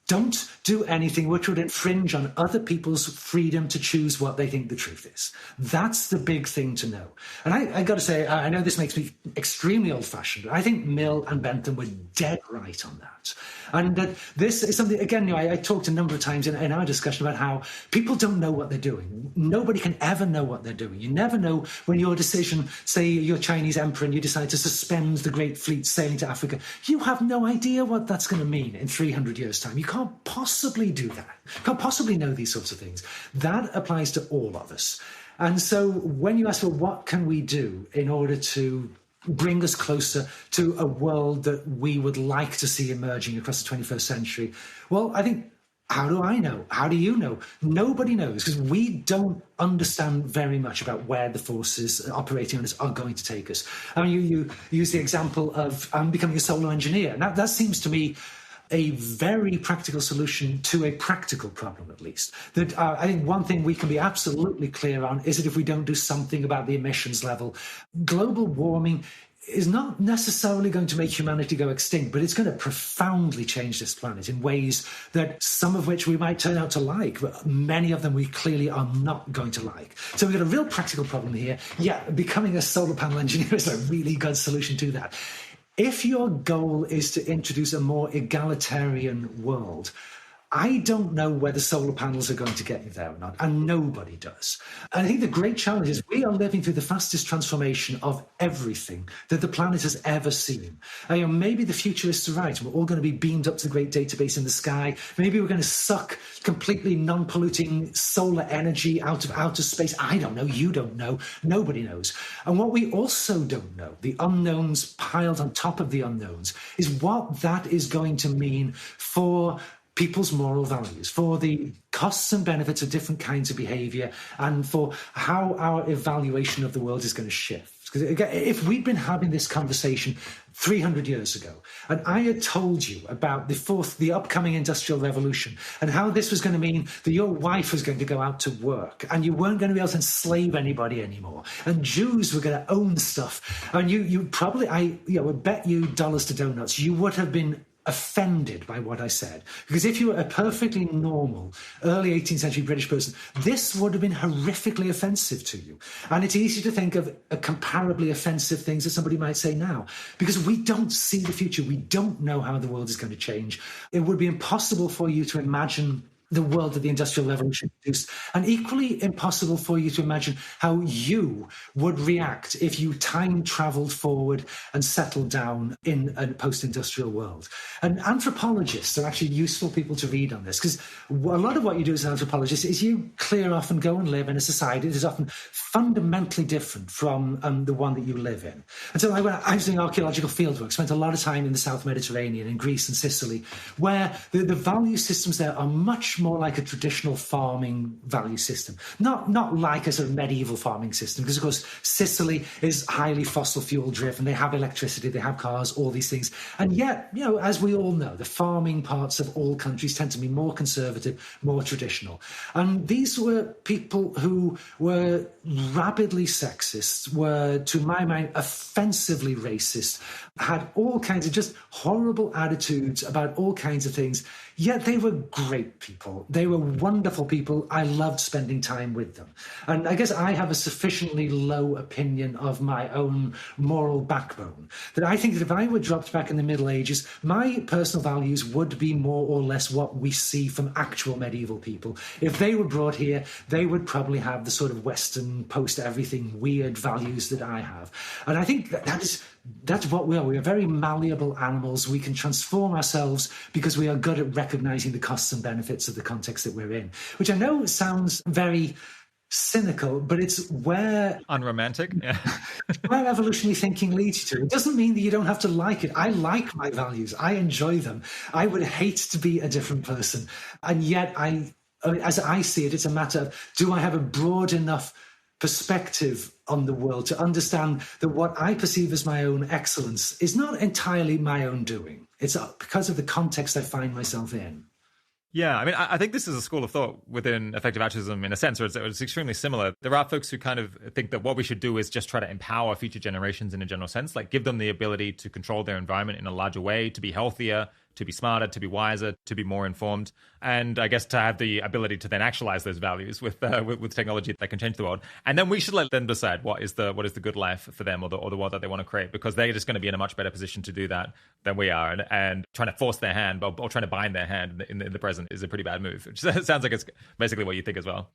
don't do anything which would infringe on other people's freedom to choose what they think the truth is. That's the big thing to know. And I got to say, I know this makes me extremely old-fashioned, but I think Mill and Bentham were dead right on that. And this is something, again, I talked a number of times in our discussion about how people don't know what they're doing. Nobody can ever know what they're doing. You never know when your decision, say you're Chinese emperor and you decide to suspend the great fleet sailing to Africa, you have no idea what that's going to mean in 300 years' time. You can't possibly do that. You can't possibly know these sorts of things. That applies to all of us. And so when you ask, well, what can we do in order to bring us closer to a world that we would like to see emerging across the 21st century? Well, I think, how do I know? How do you know? Nobody knows, because we don't understand very much about where the forces operating on us are going to take us. I mean, you use the example of becoming a solo engineer. Now, that seems to me a very practical solution to a practical problem, at least. That I think one thing we can be absolutely clear on is that if we don't do something about the emissions level, global warming is not necessarily going to make humanity go extinct, but it's going to profoundly change this planet in ways that some of which we might turn out to like, but many of them we clearly are not going to like. So we've got a real practical problem here. Yeah, becoming a solar panel engineer is a really good solution to that. If your goal is to introduce a more egalitarian world, I don't know whether solar panels are going to get you there or not, and nobody does. And I think the great challenge is we are living through the fastest transformation of everything that the planet has ever seen. Maybe the futurists are right. We're all going to be beamed up to the great database in the sky. Maybe we're going to suck completely non-polluting solar energy out of outer space. I don't know. You don't know. Nobody knows. And what we also don't know, the unknowns piled on top of the unknowns, is what that is going to mean for people's moral values, for the costs and benefits of different kinds of behavior, and for how our evaluation of the world is going to shift. Because if we'd been having this conversation 300 years ago, and I had told you about the upcoming industrial revolution, and how this was going to mean that your wife was going to go out to work, and you weren't going to be able to enslave anybody anymore, and Jews were going to own stuff, and you probably, I would bet you dollars to donuts, you would have been offended by what I said. Because if you were a perfectly normal early 18th century British person, this would have been horrifically offensive to you. And it's easy to think of comparably offensive things that somebody might say now, because we don't see the future. We don't know how the world is going to change. It would be impossible for you to imagine the world that the Industrial Revolution produced, and equally impossible for you to imagine how you would react if you time traveled forward and settled down in a post-industrial world. And anthropologists are actually useful people to read on this, because a lot of what you do as an anthropologist is you clear off and go and live in a society that is often fundamentally different from the one that you live in. And so when I was doing archaeological fieldwork, spent a lot of time in the South Mediterranean, in Greece and Sicily, where the value systems there are much more like a traditional farming value system, not like a sort of medieval farming system, because of course Sicily is highly fossil fuel driven. They have electricity, they have cars, all these things, and yet, as we all know, the farming parts of all countries tend to be more conservative, more traditional. And these were people who were rabidly sexist, were, to my mind, offensively racist, had all kinds of just horrible attitudes about all kinds of things. Yet they were great people. They were wonderful people. I loved spending time with them. And I guess I have a sufficiently low opinion of my own moral backbone that I think that if I were dropped back in the Middle Ages, my personal values would be more or less what we see from actual medieval people. If they were brought here, they would probably have the sort of Western post-everything weird values that I have. And I think that's what we are. We are very malleable animals. We can transform ourselves because we are good at recognizing the costs and benefits of the context that we're in, which I know sounds very cynical, but it's where unromantic, where evolutionary thinking leads you to. It doesn't mean that you don't have to like it. I like my values. I enjoy them. I would hate to be a different person. And yet as I see it, it's a matter of, do I have a broad enough perspective on the world to understand that what I perceive as my own excellence is not entirely my own doing. It's because of the context I find myself in. Yeah, I mean, I think this is a school of thought within effective altruism in a sense, or it's extremely similar. There are folks who kind of think that what we should do is just try to empower future generations in a general sense, like give them the ability to control their environment in a larger way, to be healthier, to be smarter, to be wiser, to be more informed, and I guess to have the ability to then actualize those values with technology that can change the world. And then we should let them decide what is the good life for them, or the world that they want to create, because they're just going to be in a much better position to do that than we are. And trying to force their hand or trying to bind their hand in the present is a pretty bad move. Which sounds like it's basically what you think as well.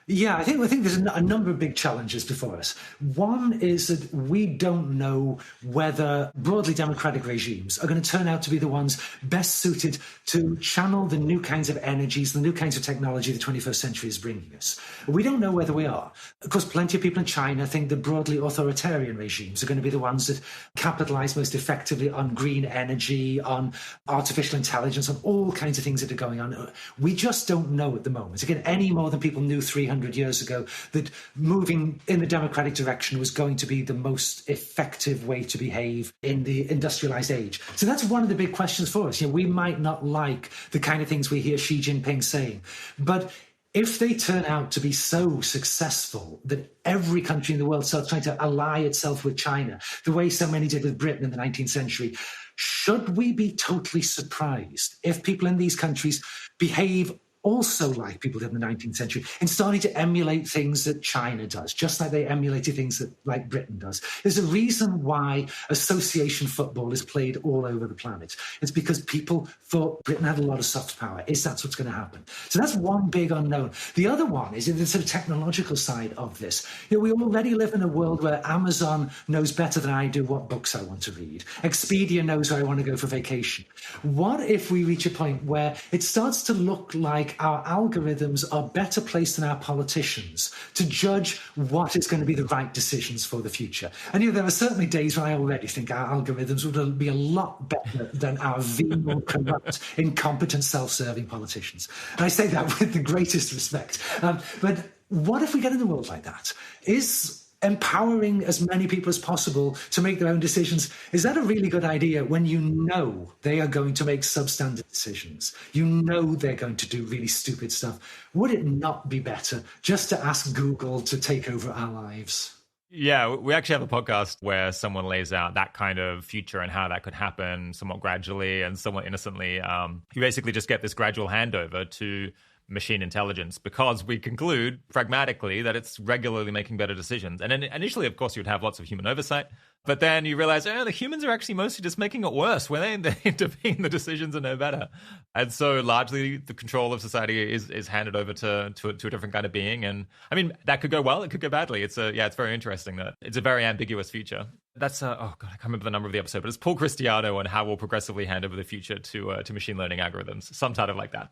Yeah, I think there's a number of big challenges before us. One is that we don't know whether broadly democratic regimes are going to turn out to be the ones best suited to channel the new kinds of energies, the new kinds of technology the 21st century is bringing us. We don't know whether we are. Of course, plenty of people in China think that broadly authoritarian regimes are going to be the ones that capitalize most effectively on green energy, on artificial intelligence, on all kinds of things that are going on. We just don't know at the moment. Again, any more than people knew 300 years ago that moving in the democratic direction was going to be the most effective way to behave in the industrialized age. So that's one of the big questions for us. We might not like the kind of things we hear Xi Jinping saying, but if they turn out to be so successful that every country in the world starts trying to ally itself with China, the way so many did with Britain in the 19th century, should we be totally surprised if people in these countries behave also like people did in the 19th century, in starting to emulate things that China does, just like they emulated things that like Britain does. There's a reason why association football is played all over the planet. It's because people thought Britain had a lot of soft power. That's what's going to happen. So that's one big unknown. The other one is in the sort of technological side of this. We already live in a world where Amazon knows better than I do what books I want to read. Expedia knows where I want to go for vacation. What if we reach a point where it starts to look like our algorithms are better placed than our politicians to judge what is going to be the right decisions for the future? And there are certainly days when I already think our algorithms would be a lot better than our venal, corrupt, incompetent, self-serving politicians. And I say that with the greatest respect. But what if we get in a world like that? Is empowering as many people as possible to make their own decisions, is that a really good idea when you know they are going to make substandard decisions? You know they're going to do really stupid stuff. Would it not be better just to ask Google to take over our lives? Yeah, we actually have a podcast where someone lays out that kind of future and how that could happen somewhat gradually and somewhat innocently. You basically just get this gradual handover to machine intelligence because we conclude pragmatically that it's regularly making better decisions. And then initially, of course, you'd have lots of human oversight. But then you realize, the humans are actually mostly just making it worse when they intervene. The decisions are no better. And so largely the control of society is handed over to a different kind of being. And I mean, that could go well, it could go badly. It's very interesting that it's a very ambiguous future. That's, I can't remember the number of the episode, but it's Paul Cristiano and how we'll progressively hand over the future to machine learning algorithms, some title like that.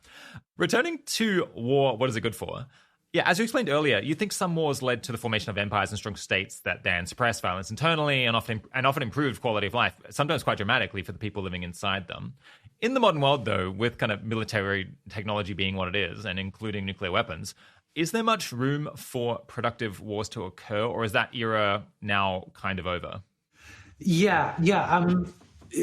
Returning to war, what is it good for? Yeah, as you explained earlier, you think some wars led to the formation of empires and strong states that then suppressed violence internally and often improved quality of life, sometimes quite dramatically for the people living inside them. In the modern world, though, with kind of military technology being what it is, and including nuclear weapons, is there much room for productive wars to occur, or is that era now kind of over? Yeah.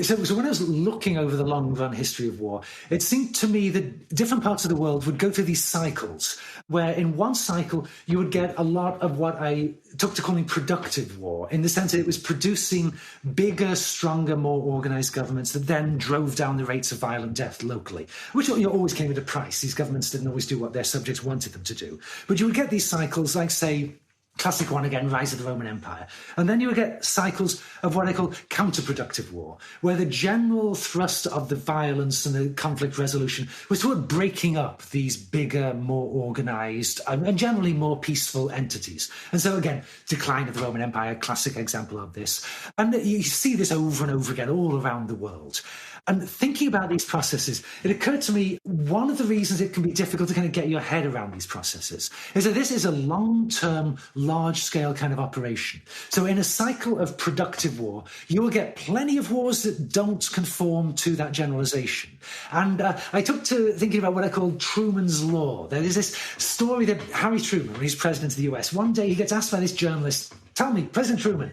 So when I was looking over the long-run history of war, it seemed to me that different parts of the world would go through these cycles, where in one cycle you would get a lot of what I took to calling productive war, in the sense that it was producing bigger, stronger, more organized governments that then drove down the rates of violent death locally, which always came at a price. These governments didn't always do what their subjects wanted them to do. But you would get these cycles, like, say, classic one again, rise of the Roman Empire. And then you would get cycles of what I call counterproductive war, where the general thrust of the violence and the conflict resolution was toward breaking up these bigger, more organized, and generally more peaceful entities. And so again, decline of the Roman Empire, classic example of this. And you see this over and over again all around the world. And thinking about these processes, it occurred to me, one of the reasons it can be difficult to kind of get your head around these processes is that this is a long-term, large-scale kind of operation. So in a cycle of productive war, you will get plenty of wars that don't conform to that generalization. And I took to thinking about what I call Truman's Law. There is this story that Harry Truman, when he's president of the US, one day he gets asked by this journalist, "Tell me, President Truman,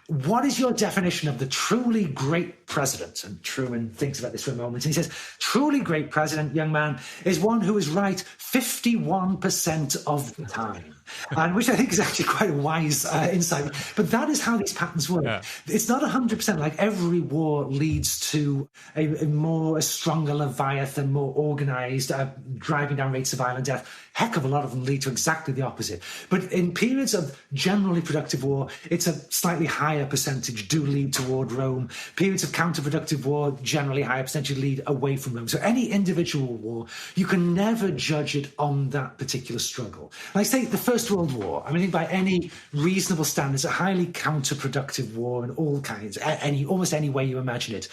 what is your definition of the truly great president?" And Truman thinks about this for a moment, and he says, "Truly great president, young man, is one who is right 51% of the time." And which I think is actually quite a wise insight. But that is how these patterns work. Yeah. It's not 100%. Like every war leads to a stronger Leviathan, more organized, driving down rates of violent death. Heck of a lot of them lead to exactly the opposite. But in periods of generally productive war, it's a slightly higher percentage do lead toward Rome. Periods of counterproductive war, generally higher percentage lead away from Rome. So any individual war, you can never judge it on that particular struggle. Like say the First World War, I mean, by any reasonable standards, a highly counterproductive war in all kinds, almost any way you imagine it,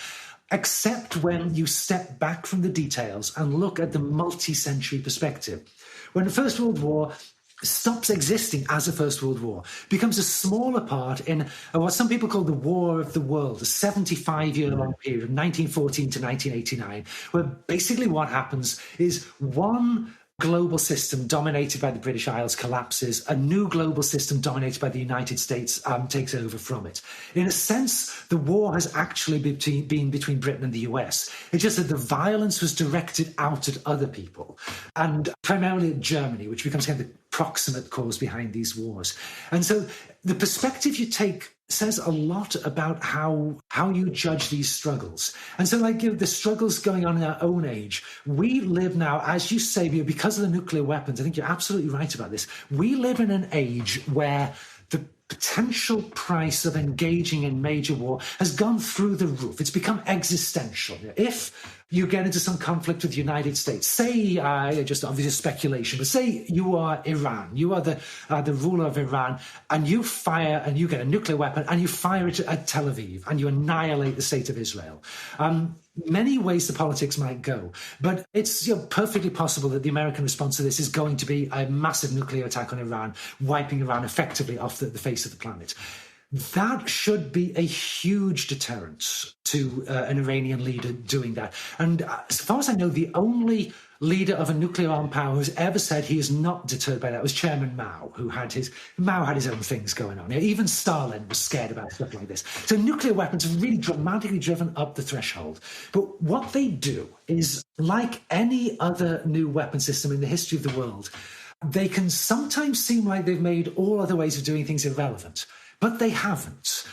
except when you step back from the details and look at the multi-century perspective. When the First World War stops existing as a First World War, becomes a smaller part in what some people call the War of the World, a 75-year-long period, 1914 to 1989, where basically what happens is one global system dominated by the British Isles collapses, a new global system dominated by the United States takes over from it. In a sense, the war has actually been between Britain and the US. It's just that the violence was directed out at other people, and primarily at Germany, which becomes kind of the proximate cause behind these wars. And so the perspective you take says a lot about how you judge these struggles. And so, like, the struggles going on in our own age, we live now, as you say, because of the nuclear weapons. I think you're absolutely right about this. We live in an age where the potential price of engaging in major war has gone through the roof. It's become existential. If you get into some conflict with the United States, say, just obviously speculation, but say you are Iran, you are the ruler of Iran, and you fire and you get a nuclear weapon and you fire it at Tel Aviv and you annihilate the state of Israel. Many ways the politics might go, but it's perfectly possible that the American response to this is going to be a massive nuclear attack on Iran, wiping Iran effectively off the face of the planet. That should be a huge deterrent to an Iranian leader doing that. And as far as I know, the only leader of a nuclear armed power who's ever said he is not deterred by that was Chairman Mao, who had his own things going on. Even Stalin was scared about stuff like this. So nuclear weapons have really dramatically driven up the threshold. But what they do is, like any other new weapon system in the history of the world, they can sometimes seem like they've made all other ways of doing things irrelevant. But they haven't.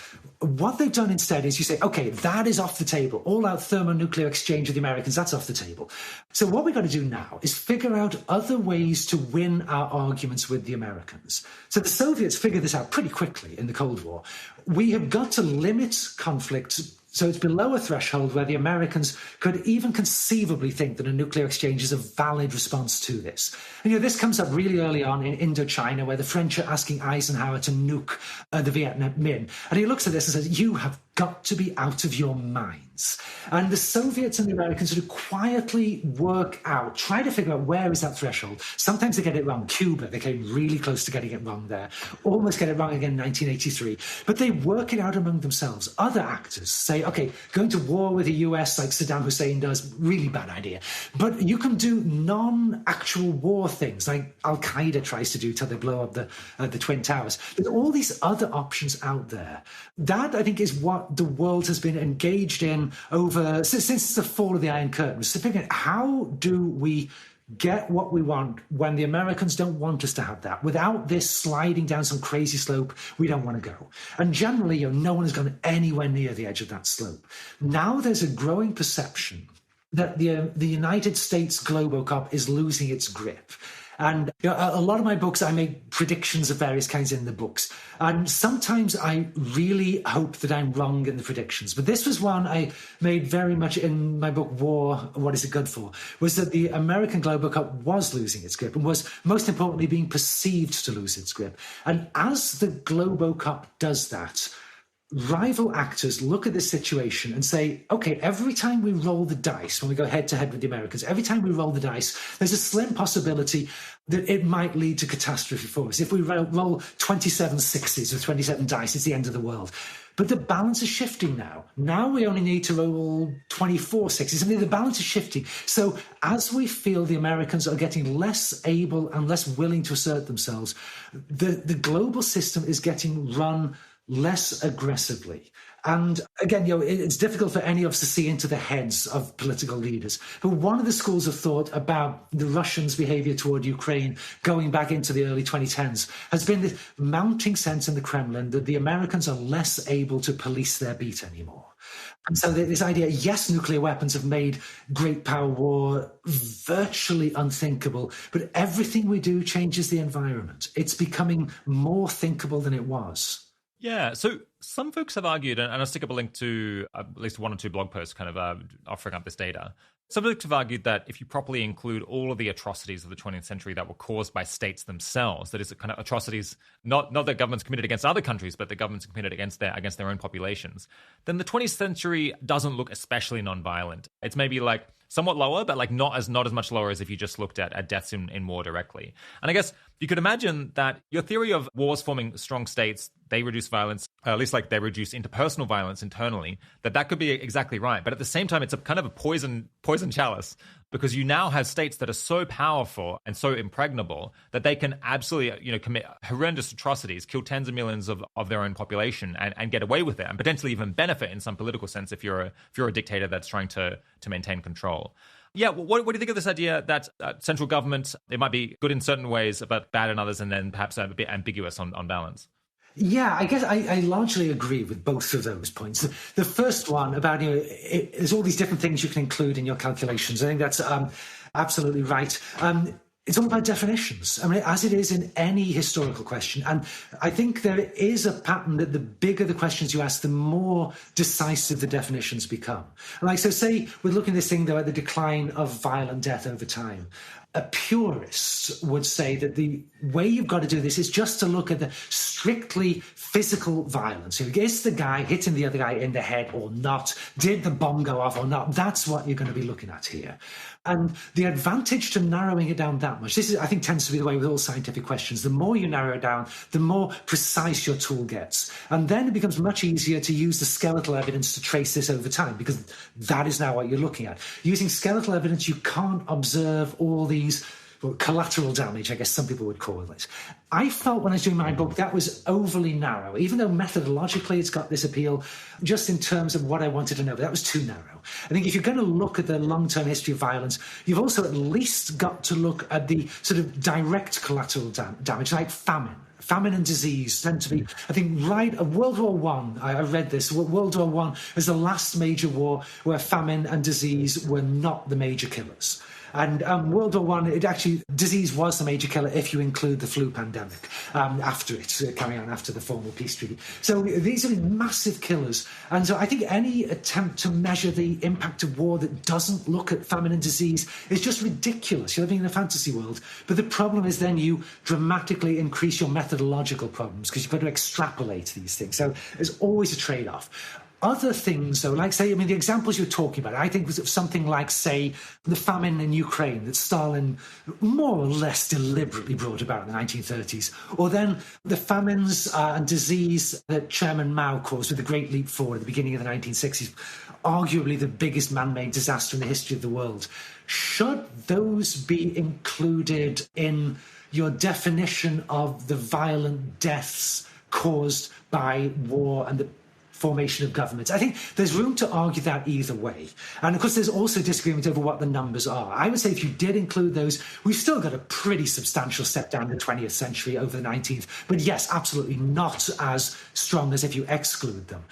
What they've done instead is you say, okay, that is off the table. All-out thermonuclear exchange with the Americans, that's off the table. So what we've got to do now is figure out other ways to win our arguments with the Americans. So the Soviets figured this out pretty quickly in the Cold War. We have got to limit conflict so it's below a threshold where the Americans could even conceivably think that a nuclear exchange is a valid response to this. And this comes up really early on in Indochina, where the French are asking Eisenhower to nuke the Vietnam Minh. And he looks at this and says, you have got to be out of your minds. And the Soviets and the Americans sort of quietly work out, try to figure out where is that threshold. Sometimes they get it wrong. Cuba, they came really close to getting it wrong there. Almost get it wrong again in 1983. But they work it out among themselves. Other actors say, okay, going to war with the US like Saddam Hussein does, really bad idea. But you can do non-actual war things like Al-Qaeda tries to do till they blow up the Twin Towers. There's all these other options out there. That, I think, is what the world has been engaged in over since the fall of the Iron Curtain. So figuring out, how do we get what we want when the Americans don't want us to have that, without this sliding down some crazy slope we don't want to go. And generally, no one has gone anywhere near the edge of that slope. Now there's a growing perception that the United States Globocop is losing its grip. And a lot of my books, I make predictions of various kinds in the books. And sometimes I really hope that I'm wrong in the predictions. But this was one I made very much in my book, War, What Is It Good For? Was that the American Globocop was losing its grip and was, most importantly, being perceived to lose its grip. And as the Globocop does that, rival actors look at this situation and say, okay, every time we roll the dice, when we go head to head with the Americans, every time we roll the dice, there's a slim possibility that it might lead to catastrophe for us. If we roll 27 sixes or 27 dice, it's the end of the world. But the balance is shifting now. Now we only need to roll 24 sixes. I mean, the balance is shifting. So as we feel the Americans are getting less able and less willing to assert themselves, the global system is getting run less aggressively. And again, it's difficult for any of us to see into the heads of political leaders. But one of the schools of thought about the Russians' behavior toward Ukraine going back into the early 2010s has been the mounting sense in the Kremlin that the Americans are less able to police their beat anymore. And so this idea, yes, nuclear weapons have made great power war virtually unthinkable, but everything we do changes the environment. It's becoming more thinkable than it was. Yeah, so some folks have argued, and I'll stick up a link to at least one or two blog posts kind of offering up this data. Some folks have argued that if you properly include all of the atrocities of the 20th century that were caused by states themselves, that is kind of atrocities, not that governments committed against other countries, but the governments committed against their own populations, then the 20th century doesn't look especially non-violent. It's maybe like somewhat lower, but like not as much lower as if you just looked at deaths in war directly. And I guess you could imagine that your theory of wars forming strong states, they reduce violence, at least like they reduce interpersonal violence internally, that could be exactly right. But at the same time, it's a kind of a poison chalice, because you now have states that are so powerful and so impregnable that they can absolutely, commit horrendous atrocities, kill tens of millions of their own population and get away with it, and potentially even benefit in some political sense if you're a dictator that's trying to maintain control. Yeah, what do you think of this idea that central government, it might be good in certain ways, but bad in others, and then perhaps a bit ambiguous on balance? Yeah, I guess I largely agree with both of those points. The first one about, there's all these different things you can include in your calculations. I think that's absolutely right. It's all about definitions. I mean, as it is in any historical question. And I think there is a pattern that the bigger the questions you ask, the more decisive the definitions become. Like, so say we're looking at this thing, though, at the decline of violent death over time. A purist would say that the way you've got to do this is just to look at the strictly physical violence. Is the guy hitting the other guy in the head or not? Did the bomb go off or not? That's what you're going to be looking at here. And the advantage to narrowing it down that much, this is, I think, tends to be the way with all scientific questions. The more you narrow it down, the more precise your tool gets. And then it becomes much easier to use the skeletal evidence to trace this over time, because that is now what you're looking at. Using skeletal evidence, you can't observe all these collateral damage, I guess some people would call it. I felt when I was doing my book that was overly narrow, even though methodologically it's got this appeal, just in terms of what I wanted to know, but that was too narrow. I think if you're going to look at the long-term history of violence, you've also at least got to look at the sort of direct collateral damage, like famine. Famine and disease tend to be, I think, World War One. I read this. World War One is the last major war where famine and disease were not the major killers. And World War One, disease was the major killer if you include the flu pandemic after it, carrying on after the formal peace treaty. So these are massive killers. And so I think any attempt to measure the impact of war that doesn't look at famine and disease is just ridiculous. You're living in a fantasy world. But the problem is then you dramatically increase your methodological problems because you've got to extrapolate these things. So there's always a trade-off. Other things, though, like, say, I mean, the examples you're talking about, I think was of something like, say, the famine in Ukraine that Stalin more or less deliberately brought about in the 1930s, or then the famines and disease that Chairman Mao caused with the Great Leap Forward at the beginning of the 1960s, arguably the biggest man-made disaster in the history of the world. Should those be included in your definition of the violent deaths caused by war and the formation of governments? I think there's room to argue that either way. And of course, there's also disagreement over what the numbers are. I would say if you did include those, we've still got a pretty substantial step down in the 20th century over the 19th. But yes, absolutely not as strong as if you exclude them.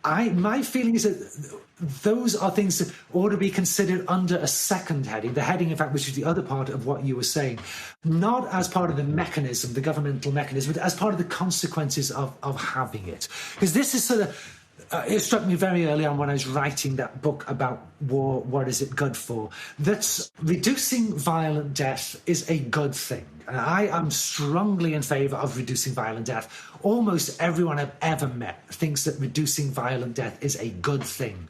My feeling is that those are things that ought to be considered under a second heading, the heading, in fact, which is the other part of what you were saying, not as part of the mechanism, the governmental mechanism, but as part of the consequences of having it. Because this is sort of, it struck me very early on when I was writing that book about war, what is it good for, that reducing violent death is a good thing. And I am strongly in favour of reducing violent death. Almost everyone I've ever met thinks that reducing violent death is a good thing.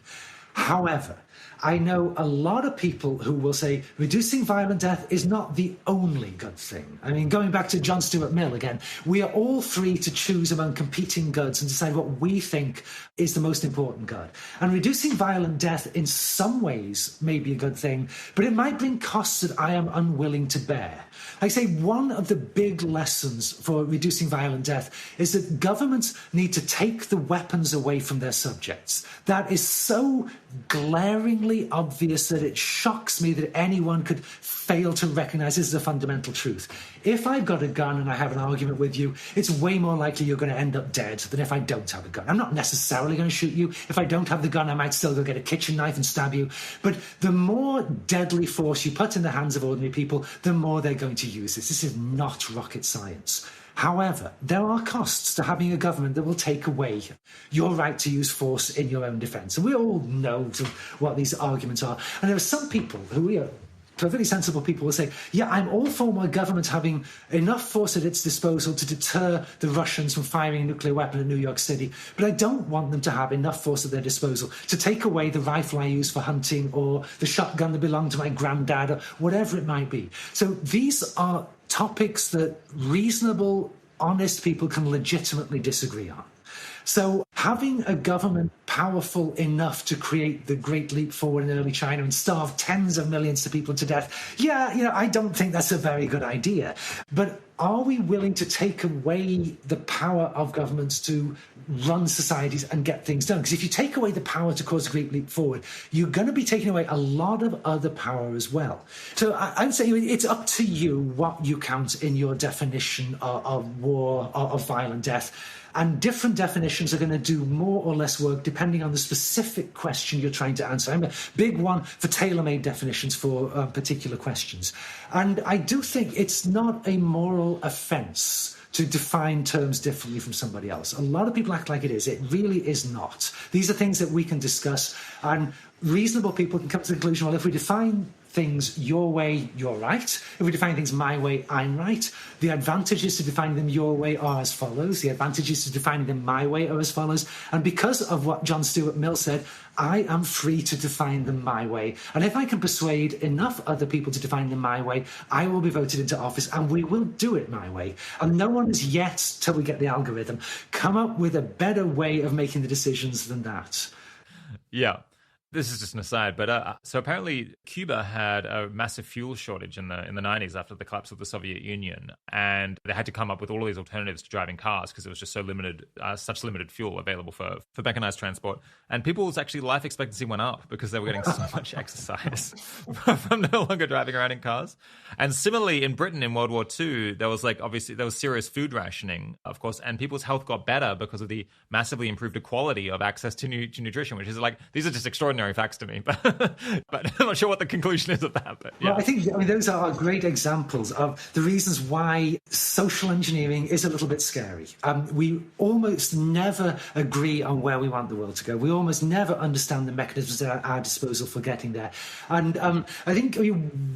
However, I know a lot of people who will say reducing violent death is not the only good thing. I mean, going back to John Stuart Mill again, we are all free to choose among competing goods and decide what we think is the most important good. And reducing violent death in some ways may be a good thing, but it might bring costs that I am unwilling to bear. I say one of the big lessons for reducing violent death is that governments need to take the weapons away from their subjects. That is so glaringly obvious that it shocks me that anyone could fail to recognize this as a fundamental truth. If I've got a gun and I have an argument with you, it's way more likely you're going to end up dead than if I don't have a gun. I'm not necessarily going to shoot you. If I don't have the gun, I might still go get a kitchen knife and stab you. But the more deadly force you put in the hands of ordinary people, the more they're going to use this. This is not rocket science. However, there are costs to having a government that will take away your right to use force in your own defence. And we all know what these arguments are. And there are some people who are perfectly sensible people will say, yeah, I'm all for my government having enough force at its disposal to deter the Russians from firing a nuclear weapon in New York City, but I don't want them to have enough force at their disposal to take away the rifle I use for hunting or the shotgun that belonged to my granddad or whatever it might be. So these are topics that reasonable, honest people can legitimately disagree on. So having a government powerful enough to create the Great Leap Forward in early China and starve tens of millions of people to death, I don't think that's a very good idea. But are we willing to take away the power of governments to run societies and get things done? Because if you take away the power to cause a Great Leap Forward, you're going to be taking away a lot of other power as well. So I would say it's up to you what you count in your definition of war, of violent death. And different definitions are going to do more or less work depending on the specific question you're trying to answer. I'm a big one for tailor-made definitions for particular questions. And I do think it's not a moral offence to define terms differently from somebody else. A lot of people act like it is. It really is not. These are things that we can discuss, and reasonable people can come to the conclusion, well, if we define things your way, you're right. If we define things my way, I'm right. The advantages to defining them your way are as follows. The advantages to defining them my way are as follows. And because of what John Stuart Mill said, I am free to define them my way. And if I can persuade enough other people to define them my way, I will be voted into office and we will do it my way. And no one has yet, till we get the algorithm, come up with a better way of making the decisions than that. Yeah. This is just an aside, but so apparently Cuba had a massive fuel shortage in the 90s after the collapse of the Soviet Union, and they had to come up with all of these alternatives to driving cars because there was just so limited, such limited fuel available for mechanized transport. And people's actually life expectancy went up because they were getting so much exercise from no longer driving around in cars. And similarly, in Britain in World War II, there was serious food rationing, of course, and people's health got better because of the massively improved equality of access to nutrition, which is like, these are just extraordinary facts to me, but I'm not sure what the conclusion is of that. But yeah. Well, those are great examples of the reasons why social engineering is a little bit scary. We almost never agree on where we want the world to go. We almost never understand the mechanisms at our disposal for getting there. And I think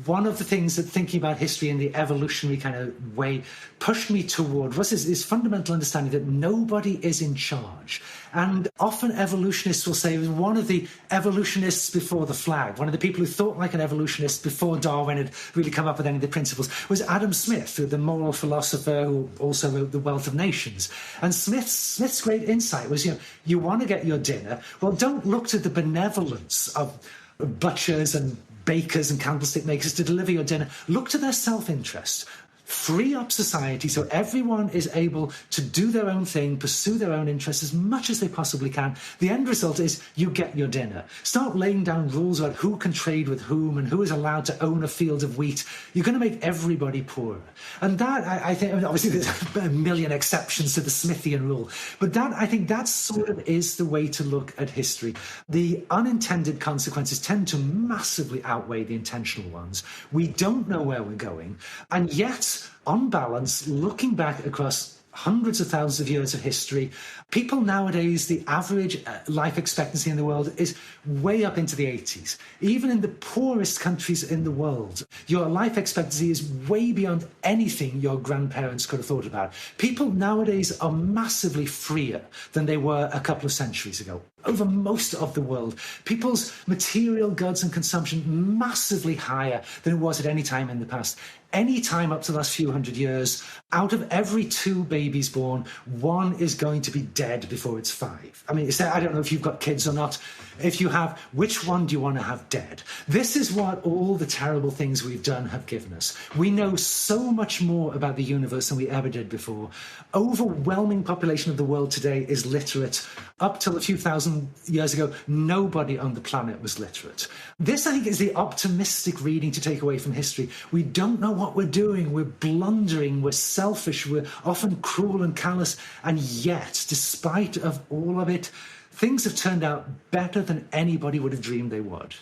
one of the things that thinking about history in the evolutionary kind of way pushed me toward was this fundamental understanding that nobody is in charge. And often evolutionists will say, one of the evolutionists before the flag, one of the people who thought like an evolutionist before Darwin had really come up with any of the principles, was Adam Smith, the moral philosopher who also wrote The Wealth of Nations. And Smith's great insight was, you want to get your dinner, well, don't look to the benevolence of butchers and bakers and candlestick makers to deliver your dinner. Look to their self-interest. Free up society so everyone is able to do their own thing, pursue their own interests as much as they possibly can. The end result is you get your dinner. Start laying down rules about who can trade with whom and who is allowed to own a field of wheat. You're going to make everybody poorer. And that, I think, obviously there's a million exceptions to the Smithian rule, but that, I think that sort of is the way to look at history. The unintended consequences tend to massively outweigh the intentional ones. We don't know where we're going, and yet, on balance, looking back across hundreds of thousands of years of history, people nowadays, the average life expectancy in the world is way up into the 80s. Even in the poorest countries in the world, your life expectancy is way beyond anything your grandparents could have thought about. People nowadays are massively freer than they were a couple of centuries ago. Over most of the world, people's material goods and consumption massively higher than it was at any time in the past. Any time up to the last few hundred years, out of every 2 babies born, 1 is going to be dead before it's 5. I mean, I don't know if you've got kids or not. If you have, which one do you want to have dead? This is what all the terrible things we've done have given us. We know so much more about the universe than we ever did before. Overwhelming population of the world today is literate. Up till a few thousand years ago, nobody on the planet was literate. This, I think, is the optimistic reading to take away from history. We don't know what we're doing. We're blundering. We're selfish. We're often cruel and callous. And yet, despite of all of it, things have turned out better than anybody would have dreamed they would.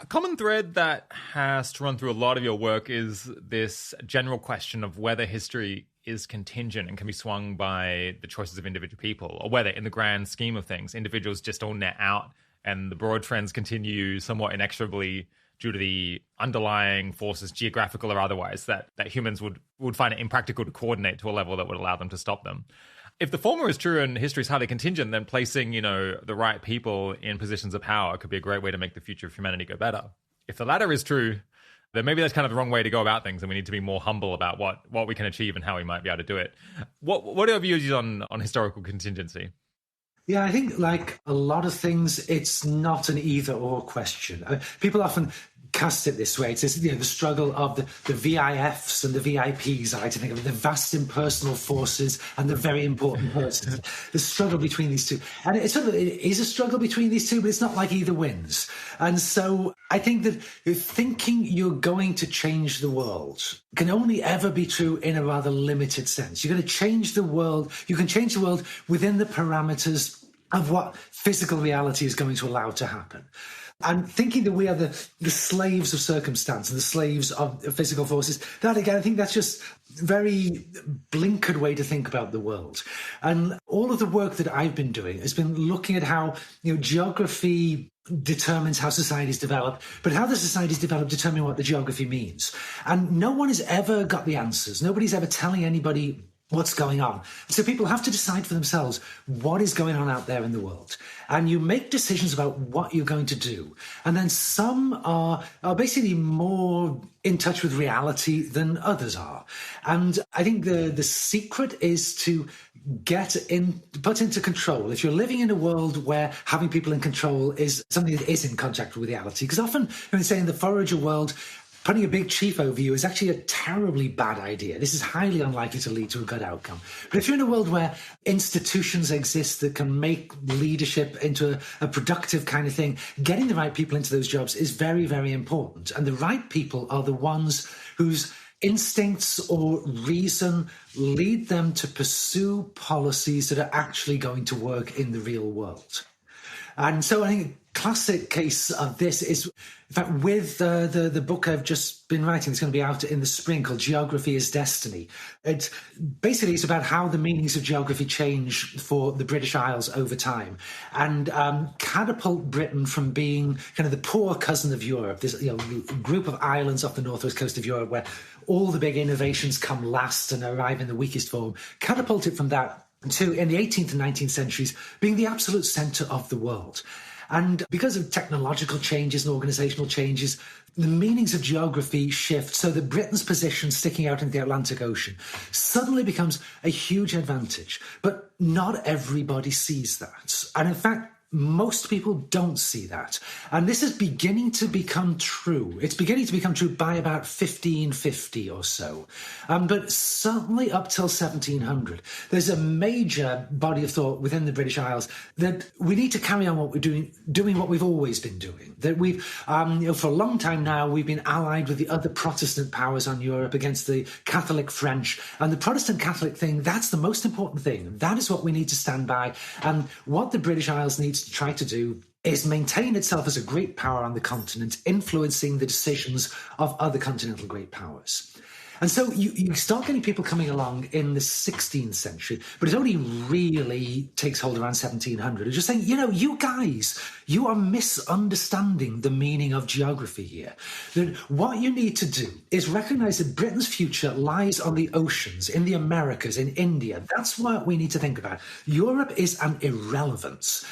A common thread that has to run through a lot of your work is this general question of whether history is contingent and can be swung by the choices of individual people, or whether, in the grand scheme of things, individuals just all net out and the broad trends continue somewhat inexorably due to the underlying forces, geographical or otherwise, that humans would find it impractical to coordinate to a level that would allow them to stop them. If the former is true and history is highly contingent, then placing, the right people in positions of power could be a great way to make the future of humanity go better. If the latter is true, then maybe that's kind of the wrong way to go about things, and we need to be more humble about what we can achieve and how we might be able to do it. What are your views on historical contingency? Yeah, I think like a lot of things, it's not an either or question. People often cast it this way. It's this, the struggle of the VIFs and the VIPs, I like to think of it, the vast impersonal forces and the very important persons. The struggle between these two. And it is a struggle between these two, but it's not like either wins. And so I think that thinking you're going to change the world can only ever be true in a rather limited sense. You're going to change the world. You can change the world within the parameters of what physical reality is going to allow to happen. And thinking that we are the slaves of circumstance and the slaves of physical forces, that again, I think that's just a very blinkered way to think about the world. And all of the work that I've been doing has been looking at how, geography determines how societies develop, but how the societies develop determine what the geography means. And no one has ever got the answers. Nobody's ever telling anybody what's going on. So people have to decide for themselves what is going on out there in the world. And you make decisions about what you're going to do. And then some are basically more in touch with reality than others are. And I think the secret is to put into control. If you're living in a world where having people in control is something that is in contact with reality, because often, say in the forager world, putting a big chief over you is actually a terribly bad idea. This is highly unlikely to lead to a good outcome. But if you're in a world where institutions exist that can make leadership into a productive kind of thing, getting the right people into those jobs is very, very important. And the right people are the ones whose instincts or reason lead them to pursue policies that are actually going to work in the real world. And so I think a classic case of this is, in fact, with the book I've just been writing, it's going to be out in the spring, called Geography is Destiny. It's about how the meanings of geography change for the British Isles over time and catapult Britain from being kind of the poor cousin of Europe, this group of islands off the northwest coast of Europe where all the big innovations come last and arrive in the weakest form, catapult it from that to, in the 18th and 19th centuries, being the absolute centre of the world. And because of technological changes and organisational changes, the meanings of geography shift so that Britain's position sticking out in the Atlantic Ocean suddenly becomes a huge advantage. But not everybody sees that. And in fact, most people don't see that. And this is beginning to become true. It's beginning to become true by about 1550 or so. But certainly up till 1700, there's a major body of thought within the British Isles that we need to carry on what we're doing what we've always been doing. That we've, for a long time now, we've been allied with the other Protestant powers on Europe against the Catholic French. And the Protestant Catholic thing, that's the most important thing. That is what we need to stand by. And what the British Isles needs to try to do is maintain itself as a great power on the continent, influencing the decisions of other continental great powers. And so you start getting people coming along in the 16th century, but it only really takes hold around 1700. They're just saying, you guys, you are misunderstanding the meaning of geography here. That what you need to do is recognize that Britain's future lies on the oceans, in the Americas, in India. That's what we need to think about. Europe is an irrelevance.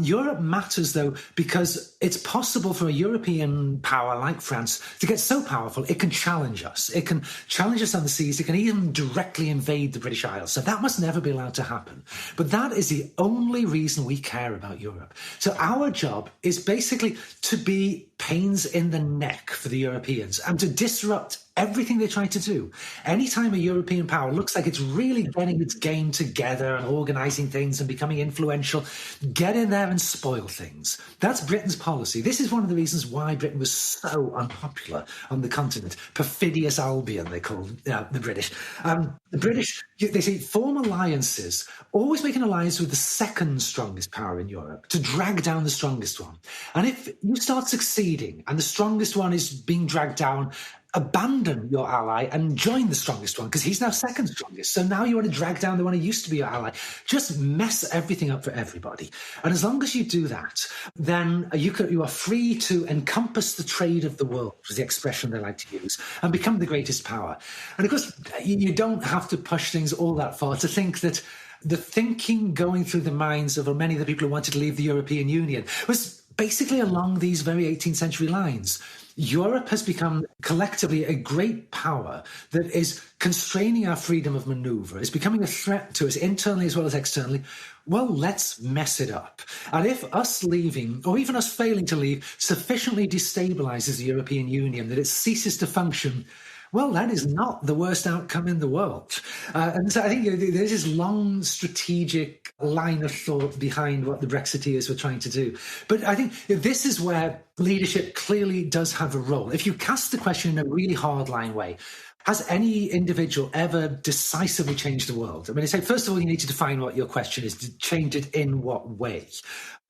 Europe matters, though, because it's possible for a European power like France to get so powerful it can challenge us. It can challenge us on the seas. It can even directly invade the British Isles. So that must never be allowed to happen. But that is the only reason we care about Europe. So our job is basically to be pains in the neck for the Europeans and to disrupt everything they try to do. Anytime a European power looks like it's really getting its game together and organising things and becoming influential, get in there and spoil things. That's Britain's policy. This is one of the reasons why Britain was so unpopular on the continent. Perfidious Albion, they call the British. The British, they say, form alliances, always make an alliance with the second strongest power in Europe to drag down the strongest one. And if you start succeeding and the strongest one is being dragged down, abandon your ally and join the strongest one because he's now second strongest. So now you want to drag down the one who used to be your ally. Just mess everything up for everybody. And as long as you do that, then you are free to encompass the trade of the world, which is the expression they like to use, and become the greatest power. And of course, you don't have to push things all that far to think that the thinking going through the minds of many of the people who wanted to leave the European Union was basically along these very 18th century lines. Europe has become collectively a great power that is constraining our freedom of maneuver, is becoming a threat to us internally as well as externally. Well, let's mess it up. And if us leaving, or even us failing to leave, sufficiently destabilizes the European Union that it ceases to function, well, that is not the worst outcome in the world. And so I think there's this long strategic line of thought behind what the Brexiteers were trying to do. But I think this is where leadership clearly does have a role. If you cast the question in a really hardline way, has any individual ever decisively changed the world? I mean, I say, first of all, you need to define what your question is. To change it in what way?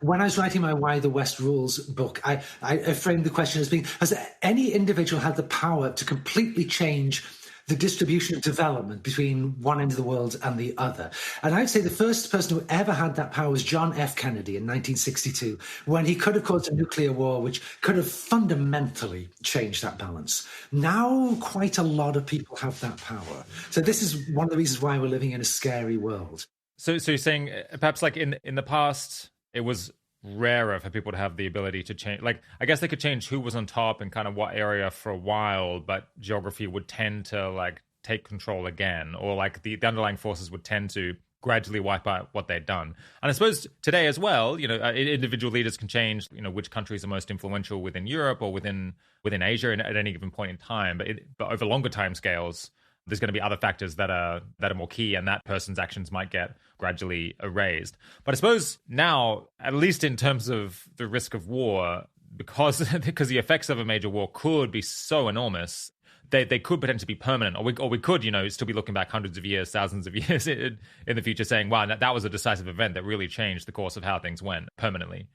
When I was writing my Why the West Rules book, I framed the question as being, has any individual had the power to completely change the distribution of development between one end of the world and the other? And I'd say the first person who ever had that power was John F. Kennedy in 1962, when he could have caused a nuclear war, which could have fundamentally changed that balance. Now, quite a lot of people have that power. So this is one of the reasons why we're living in a scary world. So you're saying perhaps like in the past, it was rarer for people to have the ability to change. Like, I guess they could change who was on top and kind of what area for a while, but geography would tend to like take control again, or like the underlying forces would tend to gradually wipe out what they'd done. And I suppose today as well, individual leaders can change, which countries are most influential within Europe or within Asia at any given point in time. But over longer time scales, there's going to be other factors that are more key, and that person's actions might get gradually erased. But I suppose now, at least in terms of the risk of war, because the effects of a major war could be so enormous, they could potentially be permanent, or we could, still be looking back hundreds of years, thousands of years in the future, saying, wow, that was a decisive event that really changed the course of how things went permanently.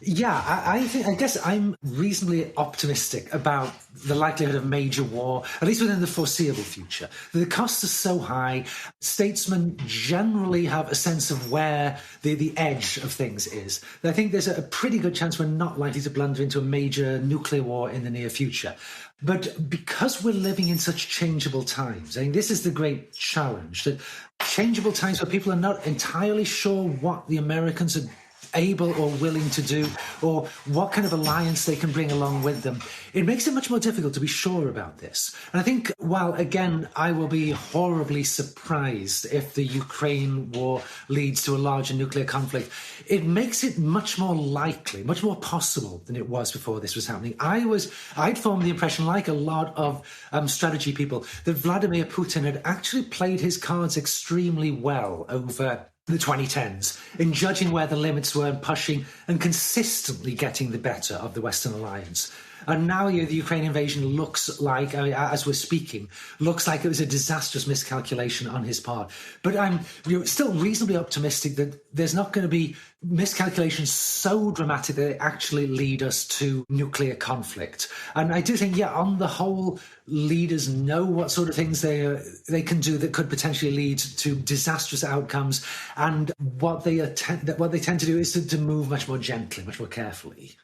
Yeah, I guess I'm reasonably optimistic about the likelihood of major war, at least within the foreseeable future. The costs are so high. Statesmen generally have a sense of where the edge of things is. I think there's a pretty good chance we're not likely to blunder into a major nuclear war in the near future. But because we're living in such changeable times, I think this is the great challenge, that changeable times where people are not entirely sure what the Americans are able or willing to do, or what kind of alliance they can bring along with them. It makes it much more difficult to be sure about this. And I think, while again, I will be horribly surprised if the Ukraine war leads to a larger nuclear conflict, it makes it much more likely, much more possible than it was before this was happening. I'd formed the impression, like a lot of strategy people, that Vladimir Putin had actually played his cards extremely well over the 2010s, in judging where the limits were and pushing and consistently getting the better of the Western alliance. And now the Ukraine invasion looks like, as we're speaking, looks like it was a disastrous miscalculation on his part. But I'm still reasonably optimistic that there's not going to be miscalculations so dramatic that they actually lead us to nuclear conflict. And I do think, on the whole, leaders know what sort of things they can do that could potentially lead to disastrous outcomes. And what they tend to do is to move much more gently, much more carefully.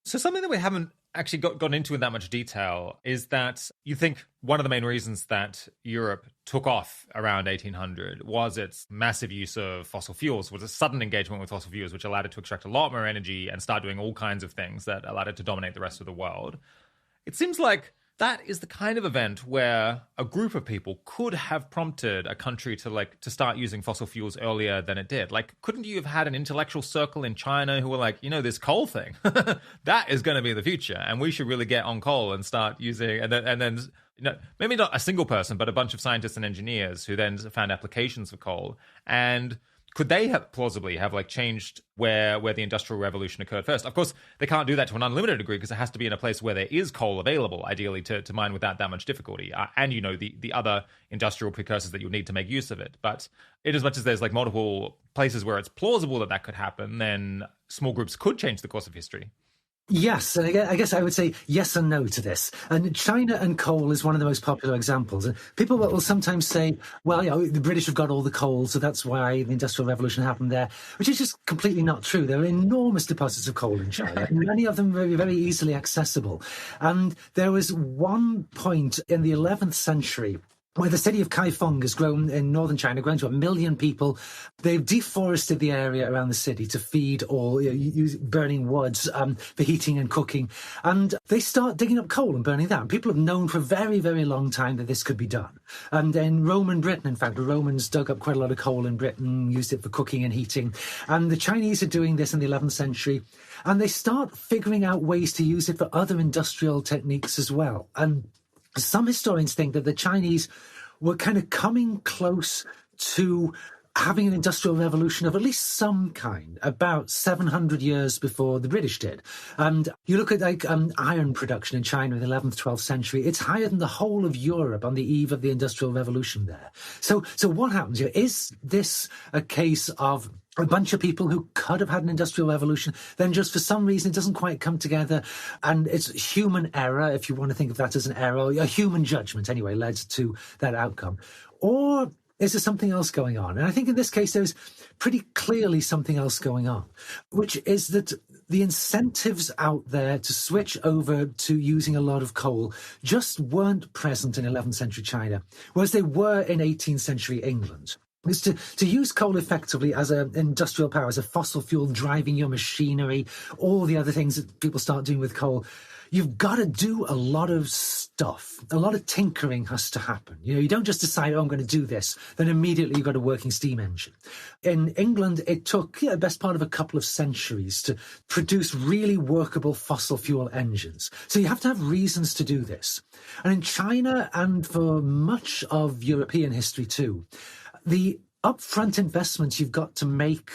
So something that we haven't actually gone into in that much detail is that you think one of the main reasons that Europe took off around 1800 was its massive use of fossil fuels, was a sudden engagement with fossil fuels, which allowed it to extract a lot more energy and start doing all kinds of things that allowed it to dominate the rest of the world. It seems like that is the kind of event where a group of people could have prompted a country to start using fossil fuels earlier than it did. Like, couldn't you have had an intellectual circle in China who were like, this coal thing, that is going to be the future, and we should really get on coal and start using, and then maybe not a single person, but a bunch of scientists and engineers who then found applications for coal. And could they have plausibly have changed where the Industrial Revolution occurred first? Of course, they can't do that to an unlimited degree because it has to be in a place where there is coal available, ideally, to mine without that much difficulty. And, the other industrial precursors that you'll need to make use of it. But in as much as there's multiple places where it's plausible that could happen, then small groups could change the course of history. Yes, and I guess I would say yes and no to this. And China and coal is one of the most popular examples. And people will sometimes say, well, the British have got all the coal, so that's why the Industrial Revolution happened there, which is just completely not true. There are enormous deposits of coal in China, and many of them very, very easily accessible. And there was one point in the 11th century where the city of Kaifeng has grown in northern China, grown to 1 million people. They've deforested the area around the city to feed or use burning woods for heating and cooking. And they start digging up coal and burning that. And people have known for a very, very long time that this could be done. And in Roman Britain, in fact, the Romans dug up quite a lot of coal in Britain, used it for cooking and heating. And the Chinese are doing this in the 11th century. And they start figuring out ways to use it for other industrial techniques as well. And some historians think that the Chinese were kind of coming close to having an industrial revolution of at least some kind about 700 years before the British did. And you look at like iron production in China in the 11th, 12th century, it's higher than the whole of Europe on the eve of the Industrial Revolution there. So what happens here? Is this a case of a bunch of people who could have had an industrial revolution, then just for some reason it doesn't quite come together, and it's human error, if you want to think of that as an error, a human judgment anyway, led to that outcome? Or is there something else going on? And I think in this case there's pretty clearly something else going on, which is that the incentives out there to switch over to using a lot of coal just weren't present in 11th century China, whereas they were in 18th century England. Is to use coal effectively as an industrial power, as a fossil fuel driving your machinery, all the other things that people start doing with coal. You've got to do a lot of stuff. A lot of tinkering has to happen. You don't just decide, I'm going to do this, then immediately you've got a working steam engine. In England, it took the best part of a couple of centuries to produce really workable fossil fuel engines. So you have to have reasons to do this. And in China, and for much of European history too, the upfront investments you've got to make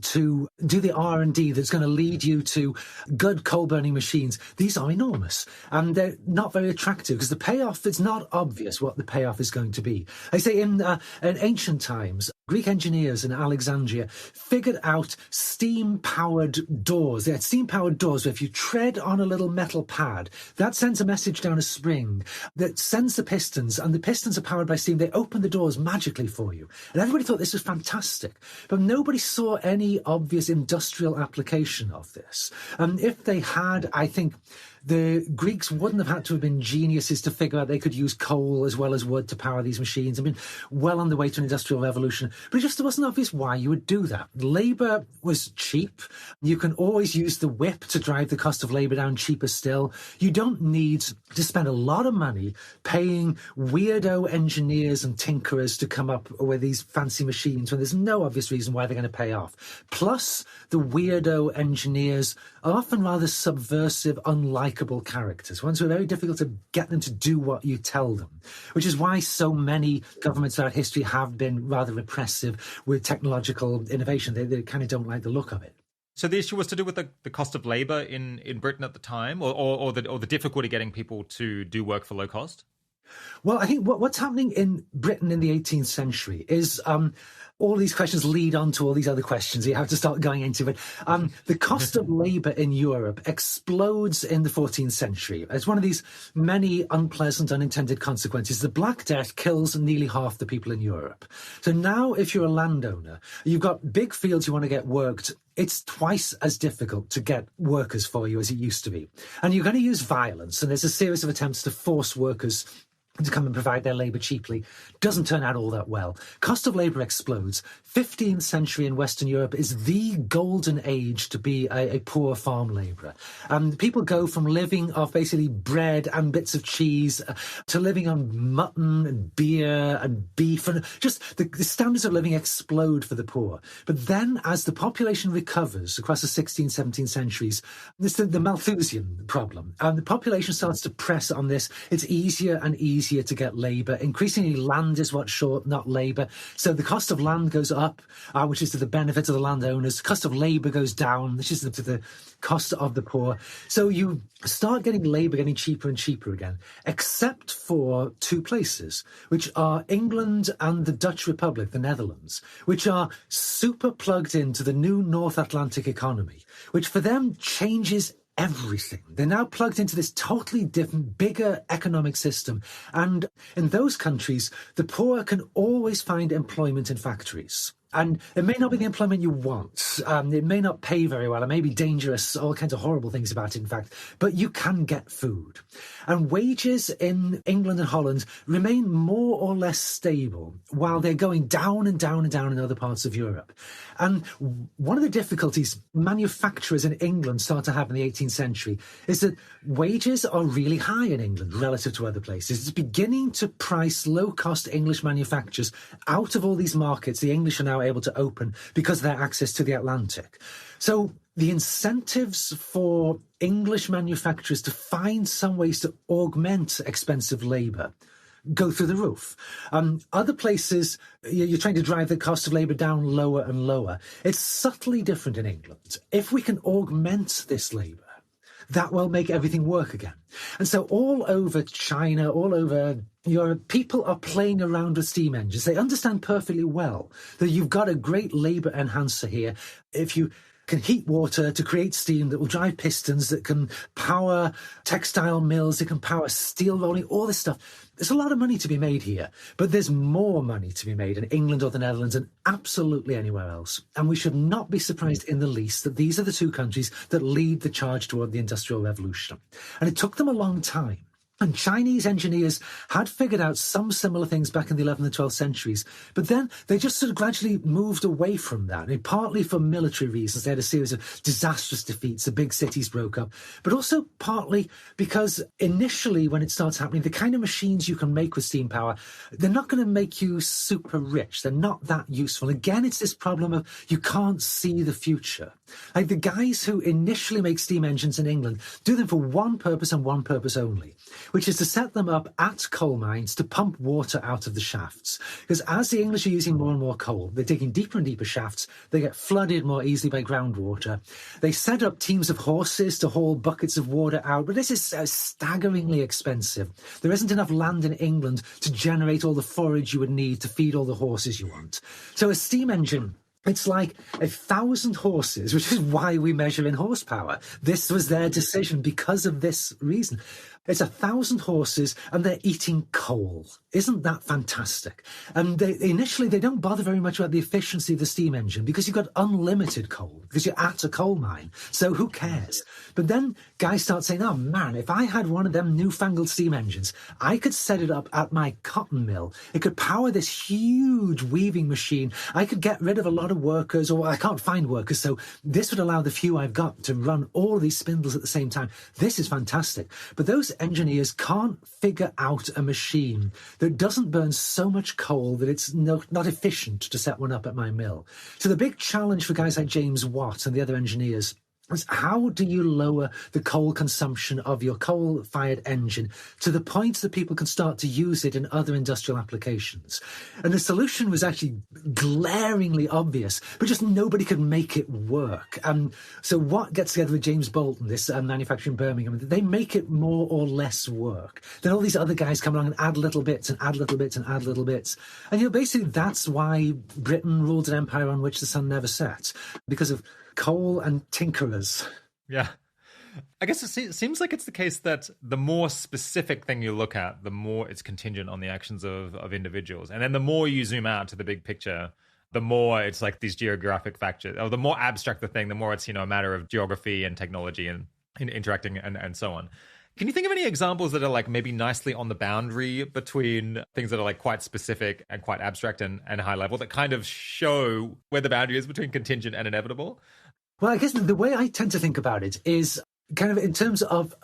to do the R&D that's going to lead you to good coal-burning machines, these are enormous. And they're not very attractive because the payoff, it's not obvious what the payoff is going to be. I say in ancient times, Greek engineers in Alexandria figured out steam-powered doors. They had steam-powered doors where if you tread on a little metal pad, that sends a message down a spring that sends the pistons, and the pistons are powered by steam. They open the doors magically for you. And everybody thought this was fantastic. But nobody saw any obvious industrial application of this. And if they had, I think the Greeks wouldn't have had to have been geniuses to figure out they could use coal as well as wood to power these machines. I mean, well on the way to an industrial revolution, but it just wasn't obvious why you would do that. Labor was cheap. You can always use the whip to drive the cost of labor down, cheaper still. You don't need to spend a lot of money paying weirdo engineers and tinkerers to come up with these fancy machines when there's no obvious reason why they're going to pay off. Plus, the weirdo engineers are often rather subversive, unlikable characters, ones who are very difficult to get them to do what you tell them, which is why so many governments throughout history have been rather repressive with technological innovation. They kind of don't like the look of it. So the issue was to do with the cost of labor in Britain at the time, or the difficulty getting people to do work for low cost? Well, I think what's happening in Britain in the 18th century is all these questions lead on to all these other questions you have to start going into. But the cost of labour in Europe explodes in the 14th century. It's one of these many unpleasant, unintended consequences. The Black Death kills nearly half the people in Europe. So now if you're a landowner, you've got big fields you want to get worked, it's twice as difficult to get workers for you as it used to be. And you're going to use violence, and there's a series of attempts to force workers to come and provide their labour cheaply. Doesn't turn out all that well. Cost of labour explodes. 15th century in Western Europe is the golden age to be a poor farm labourer. People go from living off basically bread and bits of cheese to living on mutton and beer and beef, and just the standards of living explode for the poor. But then as the population recovers across the 16th, 17th centuries, it's the Malthusian problem. The population starts to press on this. It's easier and easier to get labour. Increasingly, land is what's short, not labour. So the cost of land goes up, which is to the benefit of the landowners. The cost of labour goes down, which is to the cost of the poor. So you start getting labour getting cheaper and cheaper again, except for two places, which are England and the Dutch Republic, the Netherlands, which are super plugged into the new North Atlantic economy, which for them changes everything. They're now plugged into this totally different, bigger economic system. And in those countries, the poor can always find employment in factories. And it may not be the employment you want. It may not pay very well. It may be dangerous, all kinds of horrible things about it, in fact. But you can get food. And wages in England and Holland remain more or less stable while they're going down and down and down in other parts of Europe. And one of the difficulties manufacturers in England start to have in the 18th century is that wages are really high in England relative to other places. It's beginning to price low-cost English manufacturers out of all these markets the English are now able to open because of their access to the Atlantic. So the incentives for English manufacturers to find some ways to augment expensive labour go through the roof. Other places, you're trying to drive the cost of labour down lower and lower. It's subtly different in England. If we can augment this labour, that will make everything work again. And so all over China, all over Europe, people are playing around with steam engines. They understand perfectly well that you've got a great labour enhancer here. If you can heat water to create steam that will drive pistons, that can power textile mills, that can power steel rolling, all this stuff. There's a lot of money to be made here, but there's more money to be made in England or the Netherlands than absolutely anywhere else. And we should not be surprised in the least that these are the two countries that lead the charge toward the Industrial Revolution. And it took them a long time. And Chinese engineers had figured out some similar things back in the 11th and 12th centuries, but then they just sort of gradually moved away from that. I mean, partly for military reasons. They had a series of disastrous defeats, the big cities broke up, but also partly because initially when it starts happening, the kind of machines you can make with steam power, they're not going to make you super rich. They're not that useful. Again, it's this problem of you can't see the future. Like the guys who initially make steam engines in England do them for one purpose and one purpose only, which is to set them up at coal mines to pump water out of the shafts. Because as the English are using more and more coal, they're digging deeper and deeper shafts, they get flooded more easily by groundwater. They set up teams of horses to haul buckets of water out, but this is staggeringly expensive. There isn't enough land in England to generate all the forage you would need to feed all the horses you want. So a steam engine, it's like 1,000 horses, which is why we measure in horsepower. This was their decision because of this reason. It's 1,000 horses and they're eating coal. Isn't that fantastic? And initially, they don't bother very much about the efficiency of the steam engine because you've got unlimited coal, because you're at a coal mine. So who cares? But then guys start saying, oh man, if I had one of them newfangled steam engines, I could set it up at my cotton mill. It could power this huge weaving machine. I could get rid of a lot of workers, or I can't find workers. So this would allow the few I've got to run all of these spindles at the same time. This is fantastic. But those engineers can't figure out a machine that doesn't burn so much coal that it's not efficient to set one up at my mill. So the big challenge for guys like James Watt and the other engineers is how do you lower the coal consumption of your coal-fired engine to the point that people can start to use it in other industrial applications? And the solution was actually glaringly obvious, but just nobody could make it work. And so Watt gets together with James Bolton, this manufacturer in Birmingham. They make it more or less work. Then all these other guys come along and add little bits and add little bits and add little bits. And, basically that's why Britain ruled an empire on which the sun never set, because of coal and tinkerers. Yeah. I guess it seems like it's the case that the more specific thing you look at, the more it's contingent on the actions of individuals. And then the more you zoom out to the big picture, the more it's like these geographic factors, or the more abstract the thing, the more it's, a matter of geography and technology and interacting and so on. Can you think of any examples that are like maybe nicely on the boundary between things that are like quite specific and quite abstract and high level that kind of show where the boundary is between contingent and inevitable? Well, I guess the way I tend to think about it is kind of in terms of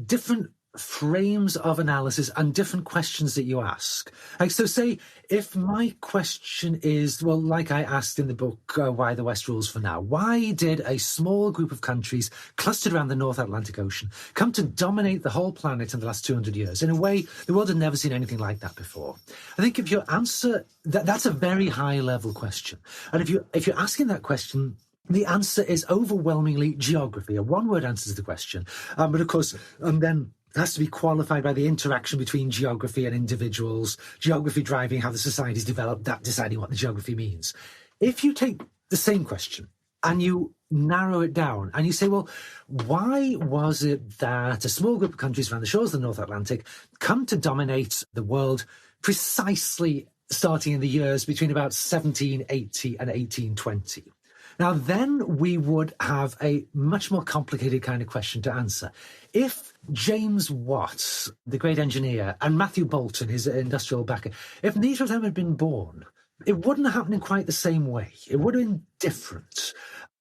different frames of analysis and different questions that you ask. Like, so say if my question is, well, like I asked in the book, Why the West Rules for Now, why did a small group of countries clustered around the North Atlantic Ocean come to dominate the whole planet in the last 200 years? In a way, the world had never seen anything like that before. I think if your answer, that's a very high level question. And if you're asking that question, the answer is overwhelmingly geography, a one-word answer to the question. But of course, then it has to be qualified by the interaction between geography and individuals, geography driving how the society's developed, that deciding what the geography means. If you take the same question and you narrow it down and you say, well, why was it that a small group of countries around the shores of the North Atlantic come to dominate the world precisely starting in the years between about 1780 and 1820. Now, then we would have a much more complicated kind of question to answer. If James Watt, the great engineer, and Matthew Boulton, his industrial backer, if neither of them had been born, it wouldn't have happened in quite the same way. It would have been different.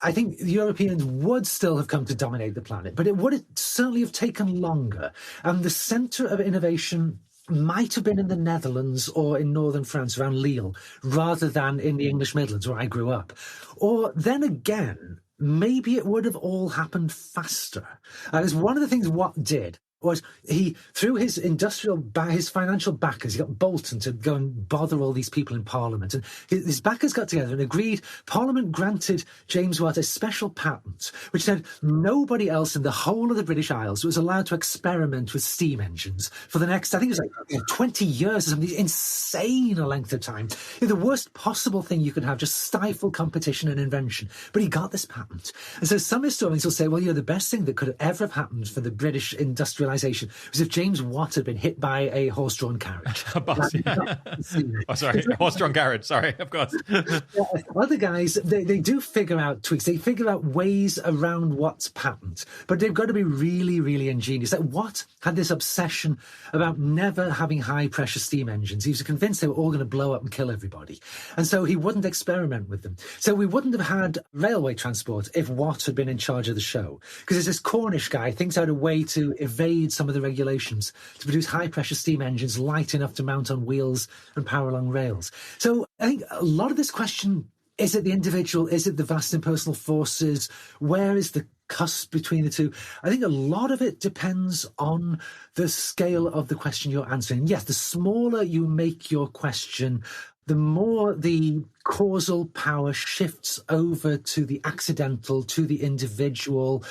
I think the Europeans would still have come to dominate the planet, but it would have certainly have taken longer. And the centre of innovation might have been in the Netherlands or in northern France around Lille, rather than in the English Midlands where I grew up. Or then again, maybe it would have all happened faster. And it's one of the things Watt did was he, through his his financial backers, he got Bolton to go and bother all these people in Parliament. And his backers got together and agreed. Parliament granted James Watt a special patent, which said nobody else in the whole of the British Isles was allowed to experiment with steam engines for the next, I think it was like 20 years or something, insane a length of time. The worst possible thing you could have, just stifle competition and invention. But he got this patent. And so some historians will say, well, the best thing that could have ever have happened for the British industrialisation was if James Watt had been hit by a horse-drawn carriage. A bus, yeah. Oh, sorry, a horse-drawn carriage. Sorry, of course. Other guys, they do figure out tweaks. They figure out ways around Watt's patent, but they've got to be really, really ingenious. Like Watt had this obsession about never having high-pressure steam engines. He was convinced they were all going to blow up and kill everybody, and so he wouldn't experiment with them. So we wouldn't have had railway transport if Watt had been in charge of the show, because there's this Cornish guy thinks out a way to evade some of the regulations to produce high-pressure steam engines light enough to mount on wheels and power along rails. So I think a lot of this question, is it the individual? Is it the vast impersonal forces? Where is the cusp between the two? I think a lot of it depends on the scale of the question you're answering. Yes, the smaller you make your question, the more the causal power shifts over to the accidental, to the individual.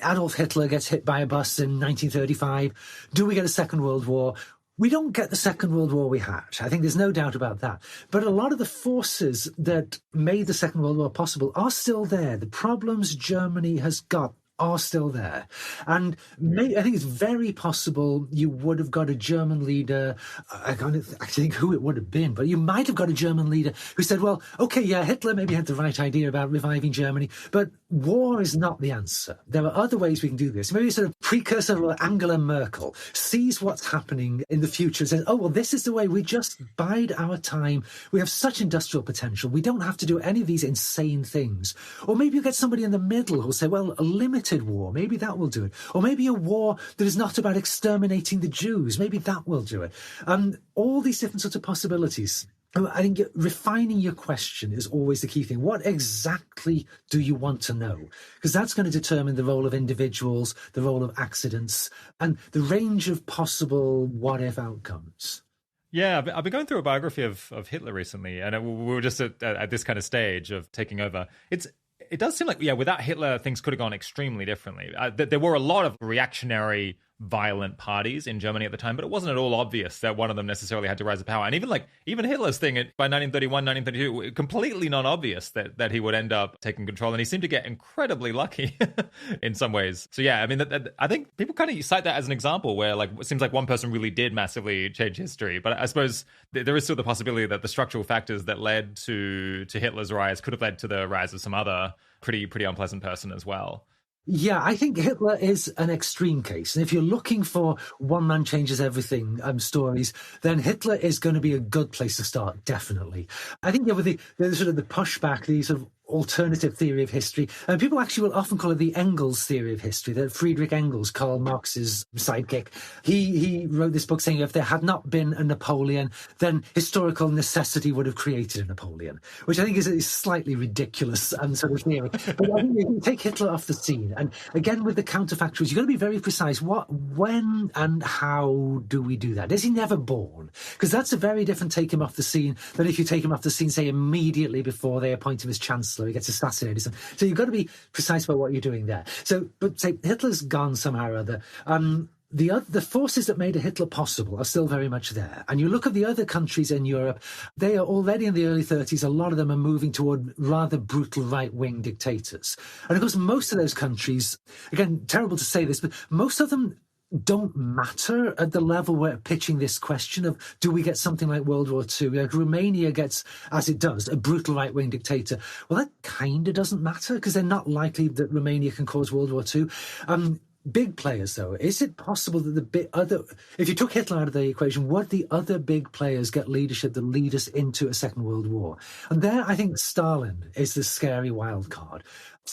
Adolf Hitler gets hit by a bus in 1935. Do we get a Second World War? We don't get the Second World War we had. I think there's no doubt about that. But a lot of the forces that made the Second World War possible are still there. The problems Germany has got are still there. And I think it's very possible you would have got a German leader, I think who it would have been, but you might have got a German leader who said, well, okay, yeah, Hitler maybe had the right idea about reviving Germany, but war is not the answer. There are other ways we can do this. Maybe a sort of precursor of Angela Merkel sees what's happening in the future and says, oh, well, this is the way. We just bide our time. We have such industrial potential. We don't have to do any of these insane things. Or maybe you get somebody in the middle who'll say, well, a limited war, maybe that will do it. Or maybe a war that is not about exterminating the Jews, maybe that will do it. All these different sorts of possibilities. I think refining your question is always the key thing. What exactly do you want to know? Because that's going to determine the role of individuals, the role of accidents, and the range of possible what-if outcomes. Yeah, I've been going through a biography of Hitler recently, and we were just at this kind of stage of taking over. It does seem like, without Hitler, things could have gone extremely differently. There were a lot of reactionary, violent parties in Germany at the time, but it wasn't at all obvious that one of them necessarily had to rise to power. And even Hitler's thing by 1931, 1932, completely non-obvious that he would end up taking control. And he seemed to get incredibly lucky in some ways. So yeah, I mean, I think people kind of cite that as an example where it seems like one person really did massively change history. But I suppose there is still the possibility that the structural factors that led to Hitler's rise could have led to the rise of some other pretty unpleasant person as well. Yeah, I think Hitler is an extreme case. And if you're looking for one man changes everything stories, then Hitler is going to be a good place to start, definitely. I think with the sort of the pushback, the sort of alternative theory of history, and people actually will often call it the Engels theory of history, that Friedrich Engels, Karl Marx's sidekick, he wrote this book saying if there had not been a Napoleon, then historical necessity would have created a Napoleon, which I think is a slightly ridiculous sort of theory. But I think you can take Hitler off the scene. And again, with the counterfactuals, you've got to be very precise. When and how do we do that? Is he never born? Because that's a very different take him off the scene than if you take him off the scene, say, immediately before they appoint him as Chancellor. He gets assassinated. So you've got to be precise about what you're doing there. So, but say Hitler's gone somehow or other. The forces that made a Hitler possible are still very much there. And you look at the other countries in Europe, they are already in the early 30s. A lot of them are moving toward rather brutal right-wing dictators. And of course, most of those countries, again, terrible to say this, but most of them don't matter at the level we're pitching this question of, do we get something like World War II? Like Romania gets, as it does, a brutal right-wing dictator. Well, that kind of doesn't matter because they're not likely that Romania can cause World War II. Big players, though, is it possible that if you took Hitler out of the equation, would the other big players get leadership that lead us into a Second World War? And there, I think Stalin is the scary wild card.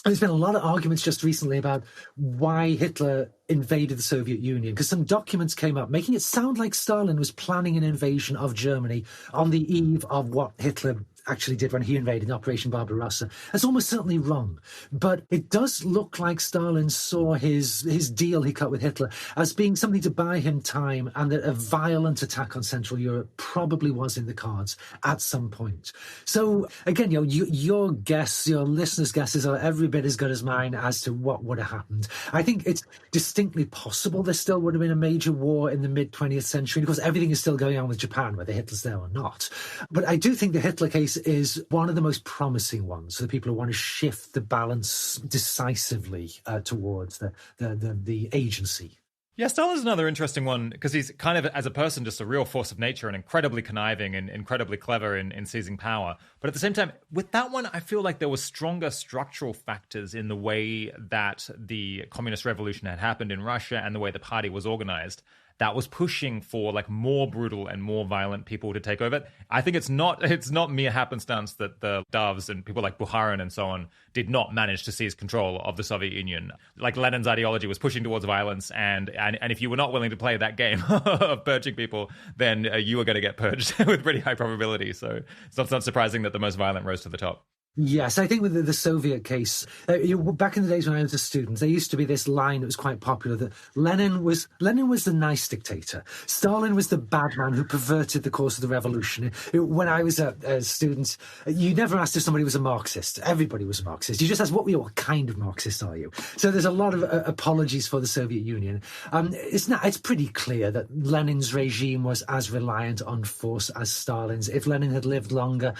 There's been a lot of arguments just recently about why Hitler invaded the Soviet Union, because some documents came up making it sound like Stalin was planning an invasion of Germany on the eve of what Hitler actually did when he invaded Operation Barbarossa. That's almost certainly wrong. But it does look like Stalin saw his deal he cut with Hitler as being something to buy him time, and that a violent attack on Central Europe probably was in the cards at some point. So again, your guess, your listeners' guesses are every bit as good as mine as to what would have happened. I think it's distinctly possible there still would have been a major war in the mid-20th century, because everything is still going on with Japan, whether Hitler's there or not. But I do think the Hitler case is one of the most promising ones for the people who want to shift the balance decisively towards the agency. Yeah, Stalin's another interesting one because he's kind of, as a person, just a real force of nature and incredibly conniving and incredibly clever in seizing power. But at the same time, with that one, I feel like there were stronger structural factors in the way that the communist revolution had happened in Russia and the way the party was organized that was pushing for like more brutal and more violent people to take over. I think it's not mere happenstance that the Doves and people like Bukharin and so on did not manage to seize control of the Soviet Union. Like Lenin's ideology was pushing towards violence, and if you were not willing to play that game of purging people, then you were going to get purged with pretty high probability. So it's not surprising that the most violent rose to the top. Yes, I think with the Soviet case, back in the days when I was a student, there used to be this line that was quite popular that Lenin was the nice dictator. Stalin was the bad man who perverted the course of the revolution. When I was a student, you never asked if somebody was a Marxist. Everybody was a Marxist. You just asked, what kind of Marxist are you? So there's a lot of apologies for the Soviet Union. It's pretty clear that Lenin's regime was as reliant on force as Stalin's. If Lenin had lived longer,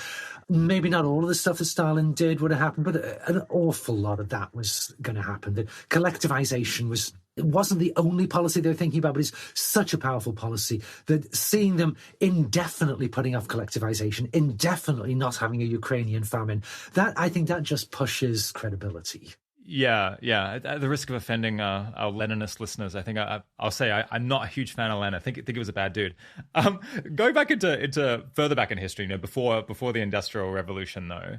maybe not all of the stuff that Stalin did would have happened, but an awful lot of that was going to happen. That collectivization wasn't the only policy they were thinking about, but it's such a powerful policy that seeing them indefinitely putting off collectivization, indefinitely not having a Ukrainian famine, I think that just pushes credibility. Yeah. At the risk of offending our Leninist listeners, I think I'll say I'm not a huge fan of Lenin. I think he was a bad dude. Going back into further back in history, before the Industrial Revolution, though,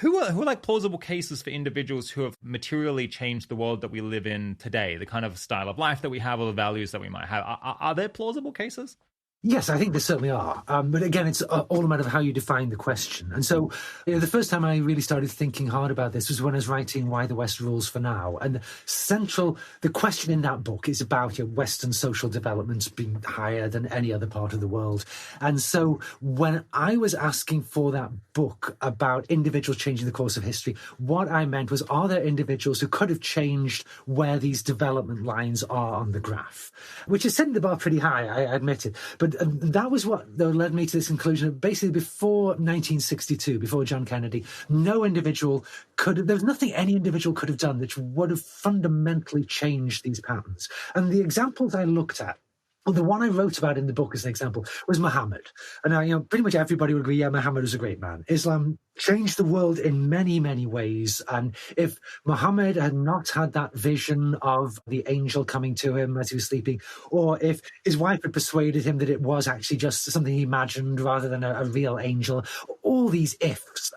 who are like plausible cases for individuals who have materially changed the world that we live in today, the kind of style of life that we have or the values that we might have? Are there plausible cases? Yes, I think there certainly are. But again, it's all a matter of how you define the question. And so the first time I really started thinking hard about this was when I was writing Why the West Rules for Now. And the question in that book is about Western social development being higher than any other part of the world. And so when I was asking for that book about individuals changing the course of history, what I meant was, are there individuals who could have changed where these development lines are on the graph? Which is setting the bar pretty high, I admit it. But that was what led me to this conclusion. Basically, before 1962, before John Kennedy, there was nothing any individual could have done that would have fundamentally changed these patterns. And the examples I looked at, the one I wrote about in the book as an example was Muhammad. And pretty much everybody would agree, Muhammad was a great man. Islam changed the world in many, many ways. And if Muhammad had not had that vision of the angel coming to him as he was sleeping, or if his wife had persuaded him that it was actually just something he imagined rather than a real angel, all these ifs,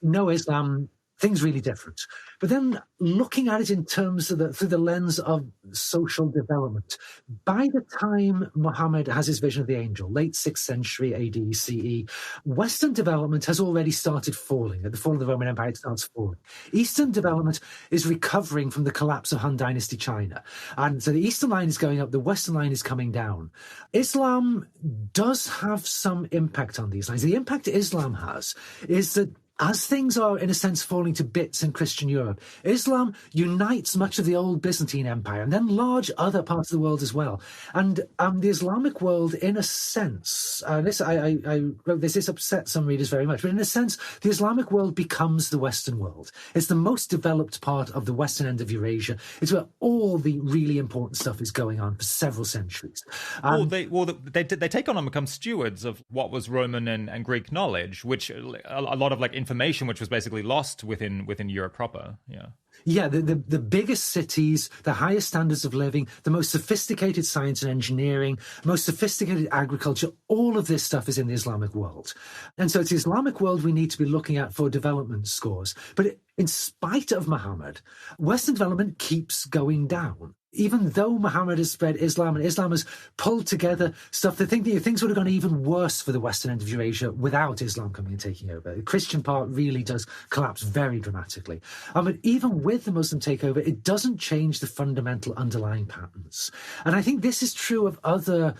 no Islam, things really different. But then looking at it in terms of through the lens of social development, by the time Muhammad has his vision of the angel, late 6th century AD, CE, Western development has already started falling. At the fall of the Roman Empire, it starts falling. Eastern development is recovering from the collapse of Han Dynasty China. And so the Eastern line is going up, the Western line is coming down. Islam does have some impact on these lines. The impact Islam has is that as things are, in a sense, falling to bits in Christian Europe, Islam unites much of the old Byzantine Empire and then large other parts of the world as well. And the Islamic world, in a sense, I wrote this upset some readers very much, but in a sense, the Islamic world becomes the Western world. It's the most developed part of the western end of Eurasia. It's where all the really important stuff is going on for several centuries. They take on and become stewards of what was Roman and Greek knowledge, which a lot of like information which was basically lost within Europe proper. Yeah, the biggest cities, the highest standards of living, the most sophisticated science and engineering, most sophisticated agriculture, all of this stuff is in the Islamic world. And so it's the Islamic world we need to be looking at for development scores. But in spite of Muhammad, Western development keeps going down. Even though Muhammad has spread Islam and Islam has pulled together stuff, things would have gone even worse for the western end of Eurasia without Islam coming and taking over. The Christian part really does collapse very dramatically. But even with the Muslim takeover, it doesn't change the fundamental underlying patterns. And I think this is true of other,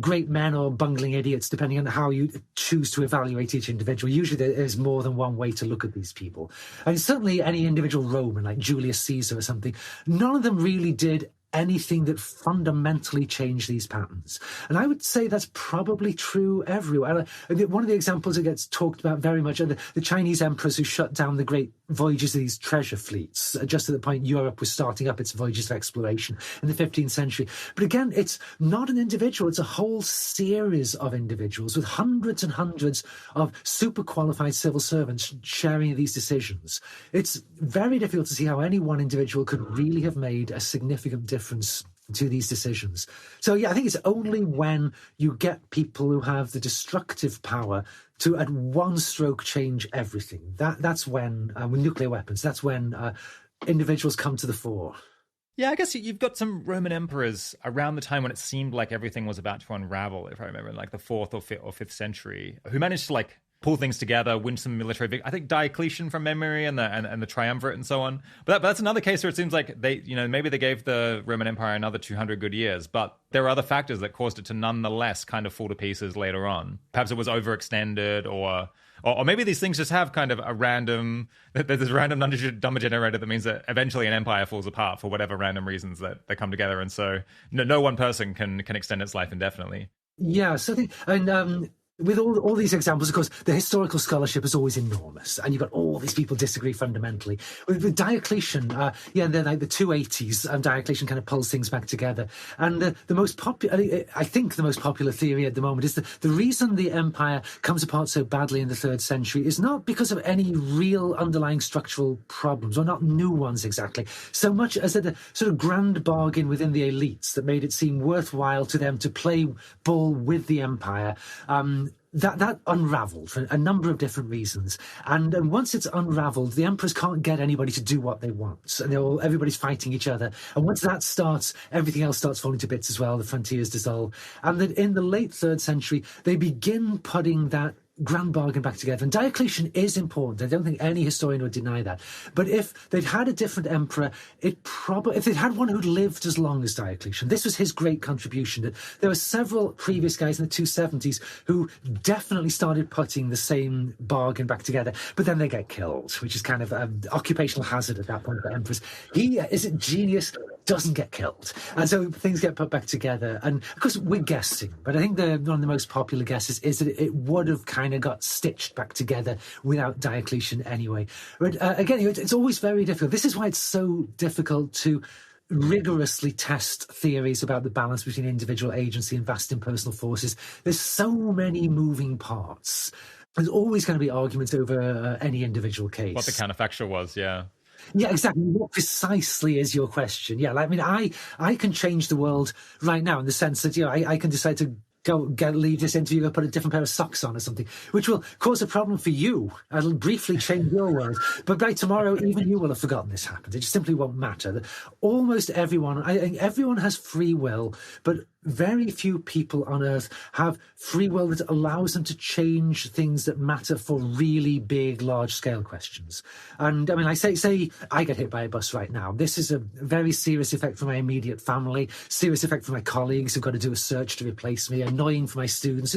great men or bungling idiots, depending on how you choose to evaluate each individual. Usually there is more than one way to look at these people. And certainly any individual Roman, like Julius Caesar or something, none of them really did anything that fundamentally changed these patterns. And I would say that's probably true everywhere. One of the examples that gets talked about very much are the Chinese emperors who shut down the great voyages of these treasure fleets, just at the point Europe was starting up its voyages of exploration in the 15th century. But again, it's not an individual, it's a whole series of individuals with hundreds and hundreds of super qualified civil servants sharing these decisions. It's very difficult to see how any one individual could really have made a significant difference to these decisions. So yeah, I think it's only when you get people who have the destructive power to at one stroke change everything. That's when, with nuclear weapons, that's when individuals come to the fore. Yeah, I guess you've got some Roman emperors around the time when it seemed like everything was about to unravel, if I remember, in like the 4th or 5th century, who managed to like pull things together, win some military victory. I think Diocletian from memory and the triumvirate and so on. But that's another case where it seems like maybe they gave the Roman Empire another 200 good years, but there are other factors that caused it to nonetheless kind of fall to pieces later on. Perhaps it was overextended or maybe these things just have kind of there's a random number generator that means that eventually an empire falls apart for whatever random reasons that they come together. And so no one person can extend its life indefinitely. Yeah, so with all these examples, of course, the historical scholarship is always enormous, and you've got all these people disagree fundamentally. With Diocletian, they're like the 280s, and Diocletian kind of pulls things back together. And the most popular, I think the most popular theory at the moment is the reason the empire comes apart so badly in the 3rd century is not because of any real underlying structural problems, or not new ones exactly, so much as a sort of grand bargain within the elites that made it seem worthwhile to them to play ball with the empire. That unraveled for a number of different reasons. And once it's unraveled, the emperors can't get anybody to do what they want. And everybody's fighting each other. And once that starts, everything else starts falling to bits as well. The frontiers dissolve. And then in the late 3rd century, they begin putting that grand bargain back together. And Diocletian is important. I don't think any historian would deny that. But if they'd had a different emperor, if they'd had one who'd lived as long as Diocletian, this was his great contribution. There were several previous guys in the 270s who definitely started putting the same bargain back together, but then they get killed, which is kind of an occupational hazard at that point for emperors. He is a genius, doesn't get killed. And so things get put back together. And of course, we're guessing, but I think one of the most popular guesses is that it would have kind of got stitched back together without Diocletian anyway. But again, it's always very difficult. This is why it's so difficult to rigorously test theories about the balance between individual agency and vast impersonal forces. There's so many moving parts. There's always going to be arguments over any individual case. What the counterfactual was, yeah. Yeah, exactly. What precisely is your question? Yeah, I mean, I can change the world right now in the sense that, I can decide to leave this interview and put a different pair of socks on or something, which will cause a problem for you. It'll briefly change your world. But by tomorrow, even you will have forgotten this happened. It just simply won't matter. Almost everyone, I think everyone has free will, but very few people on Earth have free will that allows them to change things that matter for really big, large-scale questions. And I mean, I say I get hit by a bus right now. This is a very serious effect for my immediate family, serious effect for my colleagues who've got to do a search to replace me, annoying for my students,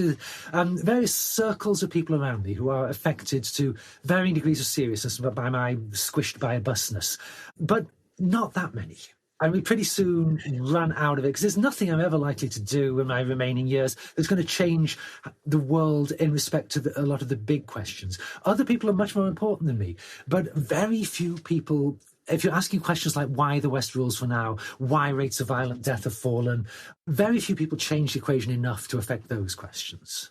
various circles of people around me who are affected to varying degrees of seriousness by my squished by a busness. But not that many. And we pretty soon run out of it because there's nothing I'm ever likely to do in my remaining years that's going to change the world in respect to a lot of the big questions. Other people are much more important than me, but very few people, if you're asking questions like why the West rules for now, why rates of violent death have fallen, very few people change the equation enough to affect those questions.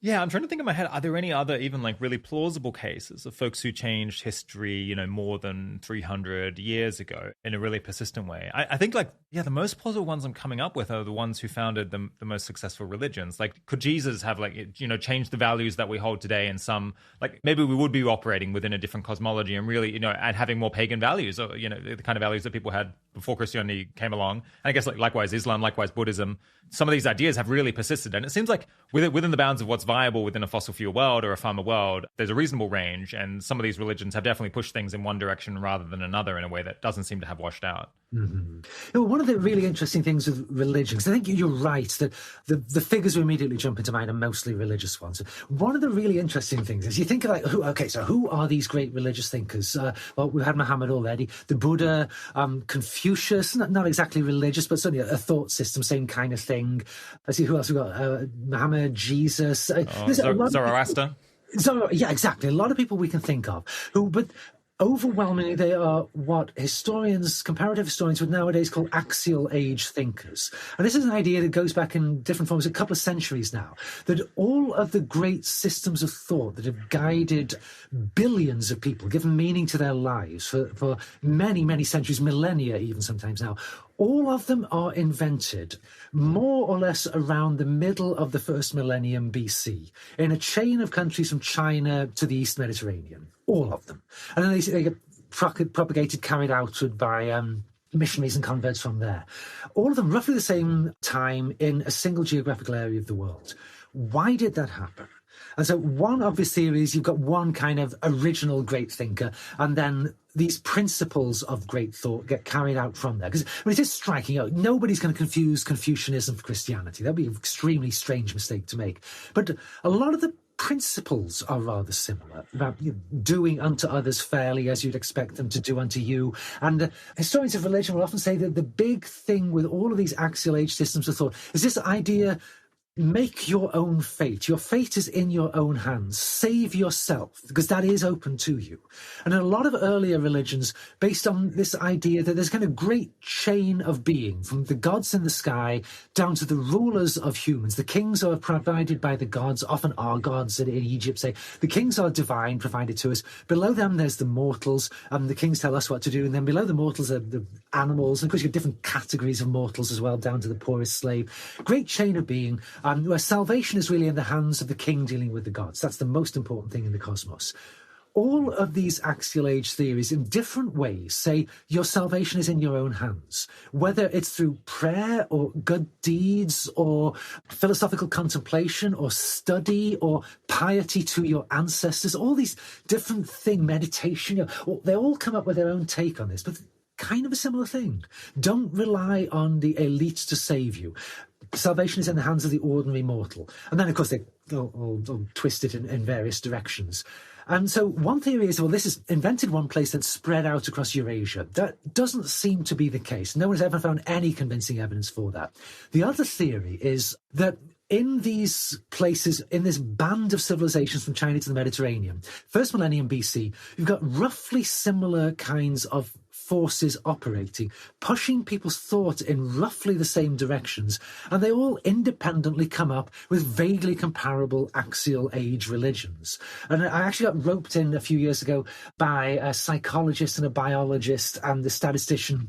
Yeah, I'm trying to think in my head, are there any other even like really plausible cases of folks who changed history, you know, more than 300 years ago in a really persistent way? I think like, yeah, the most plausible ones I'm coming up with are the ones who founded the most successful religions. Like, could Jesus have like, you know, changed the values that we hold today in some, like maybe we would be operating within a different cosmology and really, you know, and having more pagan values or, you know, the kind of values that people had before Christianity came along. And I guess like likewise Islam, likewise Buddhism, some of these ideas have really persisted. And it seems like within the bounds of what's viable within a fossil fuel world or a farmer world, there's a reasonable range. And some of these religions have definitely pushed things in one direction rather than another in a way that doesn't seem to have washed out. Mm-hmm. You know, one of the really interesting things with religion, because I think you're right that the figures who immediately jump into mind are mostly religious ones. One of the really interesting things is you think of like, who are these great religious thinkers? Well, we had Muhammad already, the Buddha, Confucius, not exactly religious, but certainly a thought system, same kind of thing. Let's see, who else we got? Muhammad, Jesus. Zoroaster. Yeah, exactly. A lot of people we can think of but overwhelmingly, they are what comparative historians would nowadays call axial age thinkers. And this is an idea that goes back in different forms a couple of centuries now, that all of the great systems of thought that have guided billions of people, given meaning to their lives for many, many centuries, millennia even sometimes now, all of them are invented more or less around the middle of the first millennium BC in a chain of countries from China to the East Mediterranean. All of them. And then they get propagated, carried outward by missionaries and converts from there. All of them roughly the same time in a single geographical area of the world. Why did that happen? And so one obvious theory is you've got one kind of original great thinker, and then these principles of great thought get carried out from there. Because it is striking out. Nobody's going to confuse Confucianism for Christianity. That'd be an extremely strange mistake to make. But a lot of the principles are rather similar about doing unto others fairly as you'd expect them to do unto you. And historians of religion will often say that the big thing with all of these axial age systems of thought is this idea: make your own fate. Your fate is in your own hands. Save yourself, because that is open to you. And in a lot of earlier religions, based on this idea that there's kind of great chain of being, from the gods in the sky down to the rulers of humans. The kings are provided by the gods, often our gods in Egypt say. The kings are divine, provided to us. Below them, there's the mortals, and the kings tell us what to do. And then below the mortals are the animals. And of course, you have different categories of mortals as well, down to the poorest slave. Great chain of being. Where salvation is really in the hands of the king dealing with the gods. That's the most important thing in the cosmos. All of these axial age theories in different ways say your salvation is in your own hands, whether it's through prayer or good deeds or philosophical contemplation or study or piety to your ancestors. All these different things, meditation, they all come up with their own take on this, but kind of a similar thing. Don't rely on the elite to save you. Salvation is in the hands of the ordinary mortal. And then, of course, they all twist it in various directions. And so one theory is, well, this is invented one place that's spread out across Eurasia. That doesn't seem to be the case. No one's ever found any convincing evidence for that. The other theory is that in these places, in this band of civilizations from China to the Mediterranean, first millennium BC, you've got roughly similar kinds of forces operating, pushing people's thought in roughly the same directions, and they all independently come up with vaguely comparable axial age religions. And I actually got roped in a few years ago by a psychologist and a biologist and the statistician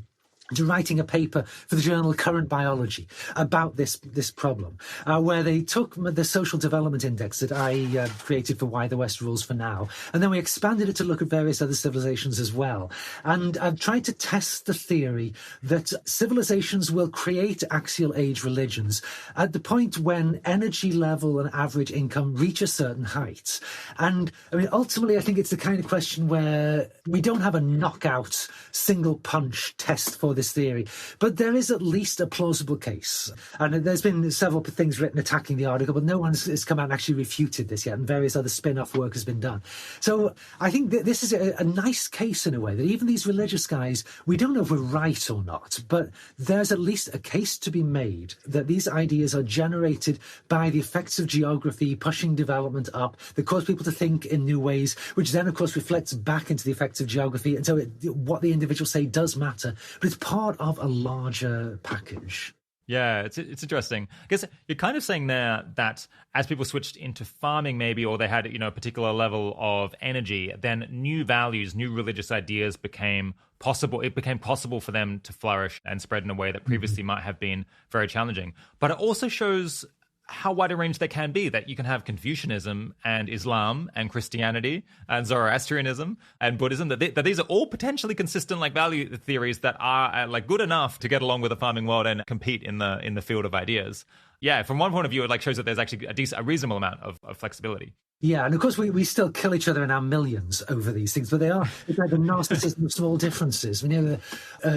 to writing a paper for the journal Current Biology about this problem, where they took the social development index that I created for Why the West Rules for Now, and then we expanded it to look at various other civilizations as well. And I've tried to test the theory that civilizations will create axial age religions at the point when energy level and average income reach a certain height. And I mean, ultimately, I think it's the kind of question where we don't have a knockout single punch test for this theory, but there is at least a plausible case. And there's been several things written attacking the article, but no one has come out and actually refuted this yet, and various other spin-off work has been done. So I think that this is a nice case in a way, that even these religious guys, we don't know if we're right or not, but there's at least a case to be made that these ideas are generated by the effects of geography pushing development up that cause people to think in new ways, which then of course reflects back into the effects of geography. And so what the individuals say does matter, but it's part of a larger package. Yeah, it's interesting. I guess you're kind of saying there that as people switched into farming maybe, or they had, a particular level of energy, then new values, new religious ideas became possible. It became possible for them to flourish and spread in a way that previously might have been very challenging. But it also shows how wide a range there can be, that you can have Confucianism and Islam and Christianity and Zoroastrianism and Buddhism, that these are all potentially consistent value theories that are good enough to get along with the farming world and compete in the field of ideas. Yeah, from one point of view, it shows that there's actually a reasonable amount of flexibility. Yeah, and of course we still kill each other in our millions over these things, but it's like the narcissism of small differences.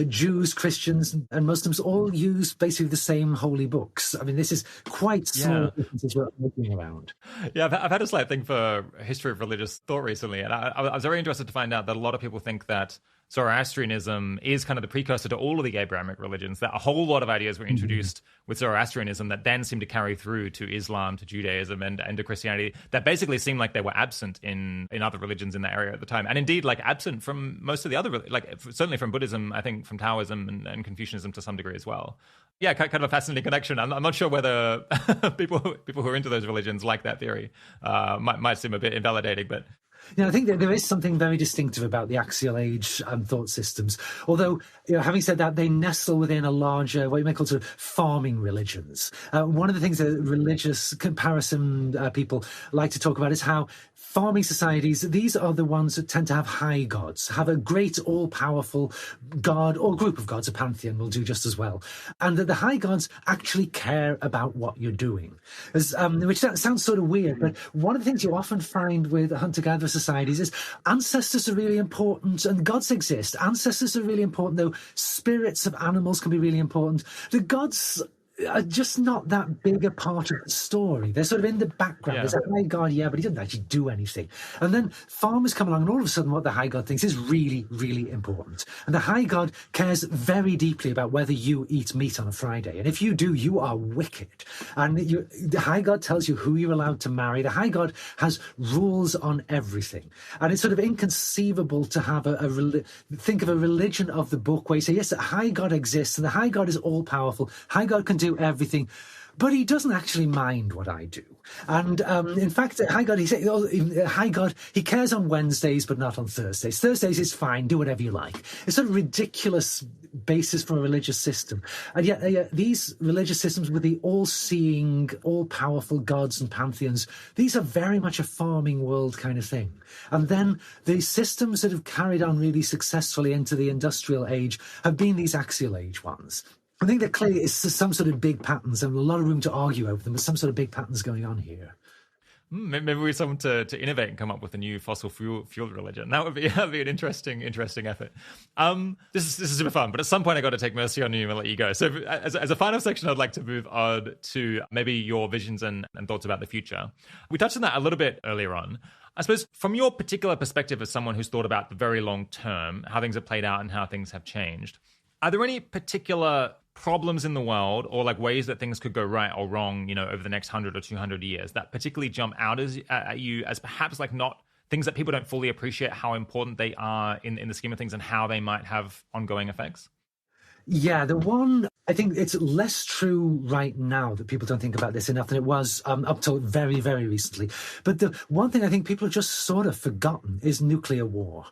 Jews, Christians, and Muslims all use basically the same holy books. I mean, this is quite small differences we're looking around. Yeah, I've had a slight thing for history of religious thought recently, and I was very interested to find out that a lot of people think that Zoroastrianism is kind of the precursor to all of the Abrahamic religions, that a whole lot of ideas were introduced with Zoroastrianism that then seemed to carry through to Islam, to Judaism, and to Christianity, that basically seemed like they were absent in other religions in that area at the time. And indeed, absent from most of the other, certainly from Buddhism, I think from Taoism and Confucianism to some degree as well. Yeah, kind of a fascinating connection. I'm not sure whether people who are into those religions like that theory. Might seem a bit invalidating, but... I think that there is something very distinctive about the axial age thought systems. Although, having said that, they nestle within a larger, what you might call sort of farming religions. One of the things that religious comparison people like to talk about is how farming societies, these are the ones that tend to have high gods, have a great all-powerful god or group of gods, a pantheon will do just as well. And that the high gods actually care about what you're doing. Which sounds sort of weird, but one of the things you often find with hunter-gatherer societies is ancestors are really important and gods exist. Ancestors are really important, though spirits of animals can be really important. The gods are just not that big a part of the story. They're sort of in the background. Yeah. There's a high god, but he doesn't actually do anything. And then farmers come along, and all of a sudden what the high god thinks is really, really important. And the high god cares very deeply about whether you eat meat on a Friday. And if you do, you are wicked. And the high god tells you who you're allowed to marry. The high god has rules on everything. And it's sort of inconceivable to have think of a religion of the book where you say, yes, the high god exists, and the high god is all-powerful. High god can do everything, but he doesn't actually mind what I do. And in fact, High God, he cares on Wednesdays, but not on Thursdays. Thursdays is fine, do whatever you like. It's sort of ridiculous basis for a religious system. And yet these religious systems with the all-seeing, all-powerful gods and pantheons, these are very much a farming world kind of thing. And then the systems that have carried on really successfully into the industrial age have been these axial age ones. I think that clearly is some sort of big patterns, and a lot of room to argue over them, but some sort of big patterns going on here. Maybe we're someone to innovate and come up with a new fossil fueled religion. That'd be an interesting effort. This is super fun, but at some point I got to take mercy on you and let you go. So as a final section, I'd like to move on to maybe your visions and thoughts about the future. We touched on that a little bit earlier on. I suppose from your particular perspective as someone who's thought about the very long term, how things have played out and how things have changed, are there any particular problems in the world or ways that things could go right or wrong, over the next 100 or 200 years that particularly jump out at you as perhaps not things that people don't fully appreciate how important they are in the scheme of things and how they might have ongoing effects? Yeah, the one I think it's less true right now that people don't think about this enough than it was up till very, very recently. But the one thing I think people have just sort of forgotten is nuclear war.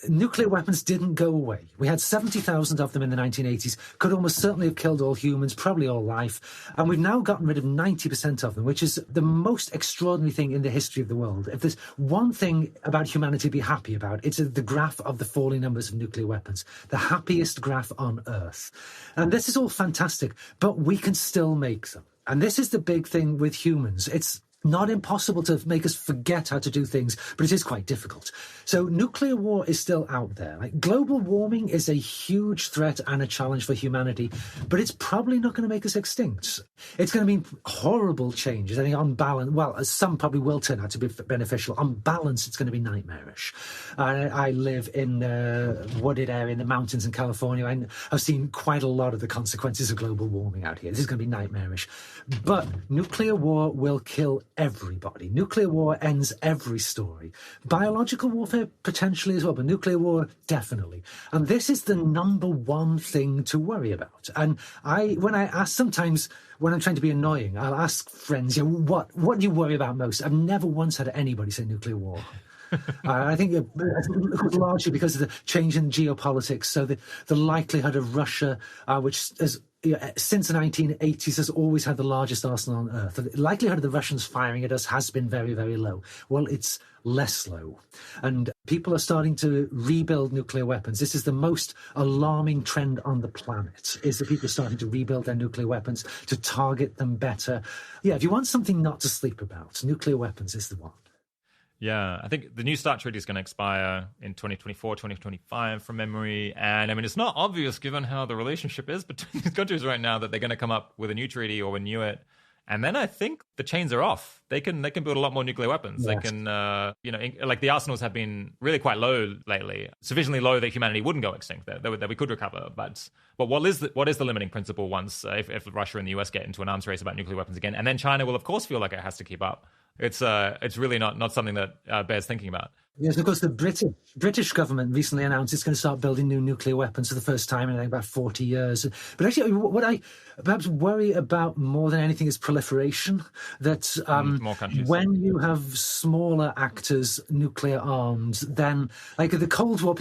Nuclear weapons didn't go away. We had 70,000 of them in the 1980s, could almost certainly have killed all humans, probably all life. And we've now gotten rid of 90% of them, which is the most extraordinary thing in the history of the world. If there's one thing about humanity to be happy about, it's the graph of the falling numbers of nuclear weapons, the happiest graph on Earth. And this is all fantastic, but we can still make them. And this is the big thing with humans. It's not impossible to make us forget how to do things, but it is quite difficult. So nuclear war is still out there. Like, global warming is a huge threat and a challenge for humanity, but it's probably not going to make us extinct. It's going to mean horrible changes. I think on balance, well, some probably will turn out to be beneficial. On balance, it's going to be nightmarish. I live in a wooded area in the mountains in California, and I've seen quite a lot of the consequences of global warming out here. This is going to be nightmarish. But nuclear war will kill everybody. Nuclear war ends every story. Biological warfare potentially as well, but nuclear war definitely. And this is the number one thing to worry about. And when I ask, sometimes when I'm trying to be annoying, I'll ask friends, what do you worry about most? I've never once had anybody say nuclear war. I think it was largely because of the change in geopolitics. So the likelihood of Russia, which has since the 1980s has always had the largest arsenal on Earth. The likelihood of the Russians firing at us has been very, very low. Well, it's less low. And people are starting to rebuild nuclear weapons. This is the most alarming trend on the planet, is that people are starting to rebuild their nuclear weapons to target them better. Yeah, if you want something not to sleep about, nuclear weapons is the one. Yeah, I think the New START treaty is going to expire in 2024, 2025 from memory. And I mean, it's not obvious given how the relationship is between these countries right now that they're going to come up with a new treaty or renew it. And then I think the chains are off. They can build a lot more nuclear weapons. Yes. They can, like the arsenals have been really quite low lately, sufficiently low that humanity wouldn't go extinct, that we could recover. But what is the limiting principle once if Russia and the US get into an arms race about nuclear weapons again? And then China will, of course, feel like it has to keep up. It's really not something that bears thinking about. Yes, of course, the British government recently announced it's going to start building new nuclear weapons for the first time in about 40 years. But actually, what I perhaps worry about more than anything is proliferation. That more countries. When you have smaller actors, nuclear armed, then like the Cold War,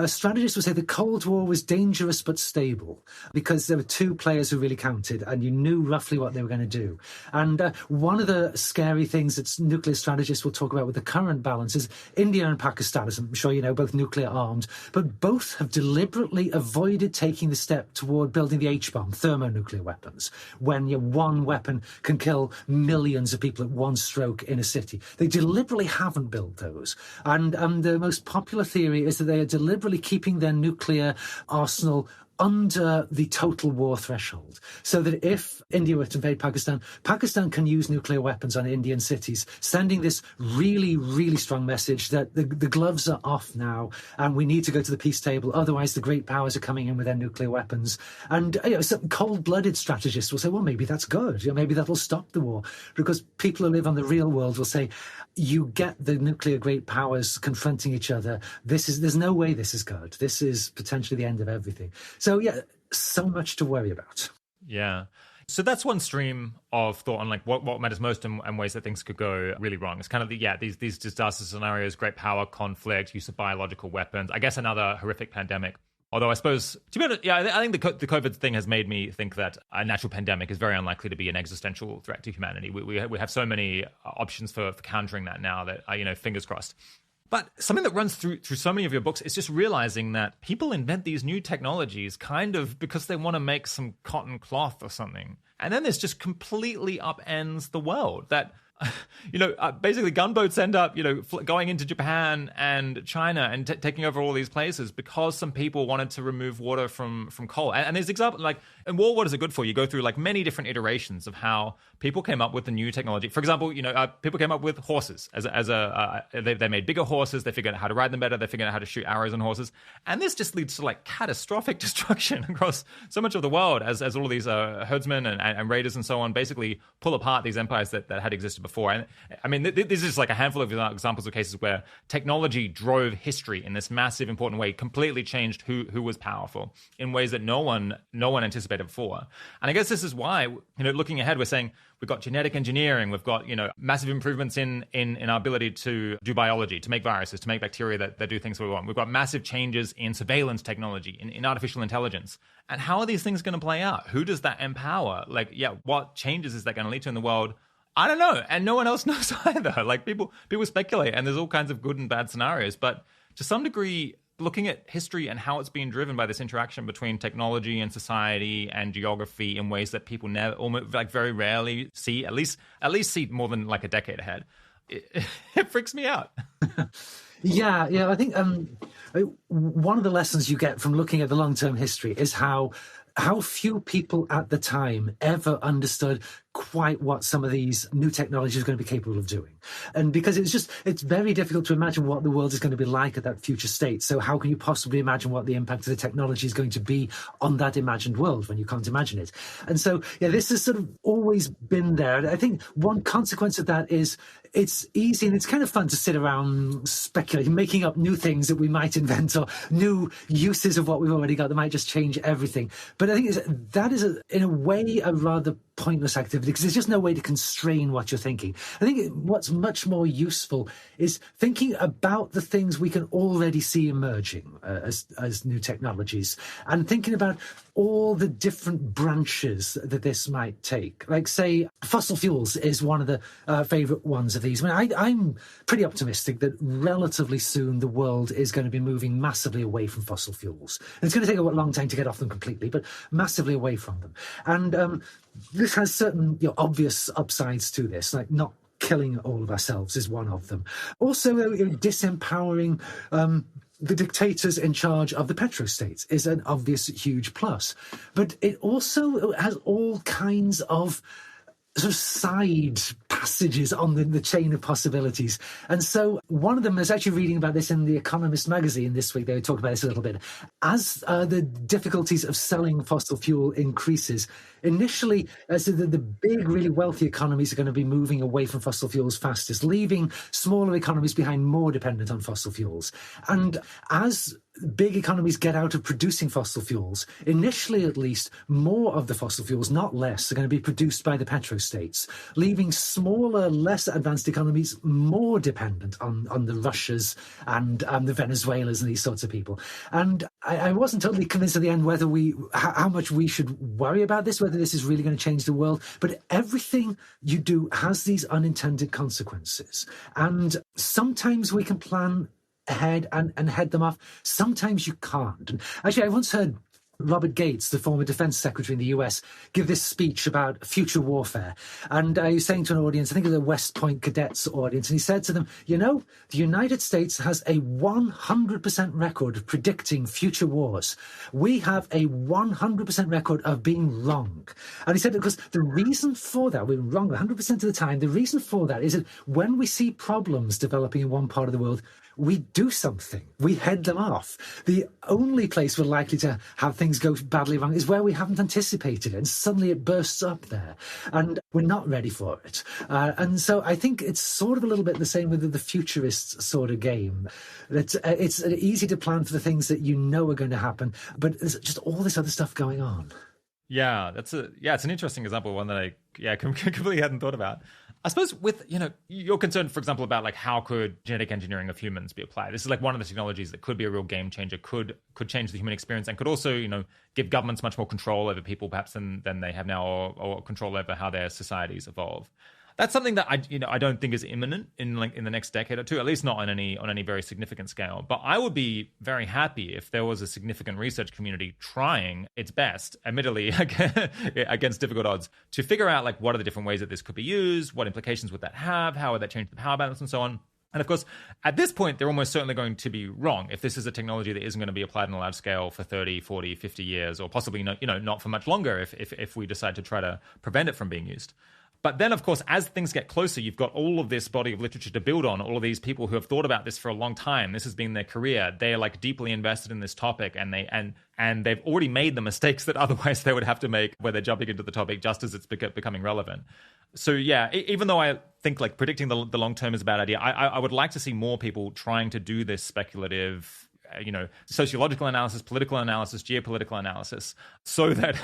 strategists would say the Cold War was dangerous but stable because there were two players who really counted and you knew roughly what they were going to do. And one of the scary things that nuclear strategists will talk about with the current balance is India and Pakistan, as I'm sure you know, both nuclear armed, but both have deliberately avoided taking the step toward building the H-bomb, thermonuclear weapons, when one weapon can kill millions of people at one stroke in a city. They deliberately haven't built those. And the most popular theory is that they are deliberately keeping their nuclear arsenal under the total war threshold, so that if India were to invade Pakistan, Pakistan can use nuclear weapons on Indian cities, sending this really, really strong message that the gloves are off now and we need to go to the peace table. Otherwise, the great powers are coming in with their nuclear weapons. And some cold-blooded strategists will say, well, maybe that's good. Maybe that'll stop the war. Because people who live on the real world will say, you get the nuclear great powers confronting each other. There's no way this is good. This is potentially the end of everything. So yeah, so much to worry about. Yeah. So that's one stream of thought on like what matters most and ways that things could go really wrong. It's kind of these disaster scenarios, great power, conflict, use of biological weapons. I guess another horrific pandemic. Although I suppose, to be honest, I think the COVID thing has made me think that a natural pandemic is very unlikely to be an existential threat to humanity. We have so many options for countering that now that, fingers crossed. But something that runs through so many of your books is just realizing that people invent these new technologies kind of because they want to make some cotton cloth or something. And then this just completely upends the world. That, basically gunboats end up, going into Japan and China and taking over all these places because some people wanted to remove water from coal. And there's examples like in war, what is it good for? You go through like many different iterations of how people came up with the new technology. For example, people came up with horses they made bigger horses. They figured out how to ride them better. They figured out how to shoot arrows on horses. And this just leads to like catastrophic destruction across so much of the world as all of these herdsmen and raiders and so on basically pull apart these empires that had existed before. before. And I mean, this is just like a handful of examples of cases where technology drove history in this massive, important way, completely changed who was powerful in ways that no one anticipated before. And I guess this is why, looking ahead, we're saying we've got genetic engineering, we've got, massive improvements in our ability to do biology, to make viruses, to make bacteria that do things we want. We've got massive changes in surveillance technology, in artificial intelligence. And how are these things going to play out? Who does that empower? What changes is that going to lead to in the world? I don't know. And no one else knows either. Like people speculate, and there's all kinds of good and bad scenarios. But to some degree, looking at history and how it's being driven by this interaction between technology and society and geography in ways that people never, almost very rarely see, at least see more than like a decade ahead, it freaks me out. Yeah. I think one of the lessons you get from looking at the long-term history is how few people at the time ever understood quite what some of these new technologies are going to be capable of doing. And because it's very difficult to imagine what the world is going to be like at that future state. So how can you possibly imagine what the impact of the technology is going to be on that imagined world when you can't imagine it? And so, this has sort of always been there. And I think one consequence of that is it's easy and it's kind of fun to sit around speculating, making up new things that we might invent or new uses of what we've already got that might just change everything. But I think that is, in a way, a rather pointless activity because there's just no way to constrain what you're thinking. I think what's much more useful is thinking about the things we can already see emerging as new technologies and thinking about all the different branches that this might take. Like, say, fossil fuels is one of the favorite ones of these. I mean, I'm pretty optimistic that relatively soon the world is going to be moving massively away from fossil fuels. And it's going to take a long time to get off them completely, but massively away from them. And this has certain obvious upsides to this, like not killing all of ourselves is one of them. Also, disempowering the dictators in charge of the petrostates is an obvious huge plus. But it also has all kinds of sort of side passages on the chain of possibilities. And so one of them is actually reading about this in The Economist magazine this week. They talk about this a little bit. As the difficulties of selling fossil fuel increases, initially, so the big, really wealthy economies are going to be moving away from fossil fuels fastest, leaving smaller economies behind more dependent on fossil fuels. And as big economies get out of producing fossil fuels, initially at least, more of the fossil fuels, not less, are going to be produced by the petrostates, leaving smaller, less advanced economies more dependent on the Russias and the Venezuelas and these sorts of people. And I wasn't totally convinced at the end whether how much we should worry about this, whether this is really going to change the world. But everything you do has these unintended consequences. And sometimes we can plan ahead and head them off. Sometimes you can't. And actually, I once heard Robert Gates, the former defense secretary in the US, give this speech about future warfare. And he was saying to an audience, I think it was a West Point cadets audience, and he said to them, the United States has a 100% record of predicting future wars. We have a 100% record of being wrong. And he said, because the reason for that, we're wrong 100% of the time, the reason for that is that when we see problems developing in one part of the world, we do something. We head them off. The only place we're likely to have things go badly wrong is where we haven't anticipated it, and suddenly it bursts up there, and we're not ready for it. And so I think it's sort of a little bit the same with the futurist sort of game. It's easy to plan for the things that you know are going to happen, but there's just all this other stuff going on. Yeah, it's an interesting example, one that I completely hadn't thought about. I suppose with, you're concerned, for example, about like how could genetic engineering of humans be applied? This is like one of the technologies that could be a real game changer, could change the human experience, and could also, give governments much more control over people perhaps than they have now, or control over how their societies evolve. That's something that I don't think is imminent in the next decade or two, at least not on any very significant scale. But I would be very happy if there was a significant research community trying its best, admittedly against difficult odds, to figure out like what are the different ways that this could be used, what implications would that have, how would that change the power balance, and so on. And of course, at this point, they're almost certainly going to be wrong if this is a technology that isn't going to be applied on a large scale for 30, 40, 50 years, or possibly not for much longer if we decide to try to prevent it from being used. But then, of course, as things get closer, you've got all of this body of literature to build on, all of these people who have thought about this for a long time. This has been their career. They're like deeply invested in this topic, and they've already made the mistakes that otherwise they would have to make where they're jumping into the topic just as it's becoming relevant. So yeah, even though I think like predicting the long term is a bad idea, I would like to see more people trying to do this speculative, sociological analysis, political analysis, geopolitical analysis, so that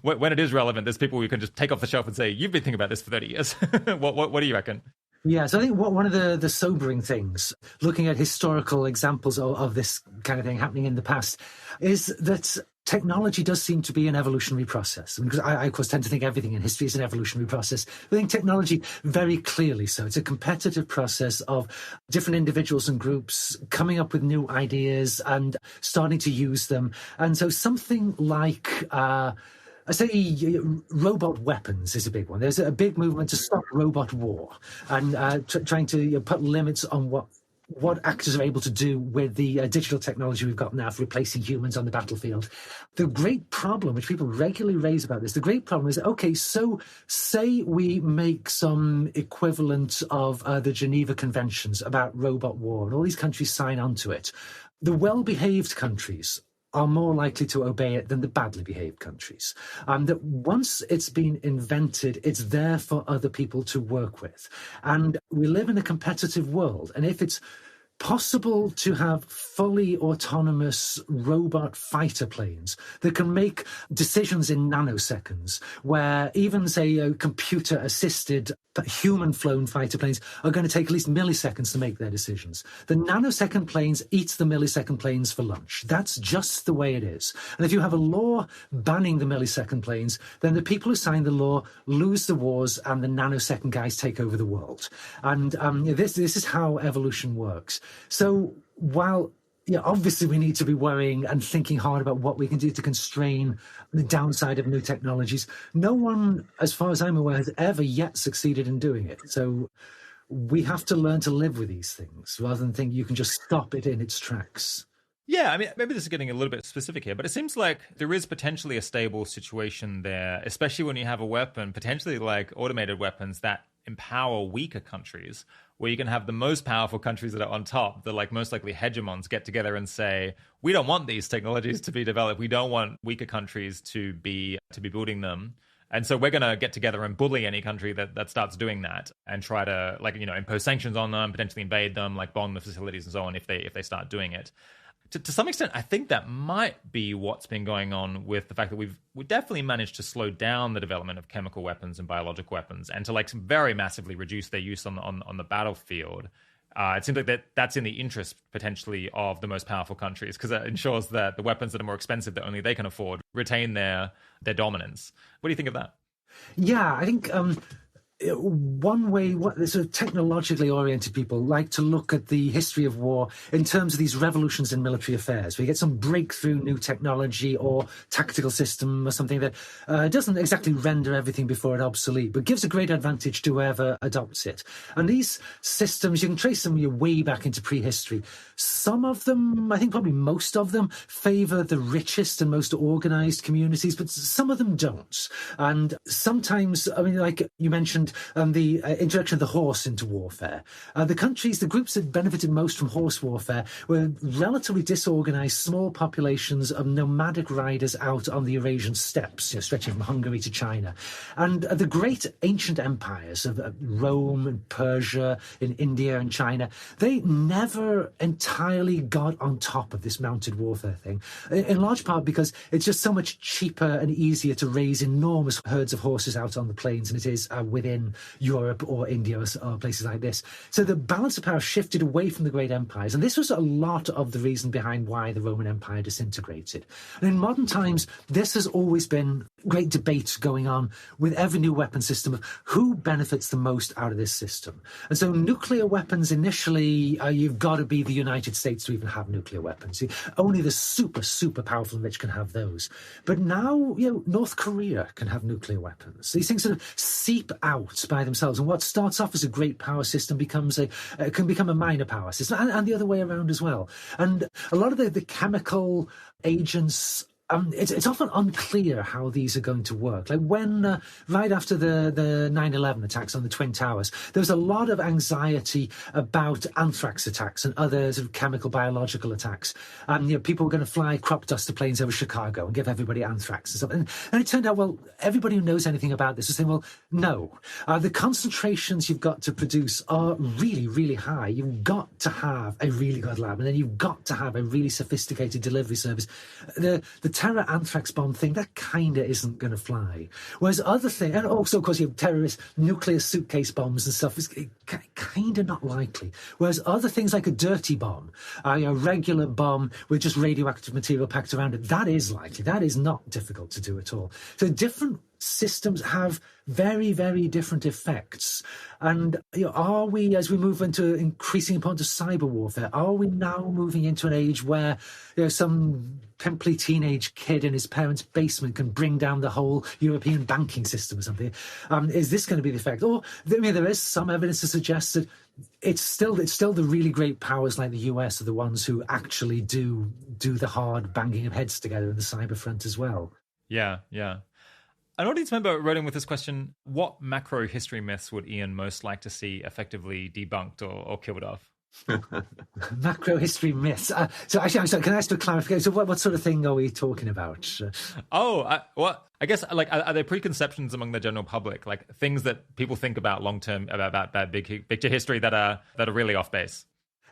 when it is relevant, there's people who can just take off the shelf and say, you've been thinking about this for 30 years. What do you reckon? Yeah, so I think one of the sobering things, looking at historical examples of this kind of thing happening in the past, is that technology does seem to be an evolutionary process. Because I, of course, tend to think everything in history is an evolutionary process. I think technology very clearly so. It's a competitive process of different individuals and groups coming up with new ideas and starting to use them. And so something like I say robot weapons is a big one. There's a big movement to stop robot war and trying to put limits on what actors are able to do with the digital technology we've got now for replacing humans on the battlefield. The great problem, which people regularly raise about this, the great problem is, okay, so say we make some equivalent of the Geneva Conventions about robot war, and all these countries sign on to it. The well-behaved countries are more likely to obey it than the badly behaved countries. That once it's been invented, it's there for other people to work with. And we live in a competitive world. And if it's possible to have fully autonomous robot fighter planes that can make decisions in nanoseconds, where even, say, computer-assisted human-flown fighter planes are going to take at least milliseconds to make their decisions. The nanosecond planes eat the millisecond planes for lunch. That's just the way it is. And if you have a law banning the millisecond planes, then the people who sign the law lose the wars and the nanosecond guys take over the world. And this is how evolution works. So while obviously we need to be worrying and thinking hard about what we can do to constrain the downside of new technologies, no one, as far as I'm aware, has ever yet succeeded in doing it. So we have to learn to live with these things rather than think you can just stop it in its tracks. Yeah, I mean, maybe this is getting a little bit specific here, but it seems like there is potentially a stable situation there, especially when you have a weapon, potentially like automated weapons that empower weaker countries, where you can have the most powerful countries that are on top, the like most likely hegemons, get together and say, we don't want these technologies to be developed. We don't want weaker countries to be building them. And so we're going to get together and bully any country that starts doing that and try to impose sanctions on them, potentially invade them, like bomb the facilities and so on if they start doing it. To some extent, I think that might be what's been going on with the fact that we've definitely managed to slow down the development of chemical weapons and biological weapons and to like very massively reduce their use on the battlefield. It seems like that's in the interest potentially of the most powerful countries because it ensures that the weapons that are more expensive that only they can afford retain their dominance. What do you think of that? Yeah, I think one way, sort of technologically oriented people like to look at the history of war in terms of these revolutions in military affairs. We get some breakthrough new technology or tactical system or something that doesn't exactly render everything before it obsolete, but gives a great advantage to whoever adopts it. And these systems, you can trace them way back into prehistory. Some of them, I think probably most of them, favor the richest and most organized communities, but some of them don't. And sometimes, I mean, like you mentioned, the introduction of the horse into warfare. The groups that benefited most from horse warfare were relatively disorganized, small populations of nomadic riders out on the Eurasian steppes, stretching from Hungary to China. And the great ancient empires of Rome and Persia, in India and China, they never entirely got on top of this mounted warfare thing, in large part because it's just so much cheaper and easier to raise enormous herds of horses out on the plains than it is within Europe or India or places like this. So the balance of power shifted away from the great empires. And this was a lot of the reason behind why the Roman Empire disintegrated. And in modern times, this has always been great debate going on with every new weapon system of who benefits the most out of this system. And so nuclear weapons, initially, you've got to be the United States to even have nuclear weapons. Only the super, super powerful and rich can have those. But now, North Korea can have nuclear weapons. These things sort of seep out by themselves, and what starts off as a great power system can become a minor power system, and the other way around as well. And a lot of the chemical agents it's often unclear how these are going to work. Like when, right after the 9/11 attacks on the Twin Towers, there was a lot of anxiety about anthrax attacks and other sort of chemical, biological attacks. People were going to fly crop duster planes over Chicago and give everybody anthrax and stuff. And it turned out, well, everybody who knows anything about this is saying, well, no. The concentrations you've got to produce are really, really high. You've got to have a really good lab, and then you've got to have a really sophisticated delivery service. The terror anthrax bomb thing, that kind of isn't going to fly. Whereas other things, and also, of course, you have terrorist nuclear suitcase bombs and stuff, is kind of not likely. Whereas other things like a dirty bomb, a regular bomb with just radioactive material packed around it, that is likely. That is not difficult to do at all. So different systems have very, very different effects. And are we, as we move into increasing importance of cyber warfare, are we now moving into an age where some pimply teenage kid in his parents' basement can bring down the whole European banking system or something? Is this going to be the effect? Or, there is some evidence to suggest that it's still the really great powers like the US are the ones who actually do the hard banging of heads together in the cyber front as well. Yeah. An audience member wrote in with this question: what macro history myths would Ian most like to see effectively debunked or killed off? Macro history myths. So actually, I'm sorry, can I ask for clarification? So what sort of thing are we talking about? I guess, like, are there preconceptions among the general public, like things that people think about long term about that big picture history that are really off base?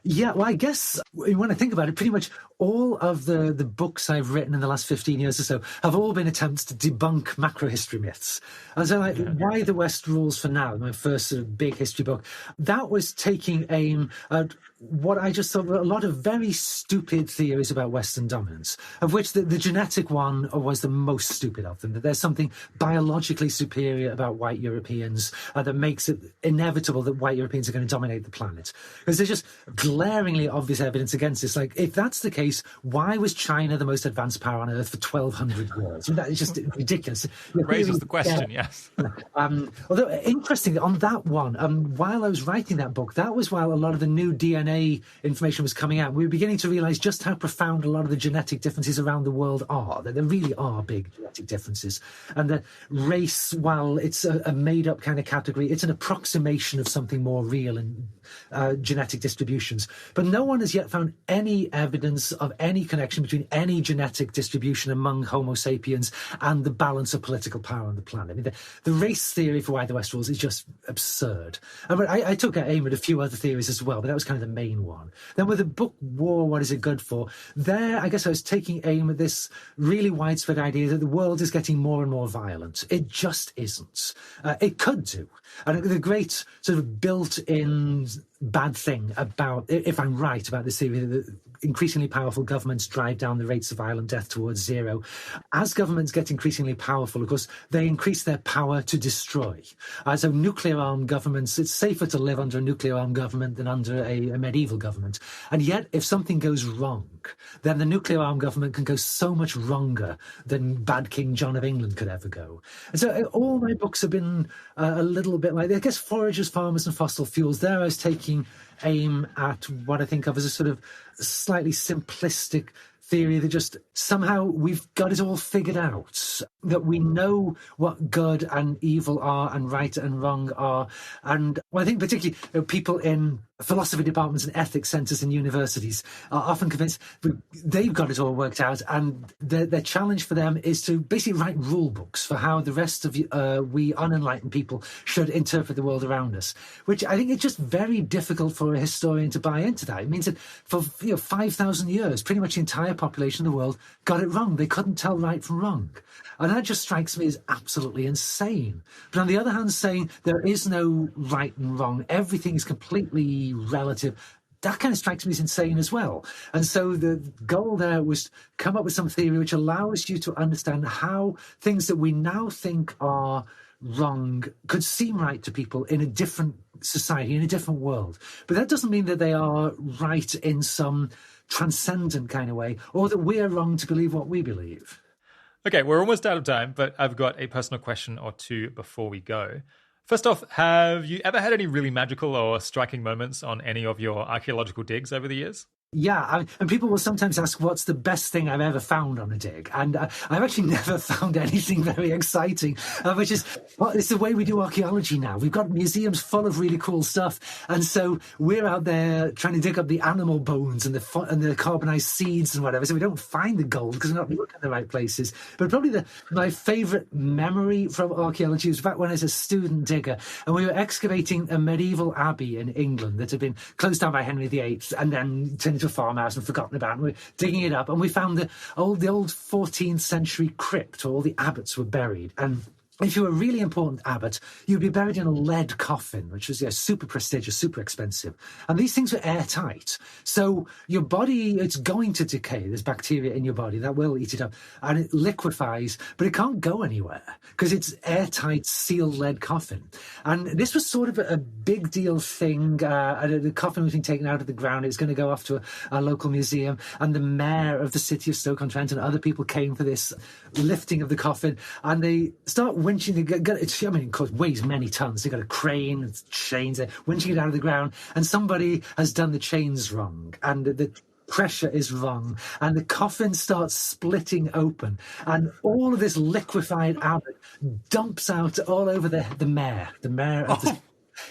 Yeah, well, I guess when I think about it, pretty much all of the books I've written in the last 15 years or so have all been attempts to debunk macro history myths. And so, Why the West Rules for Now, my first sort of big history book, that was taking aim at what I just thought were a lot of very stupid theories about Western dominance, of which the genetic one was the most stupid of them, that there's something biologically superior about white Europeans that makes it inevitable that white Europeans are going to dominate the planet. Because there's just glaringly obvious evidence against this. Like, if that's the case, why was China the most advanced power on Earth for 1,200 years? That is just ridiculous. It raises the question, yes. Although, interestingly, on that one, while I was writing that book, that was while a lot of the new DNA information was coming out. We were beginning to realize just how profound a lot of the genetic differences around the world are, that there really are big genetic differences. And that race, while it's a made-up kind of category, it's an approximation of something more real in genetic distributions. But no one has yet found any evidence of any connection between any genetic distribution among Homo sapiens and the balance of political power on the planet. I mean, the race theory for Why the West Rules is just absurd. I took aim at a few other theories as well, but that was kind of the main one. Then with the book War, What Is It Good For? There, I guess I was taking aim at this really widespread idea that the world is getting more and more violent. It just isn't. It could do. And the great sort of built-in bad thing about, if I'm right about this theory, that increasingly powerful governments drive down the rates of violent death towards zero. As governments get increasingly powerful, of course, they increase their power to destroy. So nuclear-armed governments, it's safer to live under a nuclear-armed government than under a medieval government. And yet, if something goes wrong, then the nuclear-armed government can go so much wronger than bad King John of England could ever go. And so all my books have been a little bit like, I guess, Foragers, Farmers and Fossil Fuels. There I was taking aim at what I think of as a sort of slightly simplistic theory that just somehow we've got it all figured out, that we know what good and evil are and right and wrong are. And I think particularly people in philosophy departments and ethics centres in universities are often convinced that they've got it all worked out, and their challenge for them is to basically write rule books for how the rest of we unenlightened people should interpret the world around us, which I think is just very difficult for a historian to buy into that. It means that for 5,000 years, pretty much the entire population of the world got it wrong. They couldn't tell right from wrong. And that just strikes me as absolutely insane. But on the other hand, saying there is no right and wrong, everything is completely relative, that kind of strikes me as insane as well. And so the goal there was come up with some theory which allows you to understand how things that we now think are wrong could seem right to people in a different society, in a different world. But that doesn't mean that they are right in some transcendent kind of way, or that we're wrong to believe what we believe. Okay, we're almost out of time, but I've got a personal question or two before we go. First off, have you ever had any really magical or striking moments on any of your archaeological digs over the years? Yeah, and people will sometimes ask, what's the best thing I've ever found on a dig? And I've actually never found anything very exciting, which is, well, it's the way we do archaeology now. We've got museums full of really cool stuff. And so we're out there trying to dig up the animal bones and the carbonized seeds and whatever. So we don't find the gold because we're not looking in the right places. But probably my favorite memory from archaeology was back when I was a student digger and we were excavating a medieval abbey in England that had been closed down by Henry VIII and then turned into a farmhouse and forgotten about, and we're digging it up and we found the old 14th century crypt where all the abbots were buried. And if you were a really important abbot, you'd be buried in a lead coffin, which was super prestigious, super expensive. And these things were airtight. So your body, it's going to decay. There's bacteria in your body that will eat it up. And it liquefies, but it can't go anywhere because it's airtight, sealed lead coffin. And this was sort of a big deal thing. The coffin was being taken out of the ground. It was going to go off to a local museum. And the mayor of the city of Stoke-on-Trent and other people came for this lifting of the coffin. And they start winching it. I mean, of course, weighs many tons. They've got a crane and chains. They're winching it out of the ground, and somebody has done the chains wrong, and the pressure is wrong, and the coffin starts splitting open, and all of this liquefied abbot dumps out all over the mayor. The mayor. Of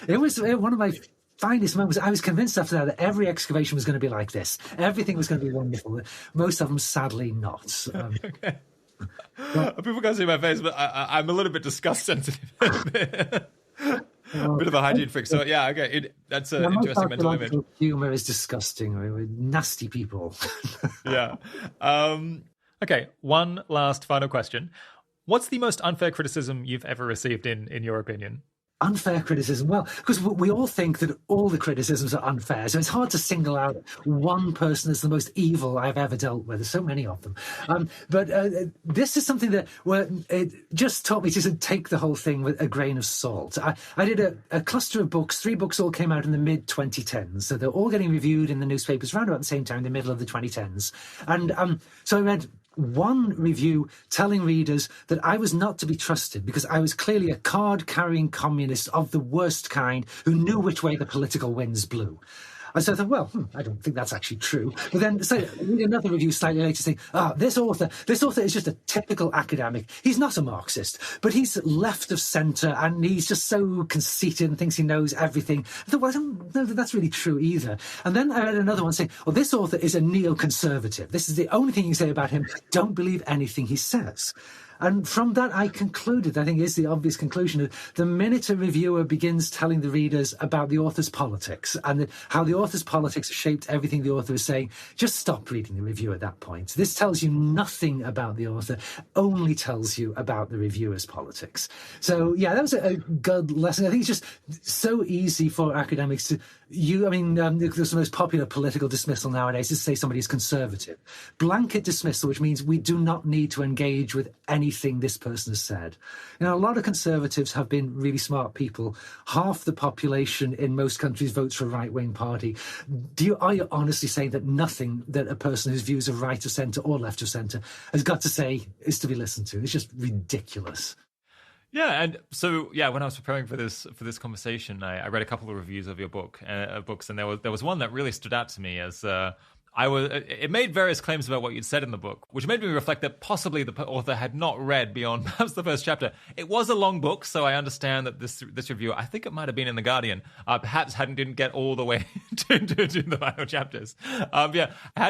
it was one of my finest moments. I was convinced after that every excavation was going to be like this. Everything was going to be wonderful. Most of them, sadly, not. Okay. People can't see my face, but I'm a little bit disgust sensitive. A bit of a hygiene freak. So yeah, okay, that's an interesting mental image. Humor is disgusting. We're nasty people. Yeah. Okay, one last final question. What's the most unfair criticism you've ever received in your opinion? Unfair criticism. Well, because we all think that all the criticisms are unfair, so it's hard to single out one person as the most evil I've ever dealt with. There's so many of them. But this is something that it just taught me to take the whole thing with a grain of salt. I did a cluster of books. 3 books all came out in the mid-2010s, so they're all getting reviewed in the newspapers around about the same time, the middle of the 2010s. And so I read one review telling readers that I was not to be trusted because I was clearly a card-carrying communist of the worst kind who knew which way the political winds blew. And so I thought, well, I don't think that's actually true. But then read another review slightly later saying, this author is just a typical academic. He's not a Marxist, but he's left of centre and he's just so conceited and thinks he knows everything. I thought, well, I don't know that that's really true either. And then I read another one saying, well, this author is a neoconservative. This is the only thing you say about him. Don't believe anything he says. And from that, I concluded, I think is the obvious conclusion, that the minute a reviewer begins telling the readers about the author's politics and how the author's politics shaped everything the author is saying, just stop reading the review at that point. This tells you nothing about the author, only tells you about the reviewer's politics. So, yeah, that was a good lesson. I think it's just so easy for academics to the most popular political dismissal nowadays is to say somebody's conservative. Blanket dismissal, which means we do not need to engage with anything this person has said. You know, a lot of conservatives have been really smart people. Half the population in most countries votes for a right-wing party. Are you honestly saying that nothing that a person whose views are right of centre or left of centre has got to say is to be listened to? It's just ridiculous. Yeah, and so when I was preparing for this conversation, I read a couple of reviews of your books, and there was one that really stood out to me as it made various claims about what you'd said in the book, which made me reflect that possibly the author had not read beyond perhaps the first chapter. It was a long book, so I understand that this reviewer, I think it might have been in The Guardian, perhaps didn't get all the way to the final chapters. How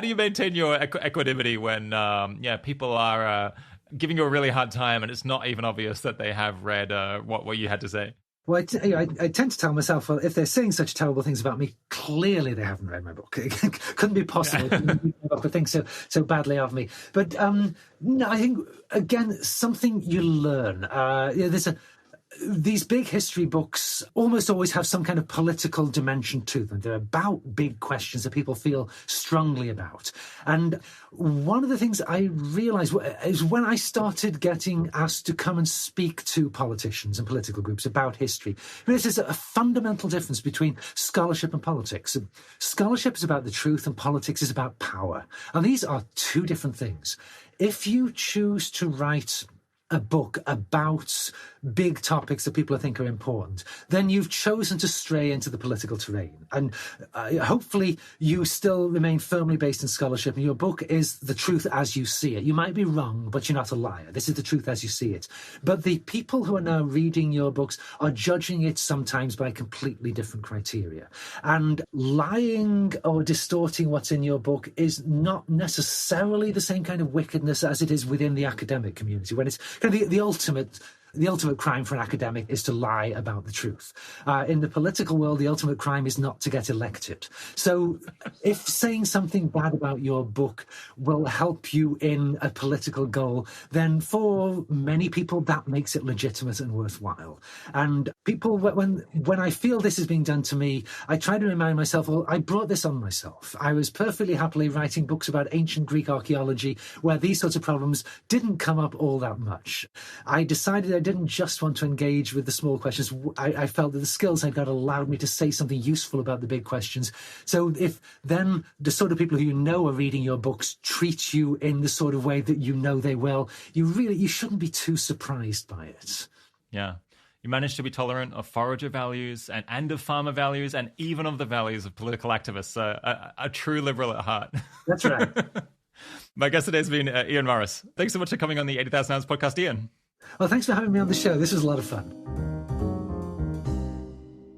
do you maintain your equanimity when people are giving you a really hard time and it's not even obvious that they have read what you had to say? Well, I tend to tell myself, well, if they're saying such terrible things about me, clearly they haven't read my book. It couldn't be possible to think so badly of me. But no, I think, again, something you learn. These big history books almost always have some kind of political dimension to them. They're about big questions that people feel strongly about. And one of the things I realized is when I started getting asked to come and speak to politicians and political groups about history, there's a fundamental difference between scholarship and politics. Scholarship is about the truth and politics is about power. And these are two different things. If you choose to write a book about big topics that people think are important, then you've chosen to stray into the political terrain. And hopefully you still remain firmly based in scholarship, and your book is the truth as you see it. You might be wrong, but you're not a liar. This is the truth as you see it. But the people who are now reading your books are judging it sometimes by completely different criteria. And lying or distorting what's in your book is not necessarily the same kind of wickedness as it is within the academic community, when it's kind of the ultimate crime for an academic is to lie about the truth. In the political world, the ultimate crime is not to get elected. So if saying something bad about your book will help you in a political goal, then for many people, that makes it legitimate and worthwhile. And people, when I feel this is being done to me, I try to remind myself, well, I brought this on myself. I was perfectly happily writing books about ancient Greek archaeology where these sorts of problems didn't come up all that much. I decided I didn't just want to engage with the small questions. I felt that the skills I got allowed me to say something useful about the big questions. So if then the sort of people who you know are reading your books treat you in the sort of way that you know they will, you shouldn't be too surprised by it. Yeah. You managed to be tolerant of forager values and of farmer values and even of the values of political activists. A true liberal at heart. That's right. My guest today has been Ian Morris. Thanks so much for coming on the 80,000 Hours podcast, Ian. Well, thanks for having me on the show. This was a lot of fun.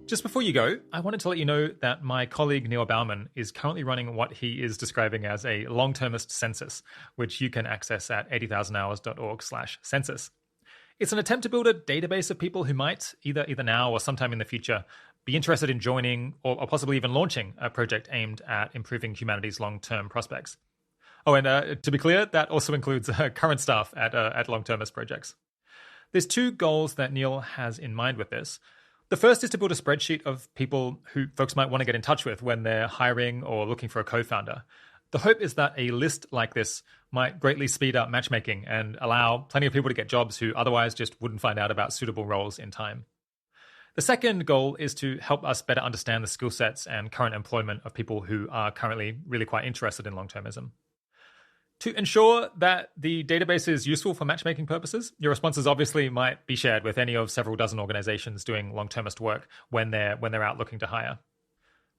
Just before you go, I wanted to let you know that my colleague Neil Bauman is currently running what he is describing as a long-termist census, which you can access at 80,000hours.org/census. It's an attempt to build a database of people who might, either now or sometime in the future, be interested in joining or possibly even launching a project aimed at improving humanity's long-term prospects. Oh, and to be clear, that also includes current staff at long-termist projects. There's two goals that Neil has in mind with this. The first is to build a spreadsheet of people who folks might want to get in touch with when they're hiring or looking for a co-founder. The hope is that a list like this might greatly speed up matchmaking and allow plenty of people to get jobs who otherwise just wouldn't find out about suitable roles in time. The second goal is to help us better understand the skill sets and current employment of people who are currently really quite interested in long-termism. To ensure that the database is useful for matchmaking purposes, your responses obviously might be shared with any of several dozen organizations doing long-termist work when they're out looking to hire.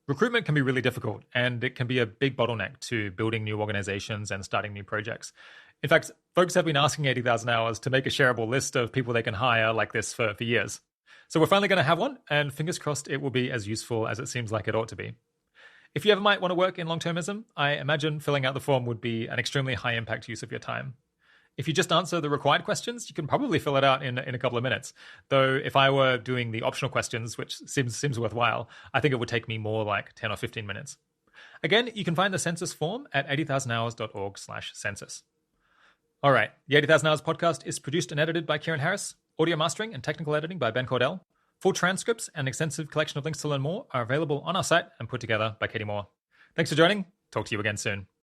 Recruitment can be really difficult, and it can be a big bottleneck to building new organizations and starting new projects. In fact, folks have been asking 80,000 Hours to make a shareable list of people they can hire like this for years. So we're finally going to have one, and fingers crossed it will be as useful as it seems like it ought to be. If you ever might want to work in long-termism, I imagine filling out the form would be an extremely high-impact use of your time. If you just answer the required questions, you can probably fill it out in a couple of minutes. Though if I were doing the optional questions, which seems worthwhile, I think it would take me more like 10 or 15 minutes. Again, you can find the census form at 80,000hours.org/census. All right, the 80,000 Hours podcast is produced and edited by Kieran Harris, audio mastering and technical editing by Ben Cordell. Full transcripts and an extensive collection of links to learn more are available on our site and put together by Katie Moore. Thanks for joining. Talk to you again soon.